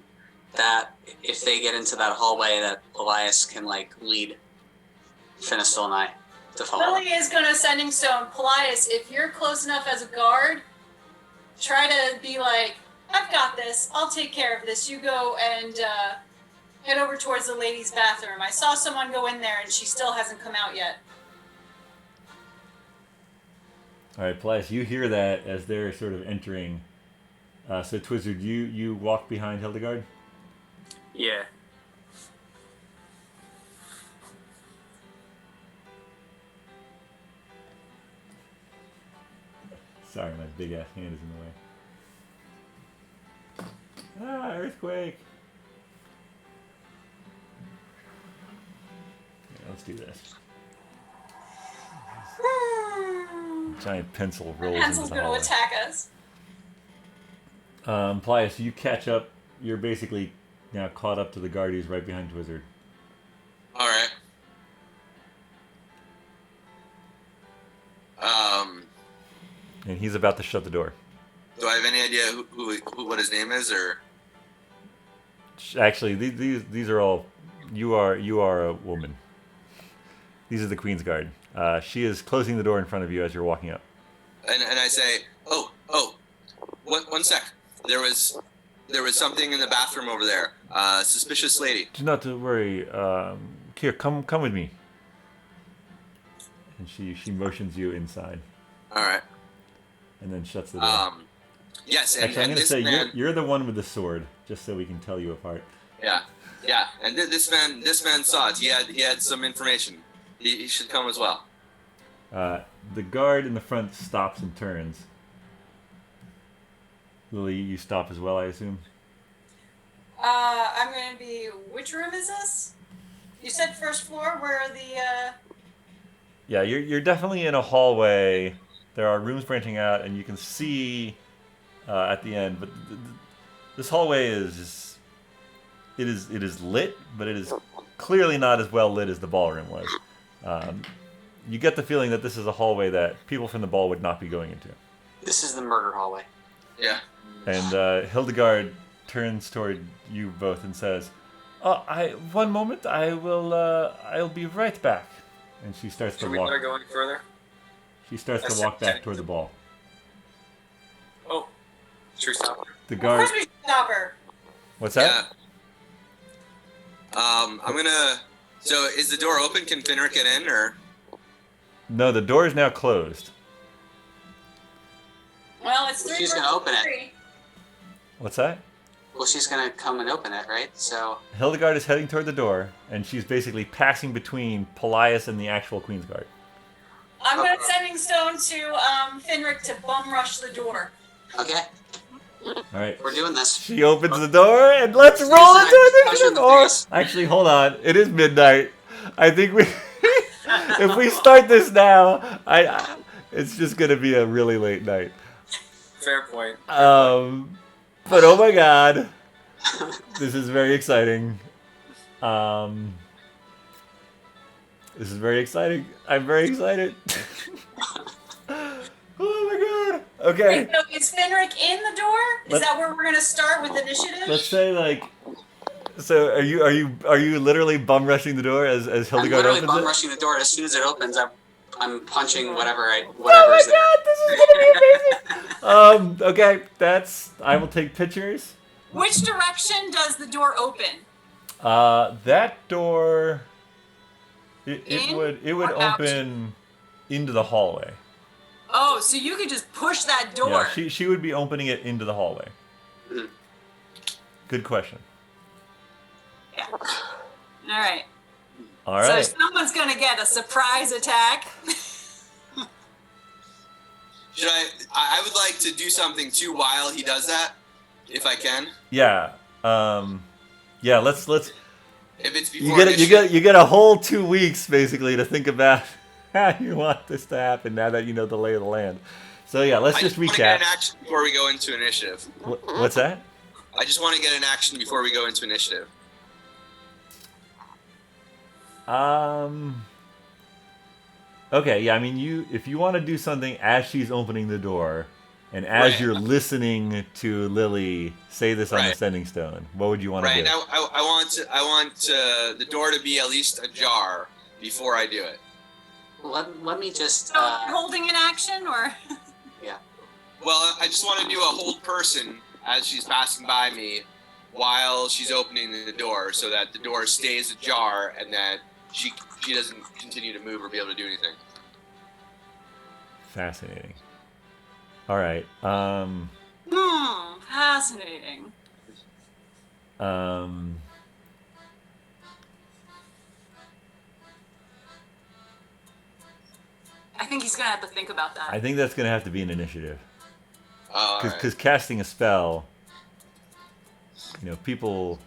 that if they get into that hallway, that Paelias can lead Finistil and I to follow. Lily is going to Sending Stone. Paelias, if you're close enough as a guard, try to be like, I've got this. I'll take care of this. You go and head over towards the ladies' bathroom. I saw someone go in there and she still hasn't come out yet. All right, Paelias, you hear that as they're sort of entering. So, Twizzard, you walk behind Hildegard? Yeah. Sorry, my big ass hand is in the way. Ah, earthquake! Yeah, let's do this. Giant pencil rolls Hansel's into the going hallway. to attack us. Paelias, you catch up. You're basically now caught up to the guard who's right behind Twizzard. All right. And he's about to shut the door. Do I have any idea what his name is, or? Actually, these are all. You are a woman. These are the Queen's Guard. She is closing the door in front of you as you're walking up. And I say, one sec. There was something in the bathroom over there. Suspicious lady. Do not to worry. Here, come with me. And she motions you inside. All right. And then shuts the door. Yes. And, Actually, I'm and going to this say man, you're the one with the sword, just so we can tell you apart. Yeah. And this man saw it. He had some information. He should come as well. The guard in the front stops and turns. Lily, you stop as well, I assume? I'm going to be... Which room is this? You said first floor where the... Yeah, you're definitely in a hallway. There are rooms branching out, and you can see at the end. But this hallway is lit, but it is clearly not as well lit as the ballroom was. You get the feeling that this is a hallway that people from the ball would not be going into. This is the murder hallway. Yeah. And Hildegard turns toward you both and says, one moment, I'll be right back. And she starts Should to we walk. better go any further? She starts to walk back toward the ball. Oh, should we stop there? The Of guard. course we should stop her. What's that? Yeah. I'm gonna. So is the door open? Can Finric get in, or? No, the door is now closed. Well, it's 3 She's gonna versus open it. 3. What's that? Well, she's gonna come and open it, right? So Hildegard is heading toward the door, and she's basically passing between Paelias and the actual Queen's Guard. I'm going to Sending Stone to Finric to bum rush the door. okay, All right. we're doing this. She opens the door, and let's roll Punch her in into the the face. Actually, hold on. It is midnight. I think we, if we start this now, it's just gonna be a really late night. Fair point. But oh my god, this is very exciting. This is very exciting. I'm very excited. Oh my god. Okay. Wait, so is Finric in the door? Is that where we're going to start with initiative? Let's say so are you literally bum rushing the door as I'm Hildegard literally opens bum it? rushing the door. As soon as it opens, I'm punching whatever Oh is there. my god, this is gonna be amazing. Okay, I will take pictures. Which direction does the door open? That door it In would or out? open into the hallway. Oh, so you could just push that door. Yeah, she would be opening it into the hallway. Mhm. Good question. Yeah. All right. All right. So someone's going to get a surprise attack. Should I would like to do something too while he does that, if I can. Yeah. Yeah. Let's. If it's You before get initiative. you get a whole 2 weeks basically to think about how you want this to happen. Now that you know the lay of the land. So yeah, let's I just want to get recap. an action before we go into initiative. What's that? I just want to get an action before we go into initiative. Okay, yeah, I mean, if you want to do something as she's opening the door, and as Right. you're listening to Lily say this on the Right. sending stone, what would you want to Right. do? I want the door to be at least ajar before I do it. Let me just. So you're holding an action, or Well, I just want to do a hold person as she's passing by me while she's opening the door, so that the door stays ajar and that she doesn't continue to move or be able to do anything. Fascinating. All right. fascinating. I think he's gonna have to think about that. I think that's gonna have to be an initiative, All right. because casting a spell, people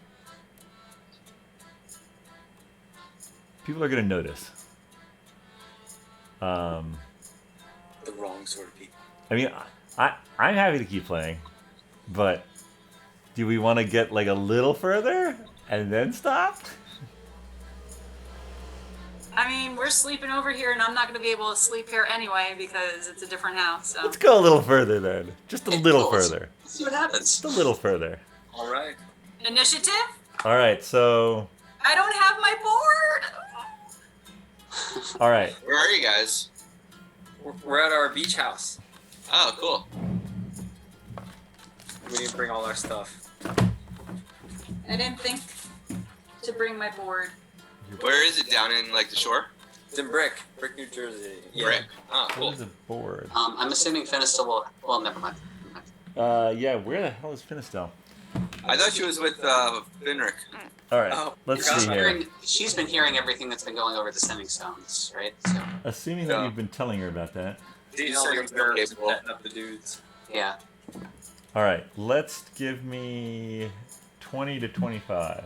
are gonna notice. The wrong sort of people. I mean, I'm happy to keep playing, but do we want to get like a little further and then stop? I mean, we're sleeping over here, and I'm not gonna be able to sleep here anyway because it's a different house. So Let's go a little further then. Just a little Let's- further. let's see what happens. Just a little further. All right. initiative. All right. So, I don't have my board. all right. Where are you guys? We're at our beach house. Oh, cool. We didn't bring all our stuff. I didn't think to bring my board. Where is it? Down in like the shore? It's in Brick, New Jersey. Yeah. Brick. Oh, What cool. is a board? I'm assuming Finistel will. Well, never mind. Yeah. Where the hell is Finistel? I thought she was with Finric. All right. Oh, Let's forgot see about here. She's been hearing everything that's been going over the sending stones, right? So Assuming that you've been telling her about that. She's No, sending it's birds capable. and petting up the dudes. yeah. All right. Let's give me 20 to 25.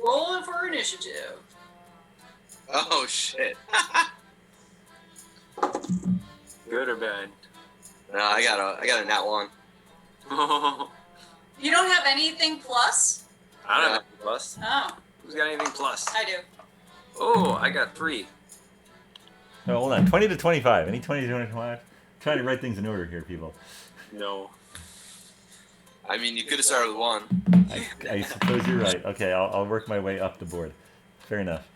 Rolling for initiative. Oh shit. Good or bad? No, I got a nat one. You don't have anything plus? I don't have any plus. Oh, Who's got anything plus? I do. Oh, I got 3. Oh, hold on. 20 to 25. Any 20 to 25? Trying to write things in order here, people. No. I mean, you could have started with 1. I suppose you're right. Okay, I'll work my way up the board. Fair enough.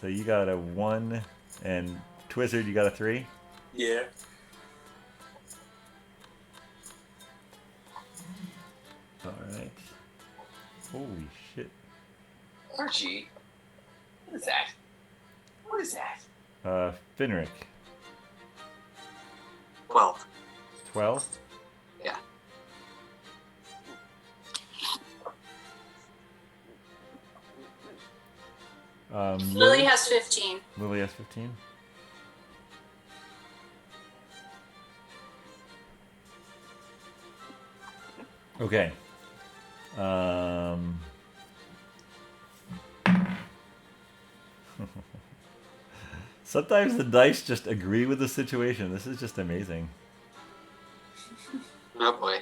So you got a 1, and Twizzard, you got a 3? Yeah. Alright. Holy shit. Archie. What is that? What is that? Finric. 12. 12? Yeah. Lily has 15. Lily has 15. Okay. Sometimes the dice just agree with the situation. This is just amazing. Oh boy.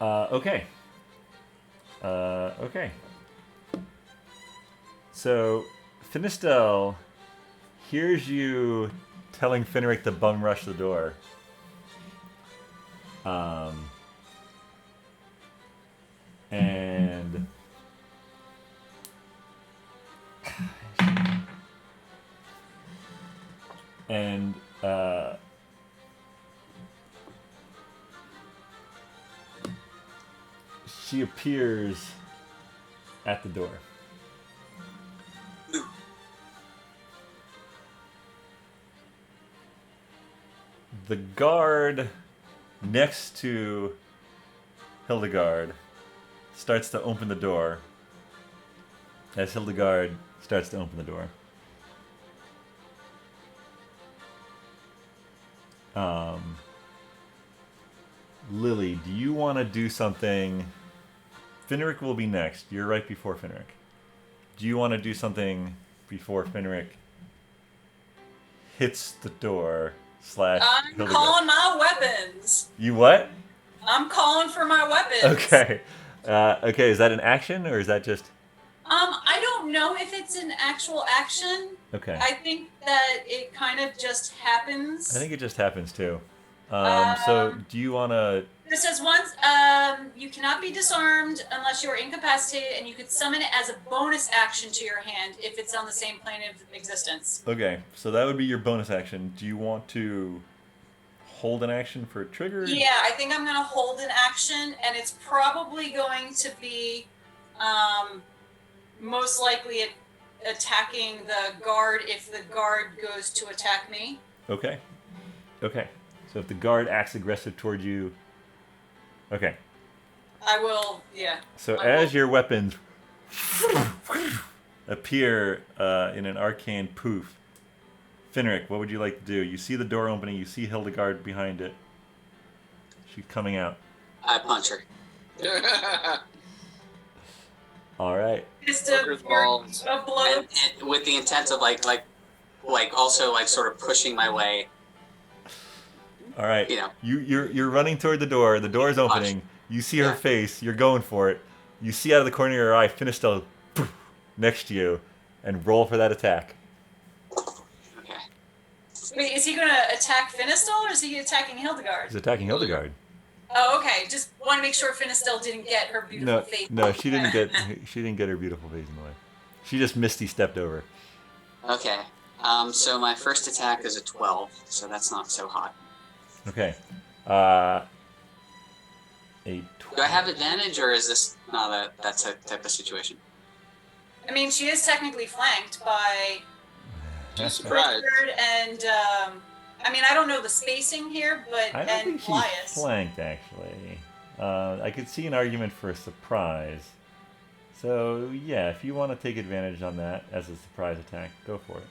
Okay. Okay. So, Finistel hears you telling Finric to bum rush the door. And she appears at the door. The guard next to Hildegard starts to open the door as Hildegard starts to open the door. Lily, do you want to do something? Finric will be next. You're right before Finric. Do you want to do something before Finric hits the door / I'm Hildegard? calling my weapons. You what? I'm calling for my weapons. Okay. Okay, is that an action or is that just... I don't know if it's an actual action. Okay. I think that it kind of just happens. I think it just happens too. So do you want to... This says once, you cannot be disarmed unless you are incapacitated, and you could summon it as a bonus action to your hand if it's on the same plane of existence. Okay, so that would be your bonus action. Do you want to hold an action for a trigger? Yeah, I think I'm going to hold an action, and it's probably going to be most likely attacking the guard if the guard goes to attack me. Okay. Okay. So if the guard acts aggressive toward you... Okay. I will, yeah. So as your weapons appear in an arcane poof, Finric, what would you like to do? You see the door opening. You see Hildegard behind it. She's coming out. I punch her. All right. Just Joker's balls. a blow. And with the intent of like also like sort of pushing my way. All right. You know. You're running toward the door. The door is opening. You see her face. You're going for it. You see out of the corner of your eye Finistel next to you, and roll for that attack. Okay. Wait, is he going to attack Finistel, or is he attacking Hildegard? He's attacking Hildegard. Oh, okay. Just want to make sure Finistel didn't get her beautiful face. No, she didn't get her beautiful face in the way. She just Misty stepped over. Okay. So my first attack is a 12, so that's not so hot. Okay. A 12. Do I have advantage, or is this not that type of situation? I mean, she is technically flanked by She's surprised. Richard and, I mean, I don't know the spacing here, but, I don't and think she's Paelias. flanked, actually. I could see an argument for a surprise. So, yeah, if you want to take advantage on that as a surprise attack, go for it.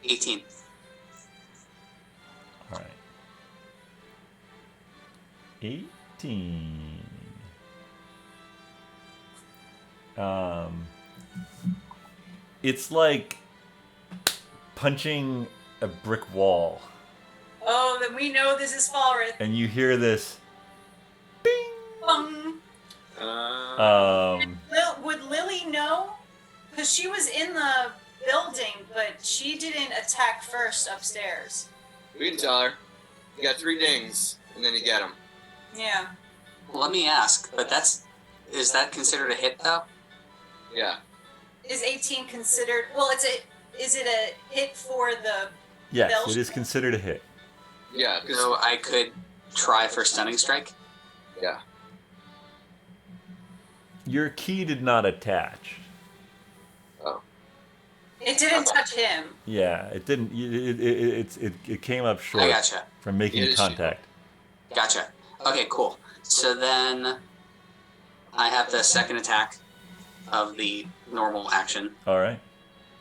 18. All right. 18. It's like punching a brick wall. Oh, then we know this is Falrith. And you hear this bing. Bung. Would Lily know? Because she was in the building, but she didn't attack first upstairs. We can tell her. You got 3 dings, and then you get them. Yeah. Let me ask, but is that considered a hit though? Yeah. Is 18 considered? Well, is it a hit for the? Yes, Bell it is considered a hit. Yeah, because So I could try for stunning strike. yeah. Your key did not attach. Oh. It didn't touch him. Yeah, it didn't. It came up short I gotcha. from making It is contact. Gotcha. Okay, cool. So then I have the second attack of the normal action. All right,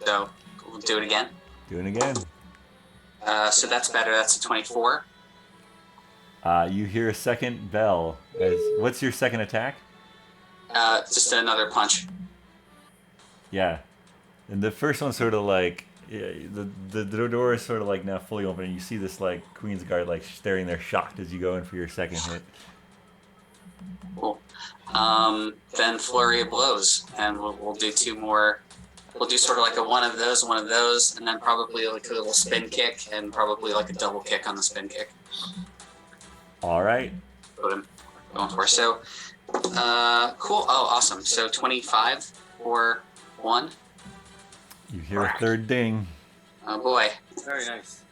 So we'll do it again. do it again. So that's better. That's a 24. You hear a second bell. What's your second attack? Just another punch. Yeah, and the first one's sort of like the door is sort of like now fully open, and you see this like Queen's Guard like staring there shocked as you go in for your second hit. Cool. Then flurry of blows, and we'll do 2 more. We'll do sort of like a one of those, and then probably like a little spin kick, and probably like a double kick on the spin kick. All right. What I'm going for. So, cool. Oh, awesome. So 25 for 1. You hear a third ding. Oh boy. Very nice.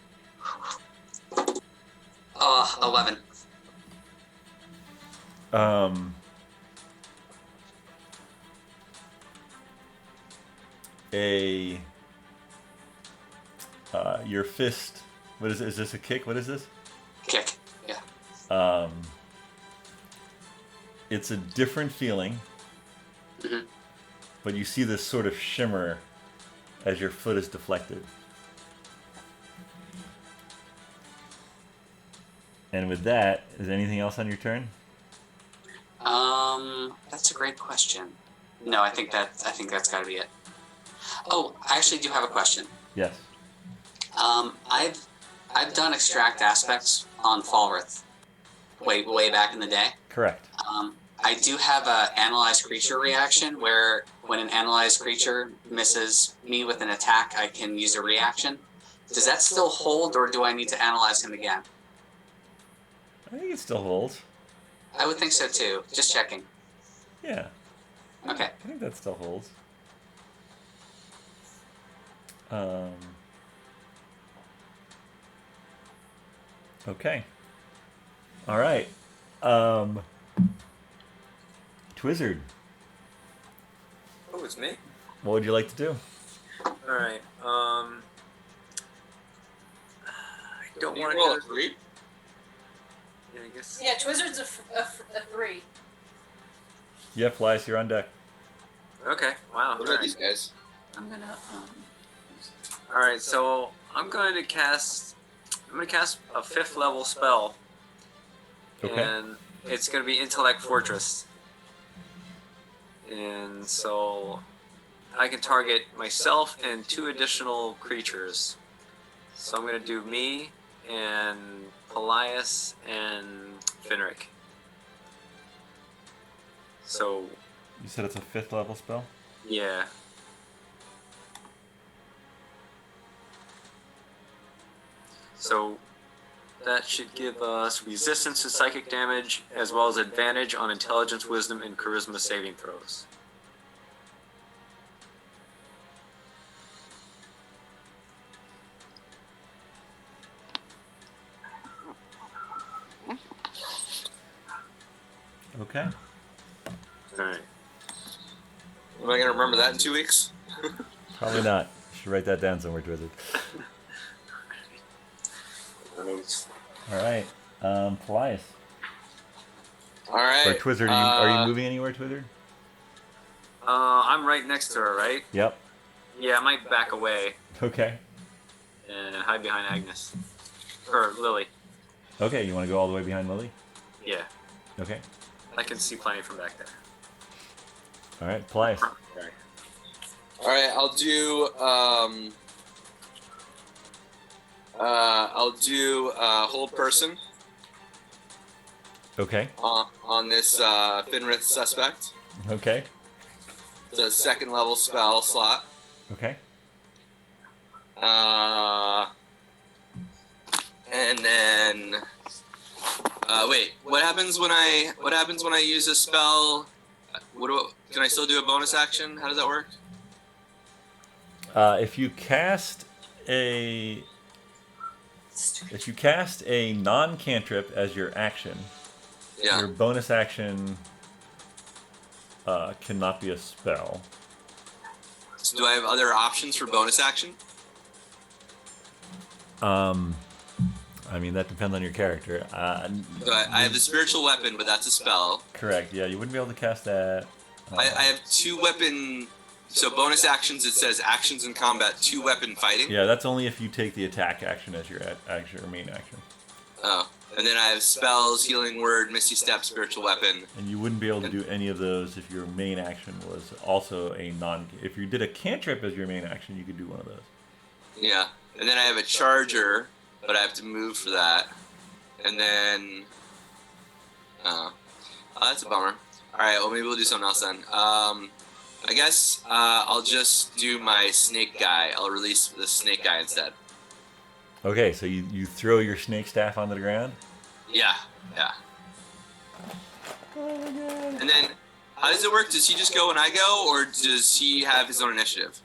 11. Your fist. What is it? Is this a kick? What is this? Kick. Yeah. It's a different feeling. Mhm. but you see this sort of shimmer as your foot is deflected. And with that, is there anything else on your turn? That's a great question. No, I think that's got to be it. Oh, I actually do have a question. Yes. I've done extract aspects on Falrith way back in the day. Correct. I do have a analyze creature reaction where when an analyzed creature misses me with an attack, I can use a reaction. Does that still hold, or do I need to analyze him again? I think it still holds. I would think so too. Just checking. Yeah. Okay. I think that still holds. Okay. All right. Twizzard, Oh, it's me. what would you like to do? All right. I don't want to roll go. a 3. Yeah, I guess. Yeah, Twizzard's a 3. Yeah, Paelias, you're on deck. Okay. Wow. What about these guys? I'm gonna. All right. So I'm going to cast a 5th level spell, Okay. and it's going to be Intellect Fortress. And so I can target myself and 2 additional creatures. So I'm going to do me and Paelias and Finric. So, You said it's a 5th level spell? yeah. So that should give us resistance to psychic damage as well as advantage on intelligence, wisdom, and charisma saving throws. Okay. Alright. Am I gonna remember that in 2 weeks? Probably not. You should write that down somewhere, Twizzard. All right. Paelias. All right. Or Twizzard, are you moving anywhere, Twizzard? I'm right next to her, right? Yep. Yeah, I might back away Okay. and hide behind Agnes. Or Lily. Okay, you want to go all the way behind Lily? Yeah. Okay. I can see plenty from back there. All right, Paelias. Right. All right. I'll do hold person Okay. on this Finrith suspect. Okay. It's a 2nd level spell slot. Okay. And then wait, what happens when I use a spell? Can I still do a bonus action? How does that work? If you cast a non-cantrip as your action, Yeah. your bonus action cannot be a spell. So do I have other options for bonus action? I mean, that depends on your character. So I have the spiritual weapon, but that's a spell. Correct. Yeah, you wouldn't be able to cast that. I have 2 weapon. So bonus actions. It says actions in combat, 2 weapon fighting. Yeah, that's only if you take the attack action as your main action. Oh, and then I have spells, healing word, misty step, spiritual weapon. And you wouldn't be able to do any of those if your main action was also a non. If you did a cantrip as your main action, you could do one of those. Yeah, and then I have a charger, but I have to move for that. And then, oh, that's a bummer. All right, well maybe we'll do something else then. I guess I'll just do my snake guy. I'll release the snake guy instead. Okay, so you throw your snake staff onto the ground. Yeah. And then, how does it work? Does he just go when I go, or does he have his own initiative?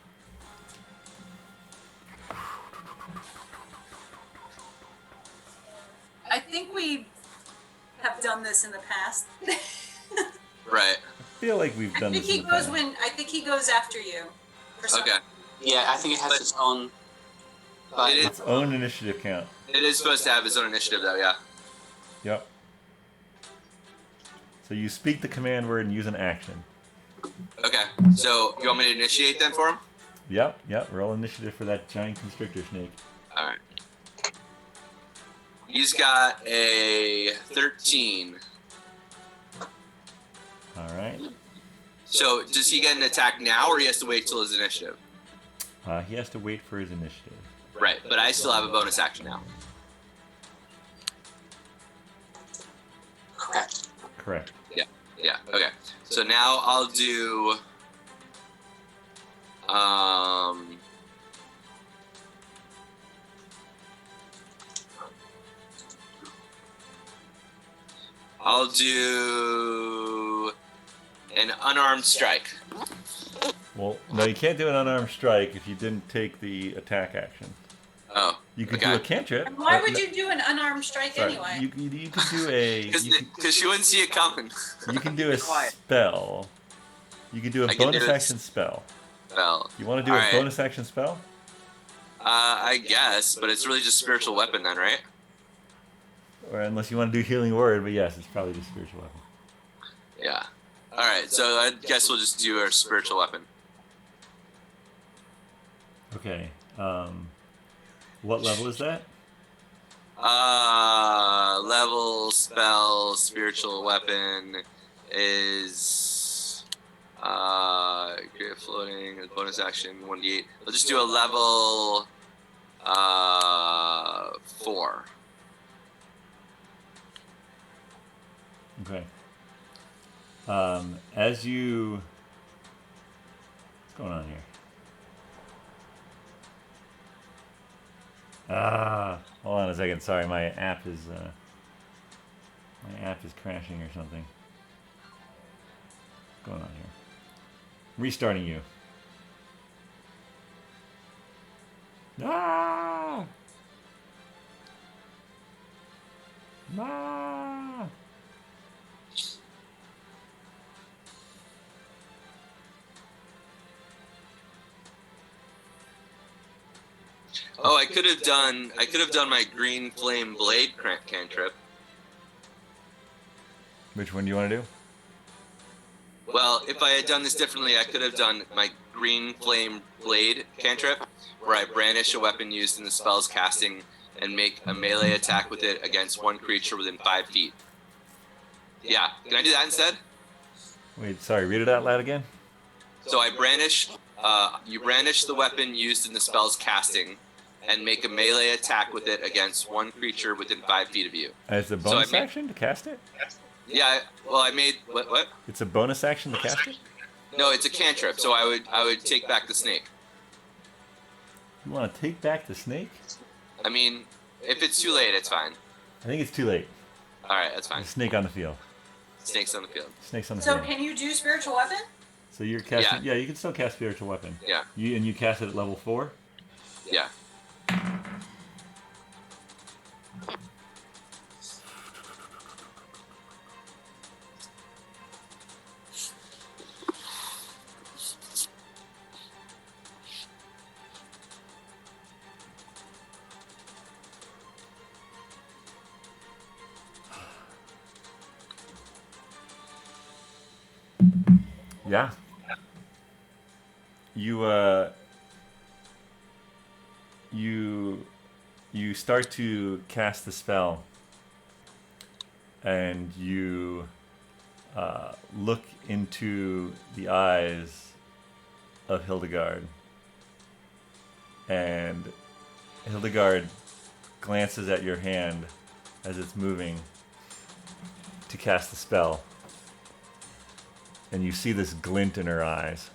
I think we have done this in the past. Right. I feel like we've done this. I think he goes after you. For some- Okay. Yeah, I think it has its own. But It is. Its own initiative count. It is supposed to have his own initiative, though. Yeah. Yep. So you speak the command word and use an action. Okay, so you want me to initiate then for him? Yep. Roll initiative for that giant constrictor snake. All right. He's got a 13. All right. So does he get an attack now, or he has to wait till his initiative? He has to wait for his initiative. Right, but I still have a bonus action now. Correct. Yeah, okay. So now I'll do... I'll do an unarmed strike. Well, no, you can't do an unarmed strike if you didn't take the attack action. Oh, You could okay. do a cantrip. And why would you do an unarmed strike Sorry, anyway? you could do a. Because she wouldn't see it coming. You can do a Quiet. spell. You can do a I can bonus do it. action spell. Well, You want to do a alright. bonus action spell? I guess, but it's really just spiritual weapon then, right? Or unless you want to do healing word, but yes, it's probably just spiritual weapon. Yeah. Alright, so I guess we'll just do our spiritual weapon. Okay. What level is that? Level spell spiritual weapon is great floating bonus action 1d8. We'll just do a level 4. Okay. As you... What's going on here? Hold on a second. Sorry, my app is crashing or something. What's going on here? Restarting you. Ah! Ah! Oh, I could have done my green flame blade cantrip. Which one do you want to do? Well, if I had done this differently, I could have done my green flame blade cantrip, where I brandish a weapon used in the spell's casting and make a melee attack with it against one creature within 5 feet. Yeah, can I do that instead? Wait, sorry, read it out loud again. So I you brandish the weapon used in the spell's casting and make a melee attack with it against one creature within 5 feet of you. As a bonus action to cast it? Yeah, well, I made what? It's a bonus action to cast it? No, it's a cantrip. So I would take back the snake. You want to take back the snake? I mean, if it's too late, it's fine. I think it's too late. All right, that's fine. There's a snake on the field. Snake's on the field. Snake's on the So field. can you do spiritual weapon? So you're casting. Yeah, you can still cast spiritual weapon. Yeah. You cast it at level 4. Yeah. Yeah. You start to cast the spell, and you look into the eyes of Hildegard, and Hildegard glances at your hand as it's moving to cast the spell. And you see this glint in her eyes.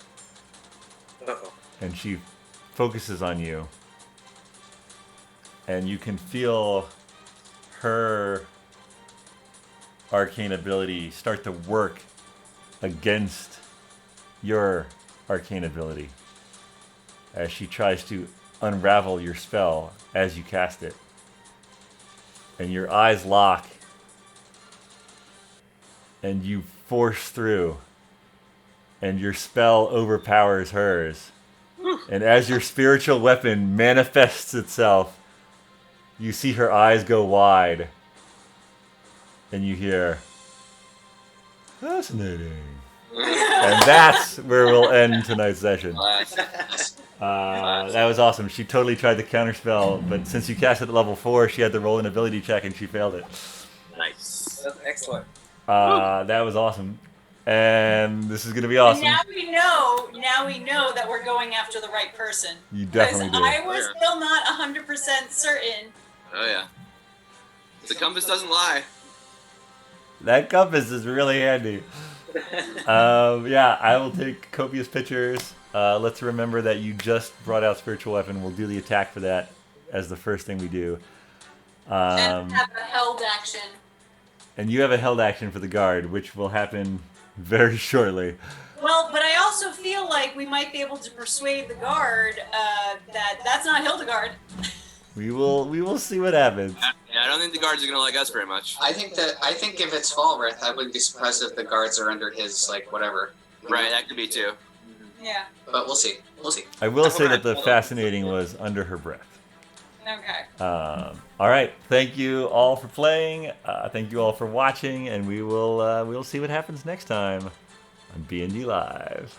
Uh-oh. And she focuses on you. And you can feel her arcane ability start to work against your arcane ability as she tries to unravel your spell as you cast it. And your eyes lock. And you force through. And your spell overpowers hers. And as your spiritual weapon manifests itself, you see her eyes go wide. And you hear, fascinating. And that's where we'll end tonight's session. Class. That was awesome. She totally tried the counterspell, but since you cast it at level 4, she had to roll an ability check and she failed it. Nice. That's excellent. That was awesome. And this is going to be And awesome. now we know that we're going after the right person. You Because definitely do. I was Yeah. still not 100% certain. Oh yeah. The compass doesn't lie. That compass is really handy. Yeah, I will take copious pictures. Let's remember that you just brought out spiritual weapon. We'll do the attack for that as the first thing we do. And have a held action. And you have a held action for the guard, which will happen very shortly. Well, but I also feel like we might be able to persuade the guard that that's not Hildegard. We will see what happens. Yeah, I don't think the guards are gonna like us very much. I think if it's Falrith, I wouldn't be surprised if the guards are under his like whatever. Right, that could be too. Yeah. But we'll see. We'll see. I will say that the fascinating was under her breath. Okay. All right. Thank you all for playing. Thank you all for watching, and we'll see what happens next time on BND Live.